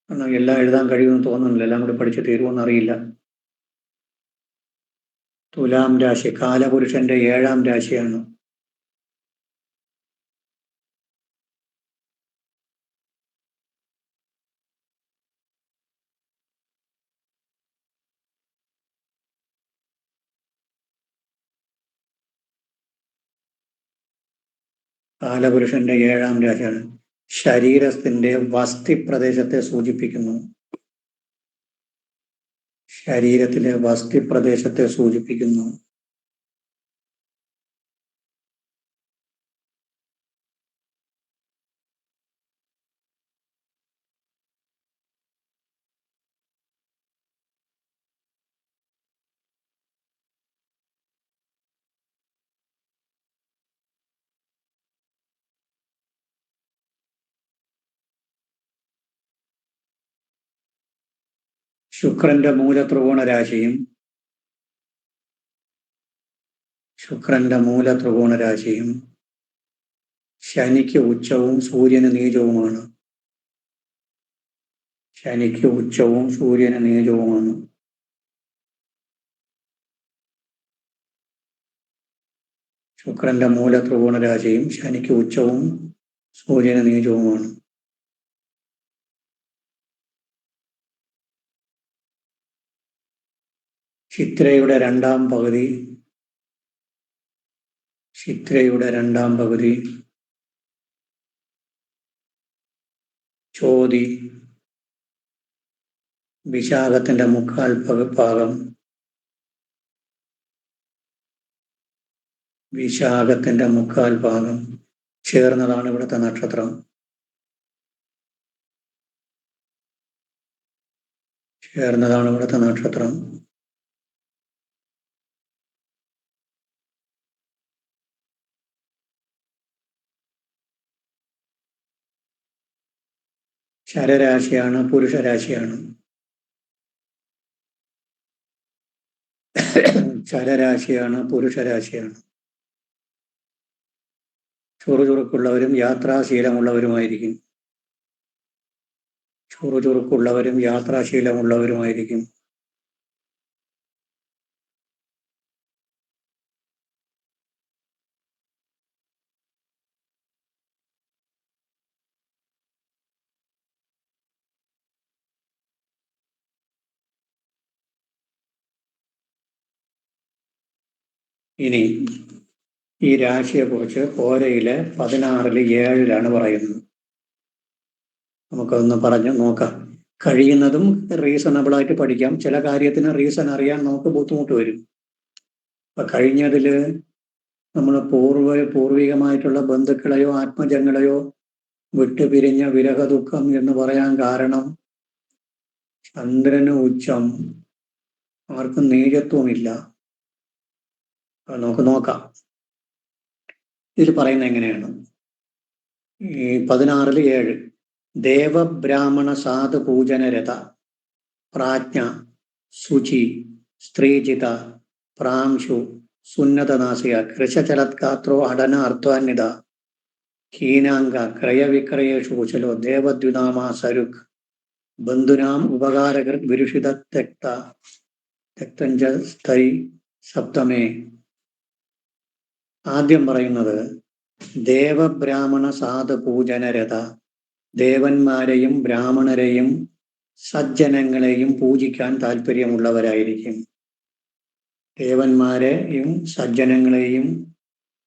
കാരണം എല്ലാം എഴുതാൻ കഴിയുമെന്ന് തോന്നുന്നില്ല, എല്ലാം കൂടി പഠിച്ച് തീരുമെന്ന് അറിയില്ല. തുലാം രാശി കാലപുരുഷന്റെ 7ാം രാശിയാണ്. കാലപുരുഷന്റെ 7ാം രാശിയാണ്. ശരീരത്തിന്റെ വസ്തി പ്രദേശത്തെ സൂചിപ്പിക്കുന്നു. ശരീരത്തിലെ വസ്തി പ്രദേശത്തെ സൂചിപ്പിക്കുന്നു. ശുക്രന്റെ മൂലത്രികോണ രാശിയും ശനിക്ക് ഉച്ചവും സൂര്യന് നീചവുമാണ്. ശുക്രന്റെ മൂലത്രികോണ രാശിയും ശനിക്ക് ഉച്ചവും സൂര്യന് നീചവുമാണ്. ചിത്രയുടെ 2ാം പകുതി, ചോതി വിശാഖത്തിന്റെ മുക്കാൽ ഭാഗം, ചേർന്നതാണ് ഇവിടുത്തെ നക്ഷത്രം. ചരരാശിയാണ്, പുരുഷരാശിയാണ്. ചുറുചുറുക്കുള്ളവരും യാത്രാശീലമുള്ളവരുമായിരിക്കും. ഇനി ഈ രാശിയെക്കുറിച്ച് ഹോരയിലെ 16-ൽ 7-ലാണ് പറയുന്നത്. നമുക്കതൊന്ന് പറഞ്ഞു നോക്കാം. കഴിയുന്നതും റീസണബിൾ ആയിട്ട് പഠിക്കാം. ചില കാര്യത്തിന് റീസൺ അറിയാൻ നമുക്ക് ബുദ്ധിമുട്ട് വരും. അപ്പൊ കഴിഞ്ഞതിൽ നമ്മൾ പൂർവികമായിട്ടുള്ള ബന്ധുക്കളെയോ ആത്മജങ്ങളെയോ വിട്ടുപിരിഞ്ഞ വിരഹ ദുഃഖം എന്ന് പറയാൻ കാരണം ചന്ദ്രന് ഉച്ചം, ആർക്കും നീചത്വമില്ല. നമുക്ക് നോക്കാം ഇതിൽ പറയുന്നത് എങ്ങനെയാണ്. ഈ 16:7 ദേവബ്രാഹ്മണ സാധു പൂജനരത പ്രാജ്ഞ ശുചി സ്ത്രീജിത പ്രാംശു സുന്നതനാസിക കൃശചലത്കാത്രോ അടന അർത്വാന്വിത ഹീനാംഗ ക്രയവിക്രയേഷു കുശലോ ദേവദ്വിനാമ സരുക് ബന്ധുനാം ഉപകാരകർ വിരുഷിത തെക്തഞ്ച സ്ഥൈ സപ്തമേ. ആദ്യം പറയുന്നത് ദേവബ്രാഹ്മണ സാധു പൂജനരത, ദേവന്മാരെയും ബ്രാഹ്മണരെയും സജ്ജനങ്ങളെയും പൂജിക്കാൻ താല്പര്യമുള്ളവരായിരിക്കും. ദേവന്മാരെയും സജ്ജനങ്ങളെയും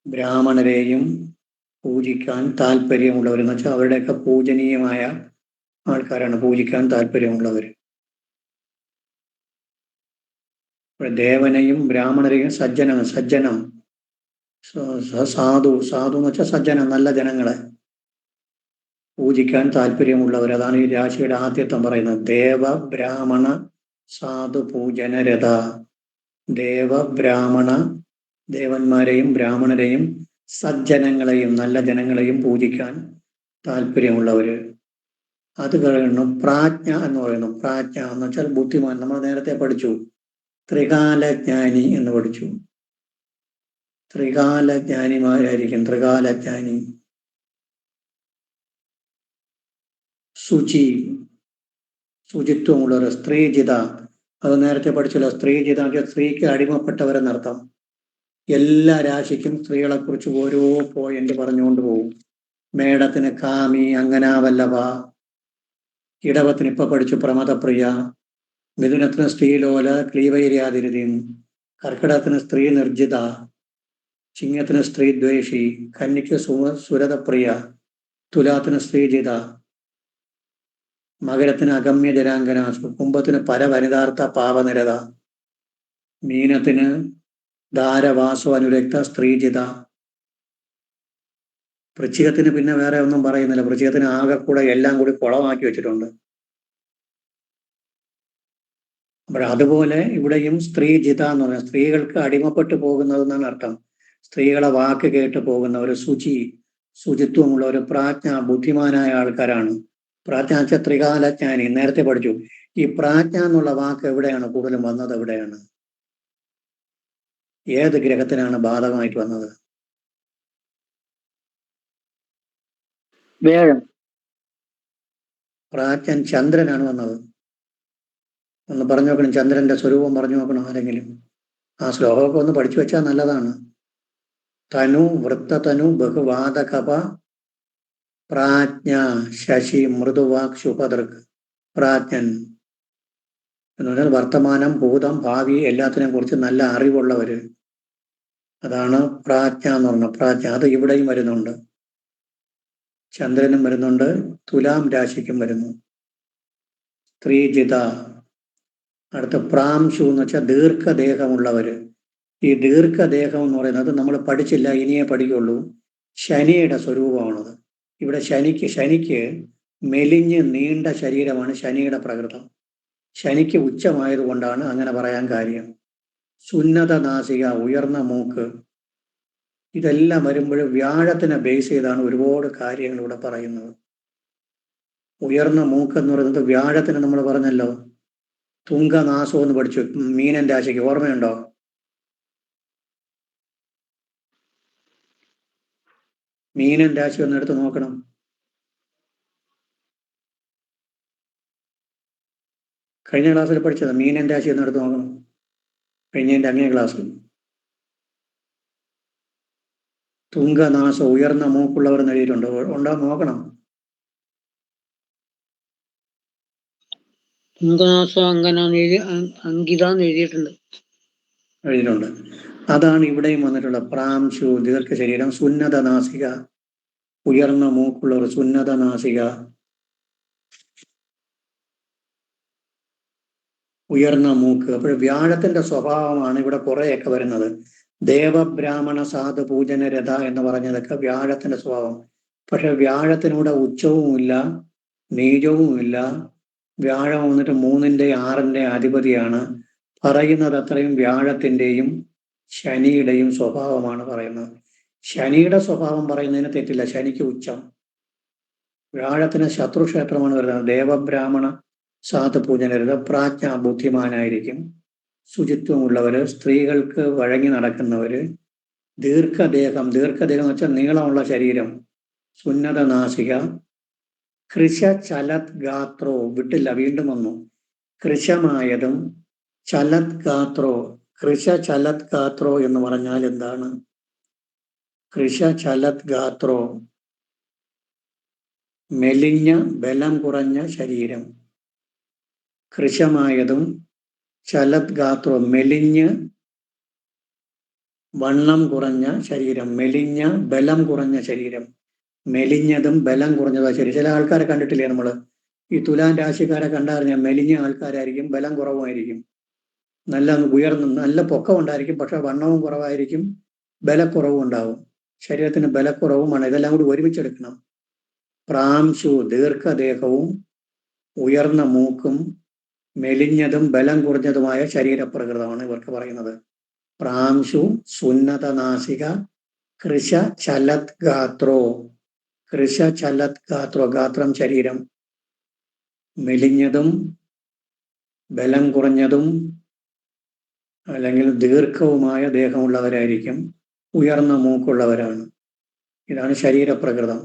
ബ്രാഹ്മണരെയും പൂജിക്കാൻ താല്പര്യമുള്ളവരെന്ന് വെച്ചാൽ അവരുടെയൊക്കെ പൂജനീയമായ ആൾക്കാരാണ്, പൂജിക്കാൻ താല്പര്യമുള്ളവർ. ദേവനെയും ബ്രാഹ്മണരെയും സജ്ജനം സാധു എന്ന് വെച്ചാൽ സജ്ജനം, നല്ല ജനങ്ങളെ പൂജിക്കാൻ താല്പര്യമുള്ളവർ. അതാണ് ഈ രാശിയുടെ ആദ്യത്തെ പറയുന്നത്. ദേവ ബ്രാഹ്മണ സാധു പൂജനരത. ദേവന്മാരെയും ബ്രാഹ്മണരെയും സജ്ജനങ്ങളെയും നല്ല ജനങ്ങളെയും പൂജിക്കാൻ താല്പര്യമുള്ളവര്. അത് പറയുന്നു പ്രാജ്ഞ എന്ന് പറയുന്നു. പ്രാജ്ഞ എന്ന് വെച്ചാൽ ബുദ്ധിമാൻ. നമ്മൾ നേരത്തെ പഠിച്ചു ത്രികാലജ്ഞാനി എന്ന് പഠിച്ചു. ത്രികാലജ്ഞാനിമാരായിരിക്കും. ത്രികാലജ്ഞാനി. ശുചിത്വമുള്ളവർ. സ്ത്രീജിത, അത് നേരത്തെ പഠിച്ചല്ലോ. സ്ത്രീജിത സ്ത്രീക്ക് അടിമപ്പെട്ടവരെന്നർത്ഥം. എല്ലാ രാശിക്കും സ്ത്രീകളെ കുറിച്ച് ഓരോ പോയിന്റ് പറഞ്ഞുകൊണ്ട് പോകും. മേടത്തിന് കാമി അങ്കനാവല്ലഭ, ഇടവത്തിന് ഇപ്പൊ പഠിച്ചു പ്രമദപ്രിയ, മിഥുനത്തിന് സ്ത്രീലോല ക്ലീവൈര്യാതിരുതി, കർക്കിടകത്തിന് സ്ത്രീ നിർജിത, ചിങ്ങത്തിന് സ്ത്രീ ദ്വേഷി, കന്നിക്ക് സുരതപ്രിയ, തുലാത്തിന് സ്ത്രീജിത, മകരത്തിന് അഗമ്യ ജനാങ്കനാസു, കുംഭത്തിന് പരവനിതാർത്ഥ പാപനിരത, മീനത്തിന് ധാരവാസു അനുരക്ത സ്ത്രീജിത, വൃശ്ചികത്തിന് പിന്നെ വേറെ ഒന്നും പറയുന്നില്ല. വൃശ്ചികത്തിന് ആകെ കൂടെ എല്ലാം കൂടി കുളമാക്കി വെച്ചിട്ടുണ്ട്. അപ്പോൾ അതുപോലെ ഇവിടെയും സ്ത്രീജിത എന്ന് പറഞ്ഞാൽ സ്ത്രീകൾക്ക് അടിമപ്പെട്ടു പോകുന്നതെന്നാണ് അർത്ഥം. സ്ത്രീകളെ വാക്ക് കേട്ട് പോകുന്നവർ, ശുചിത്വമുള്ള ഒരു പ്രാജ്ഞ, ബുദ്ധിമാനായ ആൾക്കാരാണ്. പ്രാജ്ഞ വെച്ചാൽ ത്രികാലജ്ഞാനി. നേരത്തെ പഠിച്ചു. ഈ പ്രാജ്ഞ എന്നുള്ള വാക്ക് എവിടെയാണ് കൂടുതലും വന്നത്? എവിടെയാണ്, ഏത് ഗ്രഹത്തിനാണ് ബാധകമായിട്ട് വന്നത്? വ്യാഴം. പ്രാജ്ഞൻ ചന്ദ്രനാണ് വന്നത്. ഒന്ന് പറഞ്ഞു നോക്കണം, ചന്ദ്രന്റെ സ്വരൂപം പറഞ്ഞു നോക്കണം ആരെങ്കിലും. ആ ശ്ലോകമൊക്കെ ഒന്ന് പഠിച്ചു വെച്ചാൽ നല്ലതാണ്. തനു വൃത്തതനു ബഹുവാദകപ പ്രാജ്ഞ ശശി മൃദുവാക് ശുഭദൃക്. പ്രാജ്ഞൻ എന്ന് പറഞ്ഞാൽ വർത്തമാനം, ഭൂതം, ഭാവി എല്ലാത്തിനെയും കുറിച്ച് നല്ല അറിവുള്ളവര്. അതാണ് പ്രാജ്ഞ എന്ന് പറഞ്ഞ പ്രാജ്ഞ. അത് ഇവിടെയും വരുന്നുണ്ട്. ചന്ദ്രനും വരുന്നുണ്ട്, തുലാം രാശിക്കും വരുന്നു. സ്ത്രീജിത. അടുത്ത പ്രാംശു എന്ന് വെച്ചാൽ ദീർഘദേഹമുള്ളവര്. ഈ ദീർഘദേഹം എന്ന് പറയുന്നത് നമ്മൾ പഠിച്ചില്ല, ഇനിയേ പഠിക്കുള്ളൂ. ശനിയുടെ സ്വരൂപമാണത്. ഇവിടെ ശനിക്ക് മെലിഞ്ഞ് നീണ്ട ശരീരമാണ് ശനിയുടെ പ്രകൃതം. ശനിക്ക് ഉച്ചമായതുകൊണ്ടാണ് അങ്ങനെ പറയാൻ കാര്യം. സുന്നത നാസിക, ഉയർന്ന മൂക്ക്. ഇതെല്ലാം വരുമ്പോൾ വ്യാഴത്തിനെ ബേസ് ചെയ്താണ് ഒരുപാട് കാര്യങ്ങൾ ഇവിടെ പറയുന്നത്. ഉയർന്ന മൂക്ക് എന്ന് പറയുന്നത് വ്യാഴത്തിന് നമ്മൾ പറഞ്ഞല്ലോ. തുങ്കനാശം എന്ന് പഠിച്ചു മീനൻ രാശിക്ക്, ഓർമ്മയുണ്ടോ? മീനൻ രാശി ഒന്ന് എടുത്ത് നോക്കണം. കഴിഞ്ഞ ക്ലാസ്സിൽ പഠിച്ചത് മീനൻ രാശി ഒന്ന് എടുത്ത് നോക്കണം. കഴിഞ്ഞതിൻ്റെ അങ്ങേ ക്ലാസ്സിൽ. തുങ്കനാശം, ഉയർന്ന മൂക്കുള്ളവർ എന്ന് എഴുതിയിട്ടുണ്ട്. ഉണ്ടോ നോക്കണം. തുങ്കനാശം അങ്കിത എഴുതിയിട്ടുണ്ട്. എഴുതിയിട്ടുണ്ട്. അതാണ് ഇവിടെയും വന്നിട്ടുള്ള പ്രാംശു, ദീർഘശരീരം, സുന്നത നാസിക, ഉയർന്ന മൂക്കുള്ളവർ, സുന്നത നാസിക, ഉയർന്ന മൂക്ക്. അപ്പോൾ വ്യാഴത്തിന്റെ സ്വഭാവമാണ് ഇവിടെ കുറെയൊക്കെ വരുന്നത്. ദേവബ്രാഹ്മണ സാധു പൂജന രഥ എന്ന് പറഞ്ഞതൊക്കെ വ്യാഴത്തിന്റെ സ്വഭാവം. പക്ഷെ വ്യാഴത്തിനൂടെ ഉച്ചവുമില്ല നീചവുമില്ല. വ്യാഴം വന്നിട്ട് 3ന്റെ 6ന്റെ അധിപതിയാണ്. പറയുന്നത് അത്രയും വ്യാഴത്തിൻ്റെയും ശനിയുടെയും സ്വഭാവമാണ് പറയുന്നത്. ശനിയുടെ സ്വഭാവം പറയുന്നതിന് തെറ്റില്ല. ശനിക്ക് ഉച്ചം. വ്യാഴത്തിന് ശത്രുക്ഷേത്രമാണ് വരുന്നത്. ദേവബ്രാഹ്മണ സാധുപൂജനരുത്. പ്രാജ്ഞ ബുദ്ധിമാനായിരിക്കും. ശുചിത്വമുള്ളവര്, സ്ത്രീകൾക്ക് വഴങ്ങി നടക്കുന്നവര്, ദീർഘദേഹം എന്ന് വെച്ചാൽ നീളമുള്ള ശരീരം, സുന്നത നാസിക, കൃശ ചലത് ഗാത്രോ, വിട്ടില്ല വീണ്ടും വന്നു, കൃശമായതും ചലത് ഗാത്രോ. കൃശ ചലത് ഗാത്രോ എന്ന് പറഞ്ഞാൽ എന്താണ്? കൃശ ചലത് ഗാത്രോ, മെലിഞ്ഞ ബലം കുറഞ്ഞ ശരീരം. കൃശമായതും ചലത് ഗാത്രോ, മെലിഞ്ഞ് വണ്ണം കുറഞ്ഞ ശരീരം, മെലിഞ്ഞ ബലം കുറഞ്ഞ ശരീരം. മെലിഞ്ഞതും ബലം കുറഞ്ഞതും ശരി. ചില ആൾക്കാരെ കണ്ടിട്ടില്ലേ നമ്മള്? ഈ തുലാം രാശിക്കാരെ കണ്ടറിഞ്ഞാൽ മെലിഞ്ഞ ആൾക്കാരായിരിക്കും, ബലം കുറവുമായിരിക്കും. നല്ല ഉയർന്ന നല്ല പൊക്കം ഉണ്ടായിരിക്കും, പക്ഷെ വണ്ണവും കുറവായിരിക്കും, ബലക്കുറവും ഉണ്ടാവും. ശരീരത്തിന് ബലക്കുറവുമാണ്. ഇതെല്ലാം കൂടി ഒരുമിച്ചെടുക്കണം. പ്രാംശു ദീർഘദേഹവും ഉയർന്ന മൂക്കും മെലിഞ്ഞതും ബലം കുറഞ്ഞതുമായ ശരീരപ്രകൃതമാണ് ഇവർക്ക് പറയുന്നത്. പ്രാംശു സുന്നത നാസിക കൃശ ചലത് ഗാത്രോ. കൃശ ചലത് ഗാത്രോ, ഗാത്രം ശരീരം. മെലിഞ്ഞതും ബലം കുറഞ്ഞതും അല്ലെങ്കിൽ ദീർഘവുമായ ദേഹമുള്ളവരായിരിക്കും, ഉയർന്ന മൂക്കുള്ളവരാണ്. ഇതാണ് ശരീരപ്രകൃതം.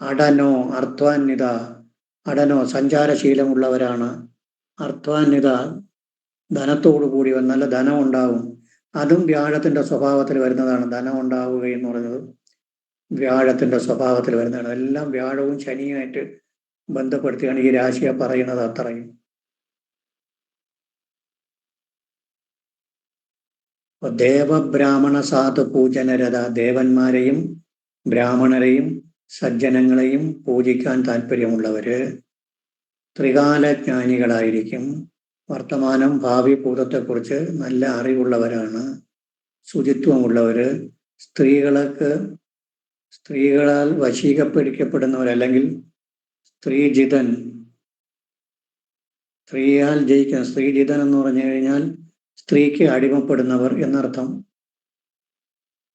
അടനോ അർത്വാന്വിത. അടനോ സഞ്ചാരശീലമുള്ളവരാണ്. അർത്വാന്വിത ധനത്തോടു കൂടി നല്ല ധനം ഉണ്ടാവും. അതും വ്യാഴത്തിന്റെ സ്വഭാവത്തിൽ വരുന്നതാണ്. ധനം ഉണ്ടാവുക എന്ന് പറയുന്നത് വ്യാഴത്തിന്റെ സ്വഭാവത്തിൽ വരുന്നതാണ്. എല്ലാം വ്യാഴവും ശനിയുമായിട്ട് ബന്ധപ്പെടുത്തിയാണ് ഈ രാശിയെ പറയുന്നത്. അത്രയും ദേവബ്രാഹ്മണ സാധു പൂജനരത. ദേവന്മാരെയും ബ്രാഹ്മണരെയും സജ്ജനങ്ങളെയും പൂജിക്കാൻ താല്പര്യമുള്ളവര് ത്രികാലജ്ഞാനികളായിരിക്കും. വർത്തമാനം ഭാവി ഭൂതത്തെക്കുറിച്ച് നല്ല അറിവുള്ളവരാണ്. ശുചിത്വമുള്ളവര്, സ്ത്രീകളാൽ വശീകരിക്കപ്പെടുന്നവരല്ലെങ്കിൽ സ്ത്രീജിതൻ, സ്ത്രീയാൽ ജയിക്കുന്ന. സ്ത്രീജിതൻ എന്ന് പറഞ്ഞു കഴിഞ്ഞാൽ സ്ത്രീക്ക് അടിമപ്പെടുന്നവർ എന്നർത്ഥം.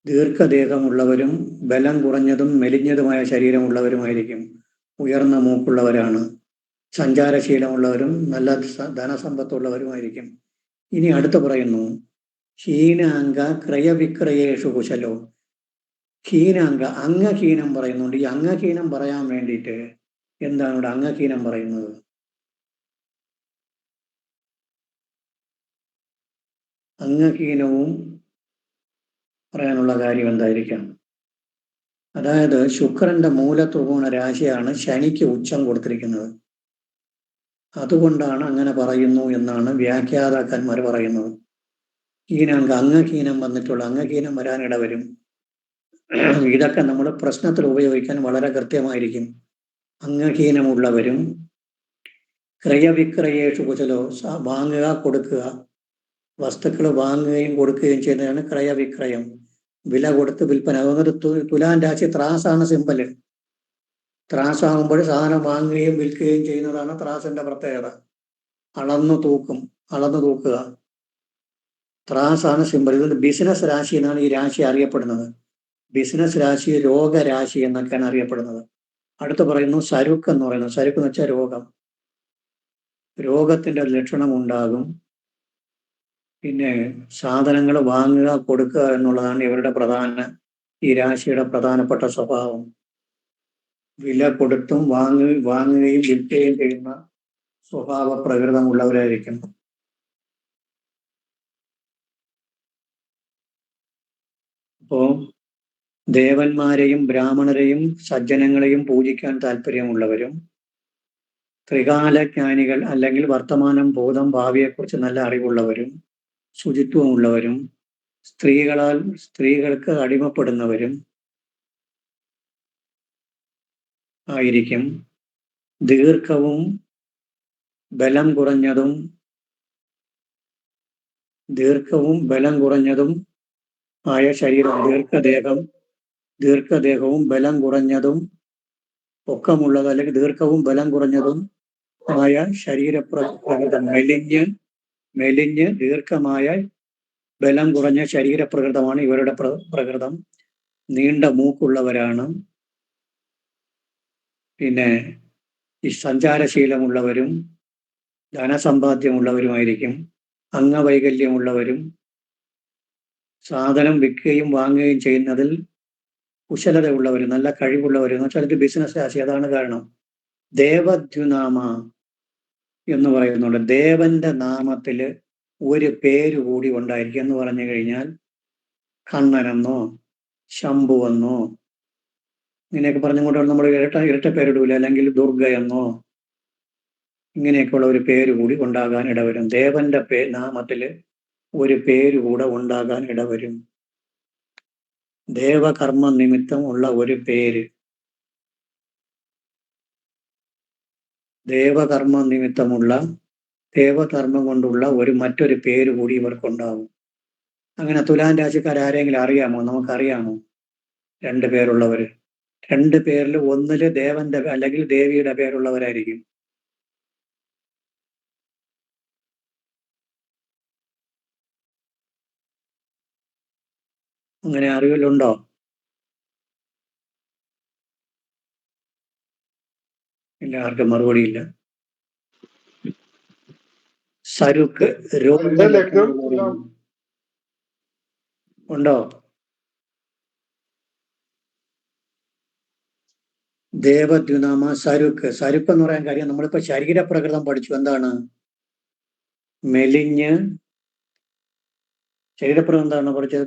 ദീർഘദേഹമുള്ളവരും ബലം കുറഞ്ഞതും മെലിഞ്ഞതുമായ ശരീരമുള്ളവരുമായിരിക്കും. ഉയർന്ന മൂക്കുള്ളവരാണ്. സഞ്ചാരശീലമുള്ളവരും നല്ല ധനസമ്പത്തുള്ളവരുമായിരിക്കും. ഇനി അടുത്ത് പറയുന്നു, ഹീനാംഗ ക്രയവിക്രയേഷു കുശലോ. ഹീനാംഗ, അംഗഹീനം പറയുന്നുണ്ട്. ഈ അംഗഹീനം പറയാൻ വേണ്ടിയിട്ട് എന്താണ് ഇവിടെ അംഗഹീനം പറയുന്നത്? അംഗഹീനവും പറയാനുള്ള കാര്യം എന്തായിരിക്കാം? അതായത് ശുക്രന്റെ മൂലത്രികോണ രാശിയാണ് ശനിക്ക് ഉച്ചം കൊടുത്തിരിക്കുന്നത്. അതുകൊണ്ടാണ് അങ്ങനെ പറയുന്നു എന്നാണ് വ്യാഖ്യാതാക്കന്മാർ പറയുന്നത്. ഹീനാംഗ, അംഗഹീനം വന്നിട്ടുള്ള, അംഗഹീനം വരാനിട വരും. ഇതൊക്കെ നമ്മൾ പ്രശ്നത്തിൽ ഉപയോഗിക്കാൻ വളരെ കൃത്യമായിരിക്കും. അംഗഹീനമുള്ളവരും ക്രയവിക്രയേഷു കുശലോ, വാങ്ങുക കൊടുക്കുക, വസ്തുക്കൾ വാങ്ങുകയും കൊടുക്കുകയും ചെയ്യുന്നതാണ് ക്രയവിക്രയം. വില കൊടുത്ത് വിൽപ്പന. അതൊന്നൊരു തുലാം രാശി ത്രാസാണ് സിമ്പല്. ത്രാസാകുമ്പോൾ സാധനം വാങ്ങുകയും വിൽക്കുകയും ചെയ്യുന്നതാണ് ത്രാസിന്റെ പ്രത്യേകത. അളന്നു തൂക്കുക. ത്രാസാണ് സിമ്പൽ. ഇത് ബിസിനസ് രാശി എന്നാണ് ഈ രാശി അറിയപ്പെടുന്നത്. ബിസിനസ് രാശി, രോഗരാശി എന്നൊക്കെയാണ് അറിയപ്പെടുന്നത്. അടുത്ത് പറയുന്നു സരുക്ക് എന്ന് പറയുന്നത്. സരുക്ക് എന്ന് വെച്ചാൽ രോഗം. രോഗത്തിന്റെ ലക്ഷണം ഉണ്ടാകും. പിന്നെ സാധനങ്ങൾ വാങ്ങുക കൊടുക്കുക എന്നുള്ളതാണ് ഇവരുടെ ഈ രാശിയുടെ പ്രധാനപ്പെട്ട സ്വഭാവം. വില കൊടുത്തും വാങ്ങുകയും വിൽക്കുകയും ചെയ്യുന്ന സ്വഭാവ പ്രകൃതമുള്ളവരായിരിക്കും. അപ്പോ ദേവന്മാരെയും ബ്രാഹ്മണരെയും സജ്ജനങ്ങളെയും പൂജിക്കാൻ താല്പര്യമുള്ളവരും ത്രികാലജ്ഞാനികൾ അല്ലെങ്കിൽ വർത്തമാനം ഭൂതം ഭാവിയെക്കുറിച്ച് നല്ല അറിവുള്ളവരും ശുചിത്വമുള്ളവരും സ്ത്രീകൾക്ക് അടിമപ്പെടുന്നവരും ആയിരിക്കും. ദീർഘവും ബലം കുറഞ്ഞതും ആയ ശരീരം, ദീർഘദേഹം, ദീർഘദേഹവും ബലം കുറഞ്ഞതും പൊക്കമുള്ളത് അല്ലെങ്കിൽ ദീർഘവും ബലം കുറഞ്ഞതും ആയ ശരീരപ്രകൃതം. മെലിഞ്ഞ് ദീർഘമായ ബലം കുറഞ്ഞ ശരീരപ്രകൃതമാണ് ഇവരുടെ പ്രകൃതം. നീണ്ട മൂക്കുള്ളവരാണ്. പിന്നെ ഈ സഞ്ചാരശീലമുള്ളവരും ധനസമ്പാദ്യമുള്ളവരുമായിരിക്കും. അംഗവൈകല്യമുള്ളവരും സാധനം വിൽക്കുകയും വാങ്ങുകയും ചെയ്യുന്നതിൽ കുശലതയുള്ളവരും നല്ല കഴിവുള്ളവരും എന്ന് വെച്ചാൽ ഇത് ബിസിനസ് രാശി. അതാണ് കാരണം. ദേവദ്യുനാമ എന്ന് പറയുന്നുണ്ട്. ദേവന്റെ നാമത്തില് ഒരു പേര് കൂടി ഉണ്ടായിരിക്കും എന്ന് പറഞ്ഞു കഴിഞ്ഞാൽ കണ്ണനെന്നോ ശംഭുവെന്നോ ഇങ്ങനെയൊക്കെ പറഞ്ഞുകൊണ്ടാണ് നമ്മൾ ഇരട്ട പേരിടൂല, അല്ലെങ്കിൽ ദുർഗയെന്നോ ഇങ്ങനെയൊക്കെയുള്ള ഒരു പേര് കൂടി ഉണ്ടാകാൻ ഇടവരും. ദേവന്റെ നാമത്തില് ഒരു പേര് കൂടെ ഉണ്ടാകാൻ ഇടവരും. ദേവകർമ്മ നിമിത്തം ഉള്ള ഒരു പേര്, ദേവകർമ്മം കൊണ്ടുള്ള മറ്റൊരു പേര് കൂടി ഇവർക്കുണ്ടാവും. അങ്ങനെ തുലാം രാശിക്കാർ ആരെങ്കിലും അറിയാമോ? നമുക്കറിയാമോ? 2 പേരുള്ളവര്. 2 പേരിൽ ഒന്നില് ദേവന്റെ അല്ലെങ്കിൽ ദേവിയുടെ പേരുള്ളവരായിരിക്കും. അങ്ങനെ അറിവിലുണ്ടോ? ഇല്ല, ആർക്കും മറുപടിയില്ല. സരുക്ക് എന്റെ ലഗ്നം തുലാം. ഉണ്ടോ? ദേവദ്യുനാമ സരുക്ക് എന്ന് പറയാൻ കാര്യം നമ്മളിപ്പോ ശരീരപ്രകൃതം പഠിച്ചു. എന്താണ്? മെലിഞ്ഞ്, ശരീരപ്രകൃതം എന്താണ് പഠിച്ചത്?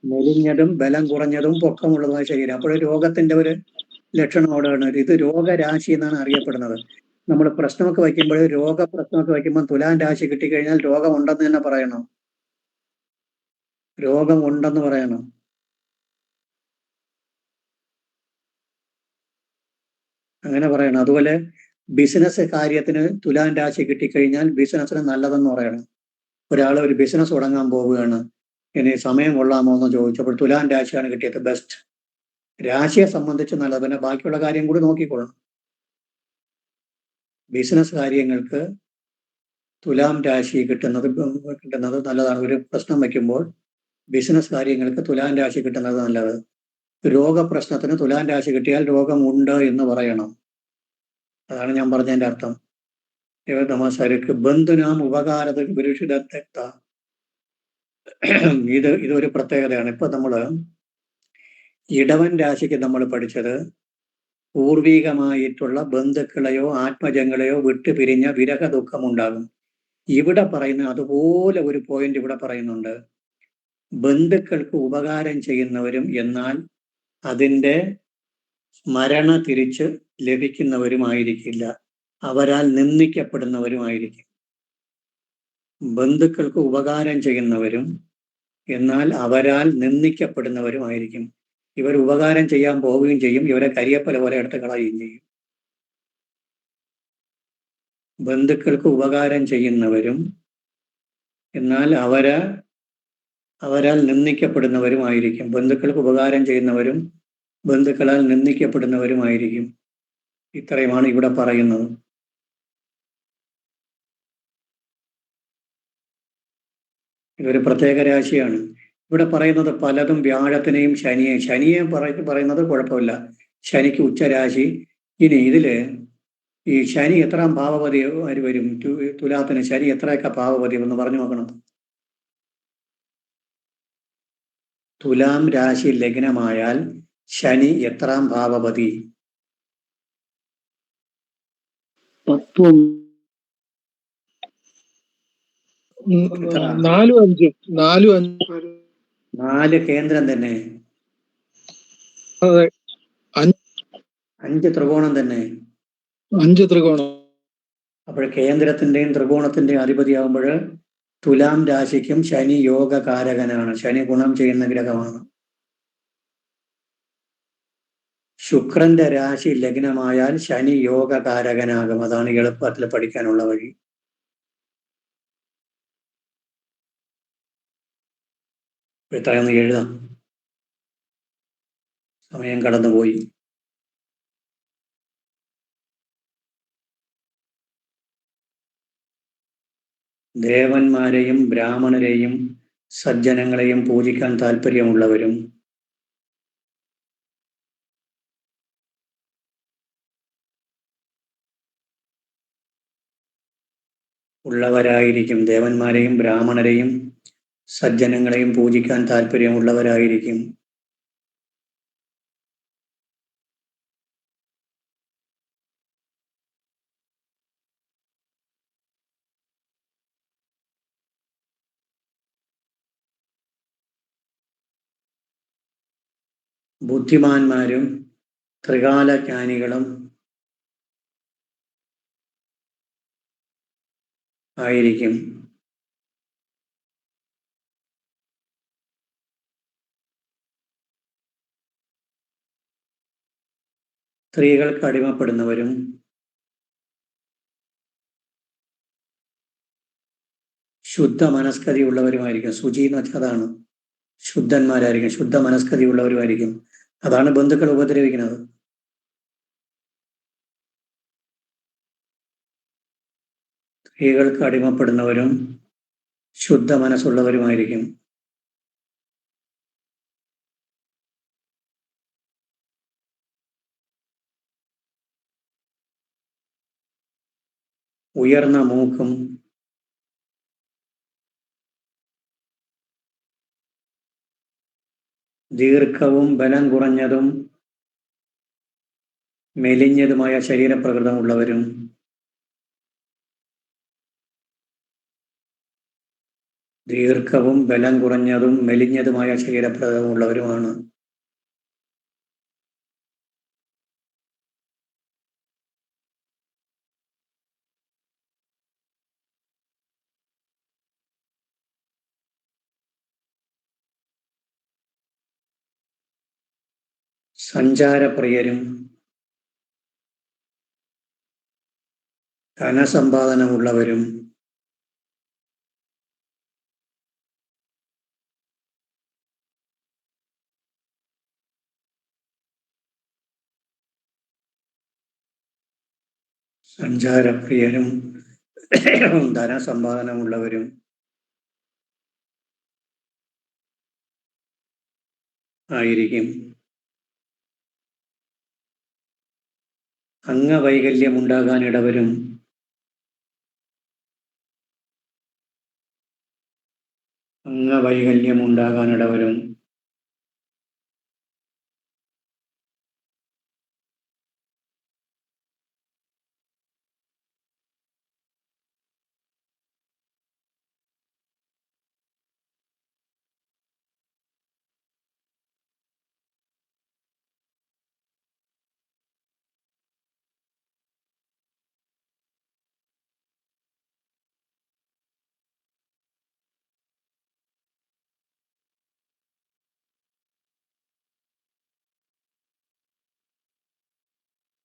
മെലിഞ്ഞതും ബലം കുറഞ്ഞതും പൊക്കമുള്ളതുമായ ശരീരം. അപ്പോൾ രോഗത്തിന്റെ ഒരു ലക്ഷണം അവിടെയാണ്. ഇത് രോഗരാശി എന്നാണ് അറിയപ്പെടുന്നത്. നമ്മൾ പ്രശ്നമൊക്കെ വയ്ക്കുമ്പോൾ രോഗപ്രശ്നമൊക്കെ വയ്ക്കുമ്പോൾ തുലാം രാശി കിട്ടിക്കഴിഞ്ഞാൽ രോഗം ഉണ്ടെന്ന് തന്നെ പറയണം. രോഗം ഉണ്ടെന്ന് പറയണം. അങ്ങനെ പറയണം. അതുപോലെ ബിസിനസ് കാര്യത്തിന് തുലാം രാശി കിട്ടിക്കഴിഞ്ഞാൽ ബിസിനസ്സിന് നല്ലതെന്ന് പറയണം. ഒരാൾ ഒരു ബിസിനസ് തുടങ്ങാൻ പോവുകയാണ്, ഇനി സമയം കൊള്ളാമോ എന്ന് ചോദിച്ചപ്പോൾ തുലാം രാശിയാണ് കിട്ടിയത്. ബെസ്റ്റ്. രാശിയെ സംബന്ധിച്ച് നല്ലത്. പിന്നെ ബാക്കിയുള്ള കാര്യം കൂടി നോക്കിക്കൊള്ളണം. ബിസിനസ് കാര്യങ്ങൾക്ക് തുലാം രാശി കിട്ടുന്നത് നല്ലതാണ്. ഒരു പ്രശ്നം വയ്ക്കുമ്പോൾ ബിസിനസ് കാര്യങ്ങൾക്ക് തുലാം രാശി കിട്ടുന്നത് നല്ലത്. രോഗപ്രശ്നത്തിന് തുലാം രാശി കിട്ടിയാൽ രോഗമുണ്ട് എന്ന് പറയണം. അതാണ് ഞാൻ പറഞ്ഞതിന്റെ അർത്ഥം. ദേവതമസർക്ക് ബന്ധുനാം ഉപകാരത വിരുഷിതത്ത. ഇതൊരു പ്രത്യേകതയാണ്. ഇപ്പൊ നമ്മള് ഇടവൻ രാശിക്ക് നമ്മൾ പഠിച്ചത് പൂർവികമായിട്ടുള്ള ബന്ധുക്കളെയോ ആത്മജങ്ങളെയോ വിട്ടുപിരിഞ്ഞ വിരഹ ദുഃഖമുണ്ടാകും. ഇവിടെ പറയുന്ന അതുപോലെ ഒരു പോയിന്റ് ഇവിടെ പറയുന്നുണ്ട്. ബന്ധുക്കൾക്ക് ഉപകാരം ചെയ്യുന്നവരും എന്നാൽ അതിൻ്റെ സ്മരണ തിരിച്ച് ലഭിക്കുന്നവരുമായിരിക്കില്ല, അവരാൽ നിന്ദിക്കപ്പെടുന്നവരുമായിരിക്കും. ബന്ധുക്കൾക്ക് ഉപകാരം ചെയ്യുന്നവരും എന്നാൽ അവരാൽ നിന്ദിക്കപ്പെടുന്നവരുമായിരിക്കും. ഇവർ ഉപകാരം ചെയ്യാൻ പോവുകയും ചെയ്യും, ഇവരെ കരിയപ്പല പോലെ എടുത്ത് കളയുകയും ചെയ്യും. ബന്ധുക്കൾക്ക് ഉപകാരം ചെയ്യുന്നവരും എന്നാൽ അവരാൽ നിന്ദിക്കപ്പെടുന്നവരുമായിരിക്കും. ബന്ധുക്കൾക്ക് ഉപകാരം ചെയ്യുന്നവരും ബന്ധുക്കളാൽ നിന്ദിക്കപ്പെടുന്നവരുമായിരിക്കും. ഇത്രയുമാണ് ഇവിടെ പറയുന്നത്. ഇതൊരു പ്രത്യേക രാശിയാണ്. ഇവിടെ പറയുന്നത് പലതും വ്യാഴത്തിനെയും ശനിയെ പറയുന്നത് കുഴപ്പമില്ല. ശനിക്ക് ഉച്ചരാശി. ഇനി ഇതില് ഈ ശനി എത്രാം ഭാവപതി വരും? തുലാത്തിന് ശനി എത്രയൊക്കെ ഭാവപതി എന്ന് പറഞ്ഞു നോക്കണം. തുലാം രാശി ലഗ്നമായാൽ ശനി എത്രാം ഭാവപതി? 4 കേന്ദ്രം തന്നെ, 5 ത്രികോണം തന്നെ. 5 ത്രികോണം. അപ്പോൾ കേന്ദ്രത്തിന്റെയും ത്രികോണത്തിന്റെയും അധിപതിയാകുമ്പോൾ തുലാം രാശിക്കും ശനി യോഗകാരകനാണ്. ശനി ഗുണം ചെയ്യുന്ന ഗ്രഹമാണ്. ശുക്രന്റെ രാശി ലഗ്നമായാൽ ശനി യോഗകാരകനാകും. അതാണ് എളുപ്പത്തിൽ പഠിക്കാനുള്ള വഴി. എത്രയൊന്ന് എഴുതാം. സമയം കടന്നുപോയി. ദേവന്മാരെയും ബ്രാഹ്മണരെയും സജ്ജനങ്ങളെയും പൂജിക്കാൻ താല്പര്യമുള്ളവരും ഉള്ളവരായിരിക്കും. ദേവന്മാരെയും ബ്രാഹ്മണരെയും സജ്ജനങ്ങളെയും പൂജിക്കാൻ താല്പര്യമുള്ളവരായിരിക്കും. ബുദ്ധിമാന്മാരും ത്രികാലജ്ഞാനികളും ആയിരിക്കും. സ്ത്രീകൾക്ക് അടിമപ്പെടുന്നവരും ശുദ്ധ മനസ്കതി ഉള്ളവരുമായിരിക്കും. ശുചി എന്ന് വെച്ചാൽ അതാണ്, ശുദ്ധന്മാരായിരിക്കും, ശുദ്ധ മനസ്കതി ഉള്ളവരുമായിരിക്കും. അതാണ് ബന്ധുക്കൾ ഉപദ്രവിക്കുന്നത്. സ്ത്രീകൾക്ക് അടിമപ്പെടുന്നവരും ശുദ്ധ മനസ്സുള്ളവരുമായിരിക്കും. ഉയർന്ന മൂക്കും ദീർഘവും ബലം കുറഞ്ഞതും മെലിഞ്ഞതുമായ ശരീരപ്രകൃതമുള്ളവരും ദീർഘവും ബലം കുറഞ്ഞതും മെലിഞ്ഞതുമായ ശരീരപ്രകൃതമുള്ളവരുമാണ്. സഞ്ചാരപ്രിയരും ധനസമ്പാദനമുള്ളവരും സഞ്ചാരപ്രിയരും ധനസമ്പാദനമുള്ളവരും ആയിരിക്കും. അംഗവൈകല്യമുണ്ടാകാനിടവരും അംഗവൈകല്യമുണ്ടാകാനിടവരും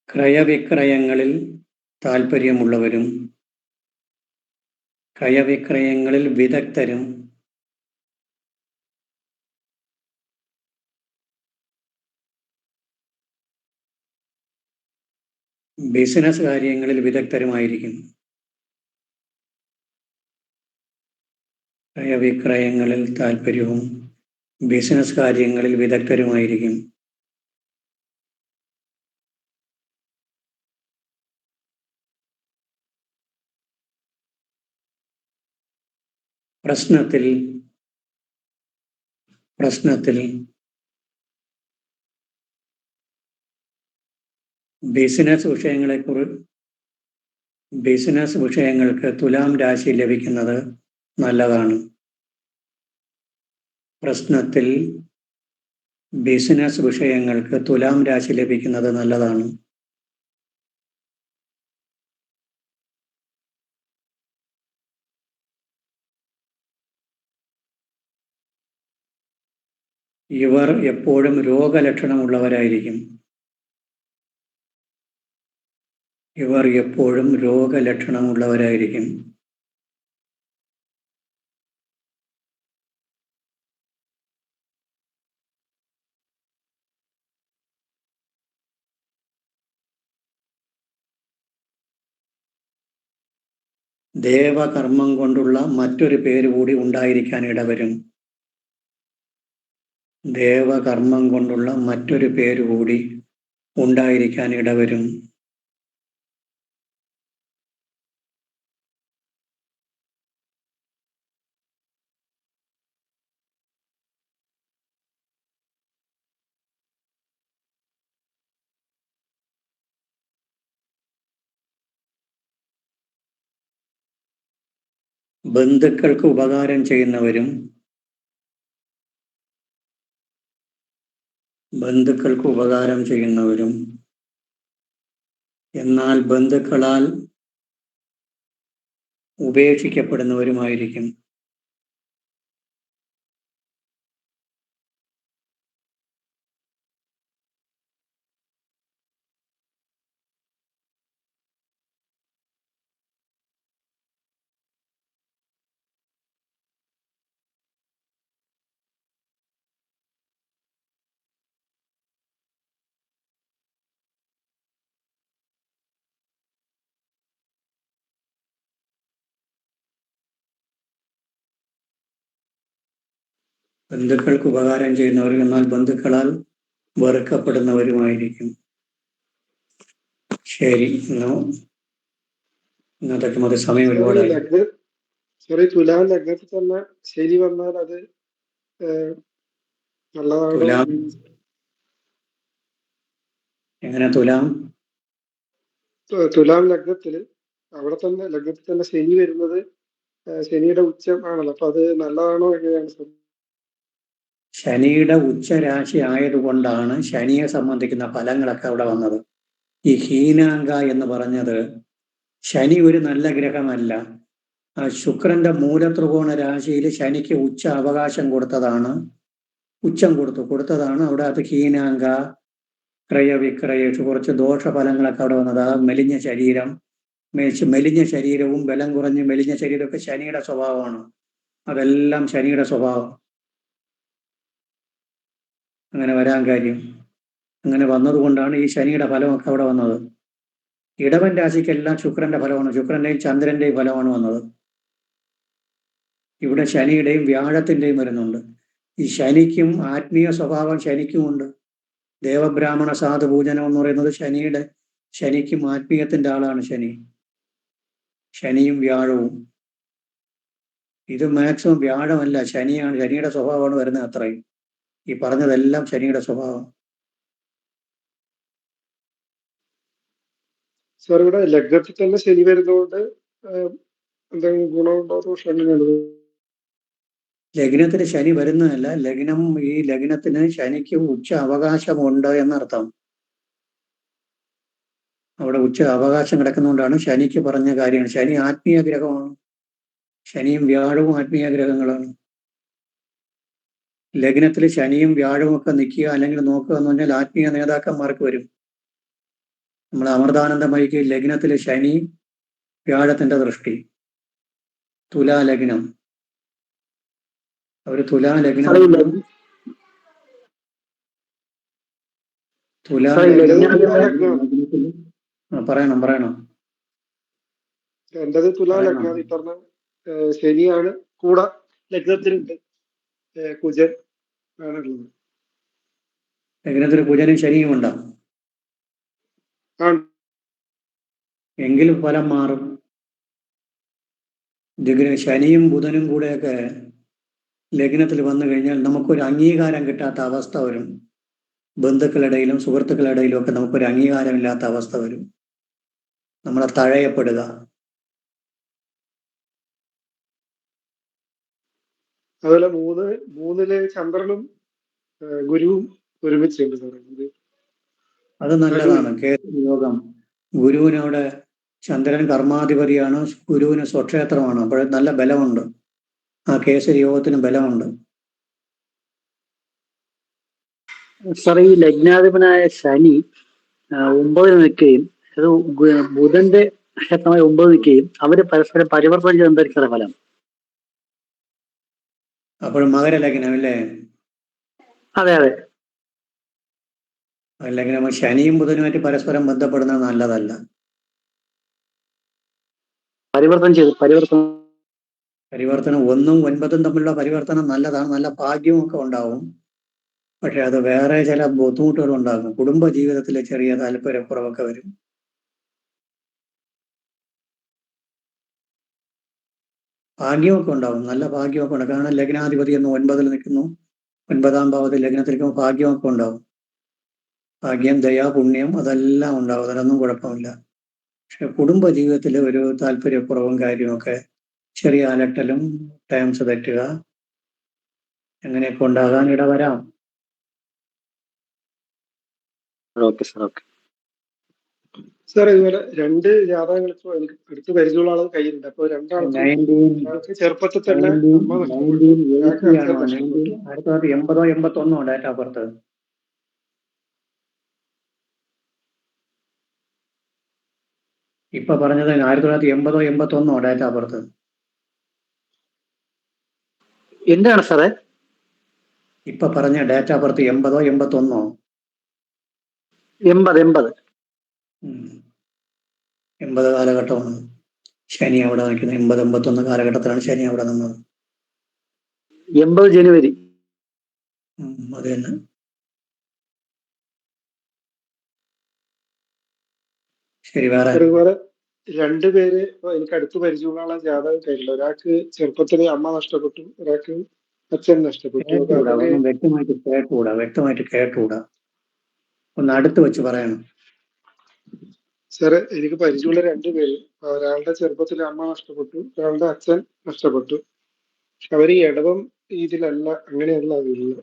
ക്രയവിക്രയങ്ങളിൽ താല്പര്യമുള്ളവരും ക്രയവിക്രയങ്ങളിൽ വിദഗ്ധരും ബിസിനസ് കാര്യങ്ങളിൽ വിദഗ്ധരുമായിരിക്കും. ക്രയവിക്രയങ്ങളിൽ താല്പര്യവും ബിസിനസ് കാര്യങ്ങളിൽ വിദഗ്ധരുമായിരിക്കും. പ്രശ്നത്തിൽ ബിസിനസ് വിഷയങ്ങൾക്ക് തുലാം രാശി ലഭിക്കുന്നത് നല്ലതാണ്. പ്രശ്നത്തിൽ ബിസിനസ് വിഷയങ്ങൾക്ക് തുലാം രാശി ലഭിക്കുന്നത് നല്ലതാണ്. ഇവർ എപ്പോഴും രോഗലക്ഷണമുള്ളവരായിരിക്കും. രോഗലക്ഷണമുള്ളവരായിരിക്കും. ദേവകർമ്മം കൊണ്ടുള്ള മറ്റൊരു പേര് കൂടി ഉണ്ടായിരിക്കാൻ ഇടവരും. ദേവകർമ്മം കൊണ്ടുള്ള മറ്റൊരു പേര് കൂടി ഉണ്ടായിരിക്കാൻ ഇടവരും. ബന്ധുക്കൾക്ക് ഉപകാരം ചെയ്യുന്നവരും ബന്ധുക്കൾക്ക് ഉപകാരം ചെയ്യുന്നവരും എന്നാൽ ബന്ധുക്കളാൽ ഉപേക്ഷിക്കപ്പെടുന്നവരുമായിരിക്കും. ബന്ധുക്കൾക്ക് ഉപകാരം ചെയ്യുന്നവരും എന്നാൽ ബന്ധുക്കളാൽ വെറുക്കപ്പെടുന്നവരുമായിരിക്കും. ശരി, ഇന്നത്തേക്ക് മതി, സമയം സാർ ഈ ഒരുപാടായി. തുലാം ലഗ്നത്തിൽ തന്നെ ശനി വന്നാൽ അത് നല്ലതാണോ? തുലാം എങ്ങനെ? തുലാം ലഗ്നത്തില് അവിടെ തന്നെ ലഗ്നത്തിൽ തന്നെ ശനി വരുന്നത് ശനിയുടെ ഉച്ചം ആണല്ലോ, അപ്പൊ അത് നല്ലതാണോ എങ്ങനെയാണ് സാർ? ശനിയുടെ ഉച്ചരാശി ആയതുകൊണ്ടാണ് ശനിയെ സംബന്ധിക്കുന്ന ഫലങ്ങളൊക്കെ അവിടെ വന്നത്. ഈ ഹീനാങ്ക എന്ന് പറഞ്ഞത് ശനി ഒരു നല്ല ഗ്രഹമല്ല. ശുക്രന്റെ മൂലത്രികോണ രാശിയിൽ ശനിക്ക് ഉച്ച അവകാശം കൊടുത്തതാണ്, ഉച്ചം കൊടുത്തതാണ് അവിടെ. അത് ഹീനാങ്ക, ക്രയവിക്രയേഷു കുറച്ച് ദോഷഫലങ്ങളൊക്കെ അവിടെ വന്നത്. ആ മെലിഞ്ഞ ശരീരവും ബലം കുറഞ്ഞ് മെലിഞ്ഞ ശരീരമൊക്കെ ശനിയുടെ സ്വഭാവമാണ്. അതെല്ലാം ശനിയുടെ സ്വഭാവം. അങ്ങനെ വരാൻ കാര്യം അങ്ങനെ വന്നതുകൊണ്ടാണ് ഈ ശനിയുടെ ഫലമൊക്കെ അവിടെ വന്നത്. ഇടവൻ രാശിക്കെല്ലാം ശുക്രന്റെ ഫലമാണ്, ശുക്രന്റെയും ചന്ദ്രന്റെയും ഫലമാണ് വന്നത്. ഇവിടെ ശനിയുടെയും വ്യാഴത്തിന്റെയും വരുന്നുണ്ട്. ഈ ശനിക്കും ആത്മീയ സ്വഭാവം ശനിക്കുമുണ്ട്. ദേവബ്രാഹ്മണ സാധുപൂജനം എന്ന് പറയുന്നത് ശനിക്കും ആത്മീയത്തിന്റെ ആളാണ് ശനിയും വ്യാഴവും. ഇത് മാക്സിമം വ്യാഴമല്ല, ശനിയാണ്. ശനിയുടെ സ്വഭാവമാണ് വരുന്നത്. അത്രയും ഈ പറഞ്ഞതെല്ലാം ശനിയുടെ സ്വഭാവം. സാർ ഇവിടെ ലഗ്നത്തിൽ തന്നെ ശനി വരുന്നതുകൊണ്ട് എന്തെങ്കിലും ഗുണമുണ്ടോ ദോഷം എങ്ങനെയാണ്? ലഗ്നത്തിന് ശനി വരുന്നതല്ല, ഈ ലഗ്നത്തിന് ശനിക്ക് ഉച്ച അവകാശമുണ്ട് എന്നർത്ഥം. അവിടെ ഉച്ച അവകാശം കിടക്കുന്നതുകൊണ്ടാണ് ശനിക്ക് പറഞ്ഞ കാര്യമാണ്. ശനി ആത്മീയ ഗ്രഹമാണ്. ശനിയും വ്യാഴവും ആത്മീയ ഗ്രഹങ്ങളാണ്. ലഗ്നത്തിൽ ശനിയും വ്യാഴവും ഒക്കെ നിൽക്കുക അല്ലെങ്കിൽ നോക്കുക എന്ന് പറഞ്ഞാൽ ആത്മീയ നേതാക്കന്മാർക്ക് വരും. നമ്മൾ അമൃതാനന്ദമയിക്ക് ലഗ്നത്തിൽ ശനി വ്യാഴത്തിന്റെ ദൃഷ്ടി. തുലാ ലഗ്നം, അവര് തുലാ ലഗ്നം പറയണം. എന്റേത് തുലാ ലഗ്നം. ഈ പറഞ്ഞ ശനിയാണ് കൂടെ ലഗ്നത്തിലുണ്ട്, കുജൻ ആണുള്ളത്. ലഗ്നത്തിൽ കുജനും ശനിയും ഉണ്ടാവും എങ്കിലും ഫലം മാറും. ശനിയും ബുധനും കൂടെയൊക്കെ ലഗ്നത്തിൽ വന്നു കഴിഞ്ഞാൽ നമുക്കൊരു അംഗീകാരം കിട്ടാത്ത അവസ്ഥ വരും. ബന്ധുക്കളിടയിലും സുഹൃത്തുക്കളിടയിലും ഒക്കെ നമുക്കൊരു അംഗീകാരമില്ലാത്ത അവസ്ഥ വരും. നമ്മളെ തഴയപ്പെടുക. അതുപോലെ മൂന്നില് ചന്ദ്രനും ഗുരുവും ഒരുമിച്ചുണ്ട് സാറേ. അത് നല്ലതാണ്. കേതു യോഗം. ഗുരുവിനവിടെ ചന്ദ്രൻ കർമാധിപതിയാണ്, ഗുരുവിന് സ്വക്ഷേത്രമാണ്. അപ്പോൾ നല്ല ബലമുണ്ട്. ആ കേസരി യോഗത്തിന് ബലമുണ്ട്. സാർ ഈ ലഗ്നാധിപനായ ശനി 9 നിൽക്കുകയും അത് ബുധന്റെ ക്ഷേത്രമായ 9 നിൽക്കുകയും അവര് പരസ്പരം പരിവർത്തനം ചെയ്ത് എന്തായിരിക്കും ഫലം? അപ്പോൾ മകരലഗ്നം അല്ലേ? അതെ. ലഗ്നം ശനിയും ബുധനുമായിട്ട് പരസ്പരം ബന്ധപ്പെടുന്നത് നല്ലതല്ല. പരിവർത്തനം 1ഉം 9ഉം തമ്മിലുള്ള പരിവർത്തനം നല്ലതാണ്, നല്ല ഭാഗ്യമൊക്കെ ഉണ്ടാവും. പക്ഷെ അത് വേറെ ചില ബുദ്ധിമുട്ടുകൾ ഉണ്ടാകും. കുടുംബ ജീവിതത്തിലെ ചെറിയ താല്പര്യക്കുറവൊക്കെ വരും. ഭാഗ്യമൊക്കെ ഉണ്ടാവും, നല്ല ഭാഗ്യമൊക്കെ ഉണ്ടാവും. കാരണം ലഗ്നാധിപതി എന്ന് 9ൽ നിൽക്കുന്നു, 9ാം ഭാവത്തിൽ ലഗ്നത്തിൽ നിൽക്കുമ്പോൾ ഭാഗ്യമൊക്കെ ഉണ്ടാവും. ഭാഗ്യം, ദയ, പുണ്യം അതെല്ലാം ഉണ്ടാവും, അതിലൊന്നും കുഴപ്പമില്ല. പക്ഷെ കുടുംബ ജീവിതത്തിൽ ഒരു താല്പര്യക്കുറവും കാര്യമൊക്കെ, ചെറിയ അലട്ടലും, ടൈംസ് തെറ്റുക, അങ്ങനെയൊക്കെ ഉണ്ടാകാൻ ഇടവരാം. Okay sir, okay. സാർ ഇതുപോലെ 2 ജാതകങ്ങൾ ഇപ്പൊ എനിക്ക് അടുത്ത് പരിചയമുള്ള ആളുകൾ കയ്യിലുണ്ട്. അപ്പൊ രണ്ടാൾക്കും ഒരാൾക്ക് ചെറുപ്പത്തിൽ തന്നെ അമ്മ നഷ്ടപ്പെട്ടു, ഒരാൾക്ക് അച്ഛൻ നഷ്ടപ്പെട്ടു. 1980 81 ഡേറ്റ് ഓഫ് ബർത്ത്. ഇപ്പൊ പറഞ്ഞത് 1980 81 ഡേറ്റ് ഓഫ് ബർത്ത്. എന്താണ് സാറേ? ഇപ്പൊ പറഞ്ഞ ഡേറ്റ് ഓഫ് ബർത്ത് 80 81? 80. 80 കാലഘട്ടമാണ് ശനി അവിടെ നിൽക്കുന്നത്. 80 81 കാലഘട്ടത്തിലാണ് ശനി അവിടെ നിന്നത്. 80 ജനുവരി. അത് തന്നെ. ശരി, വേറെ? അതുപോലെ 2 പേര് എനിക്ക് അടുത്ത് പരിചയമുള്ള ആളെ ജാതകം കയ്യിലുണ്ട്. ഒരാൾക്ക് ചെറുപ്പത്തില് അമ്മ നഷ്ടപ്പെട്ടു, ഒരാൾക്ക് അച്ഛൻ നഷ്ടപ്പെട്ടു. അപ്പൊ അതില് വ്യക്തമായിട്ട് കേട്ടുകൂടാ. ഒന്ന് അടുത്ത് വെച്ച് പറയണം. സാറ് എനിക്ക് പരിചയമുള്ള 2 പേര്, ഒരാളുടെ ചെറുപ്പത്തിൽ അമ്മ നഷ്ടപ്പെട്ടു, ഒരാളുടെ അച്ഛൻ നഷ്ടപ്പെട്ടു. പക്ഷെ അവര് ഈ ഇടവം രീതിയിലല്ല, അങ്ങനെയല്ല അതില്ല.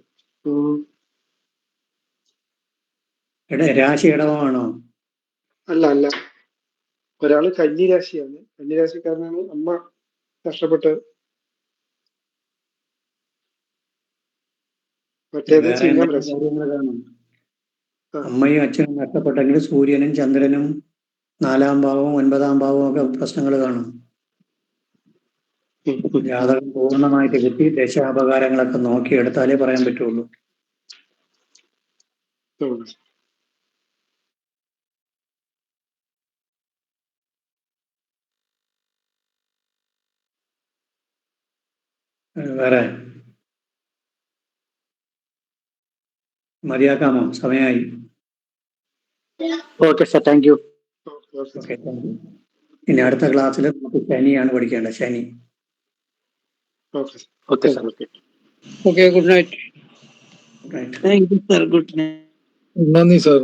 രാശി ഇടവമാണോ? അല്ല, ഒരാള് കന്നി രാശിയാണ്, കന്നി രാശിക്കാരനാണ്, അമ്മ നഷ്ടപ്പെട്ടത്. മറ്റേത് വേറെ ചിങ്ങം എന്തെങ്കിലും രാശി. കാര്യങ്ങൾ കാണും. അമ്മയും അച്ഛനും നഷ്ടപ്പെട്ടെങ്കിൽ സൂര്യനും ചന്ദ്രനും 4ാം ഭാവവും 9ാം ഭാവവും ഒക്കെ പ്രശ്നങ്ങൾ കാണും. ജാതകം പൂർണ്ണമായിട്ട് കിട്ടി ദശാപകാരങ്ങളൊക്കെ നോക്കിയെടുത്താലേ പറയാൻ പറ്റുള്ളൂ. വേറെ മതിയാക്കാമോ? സമയമായി. Okay sir, thank you. Okay, thank you. ഇനി അടുത്ത ക്ലാസ്സിൽ നമുക്ക് ശനിയാണ് പഠിക്കേണ്ടത്. ശനി. Okay sir, okay. Okay, good night. Right. നന്ദി സാർ.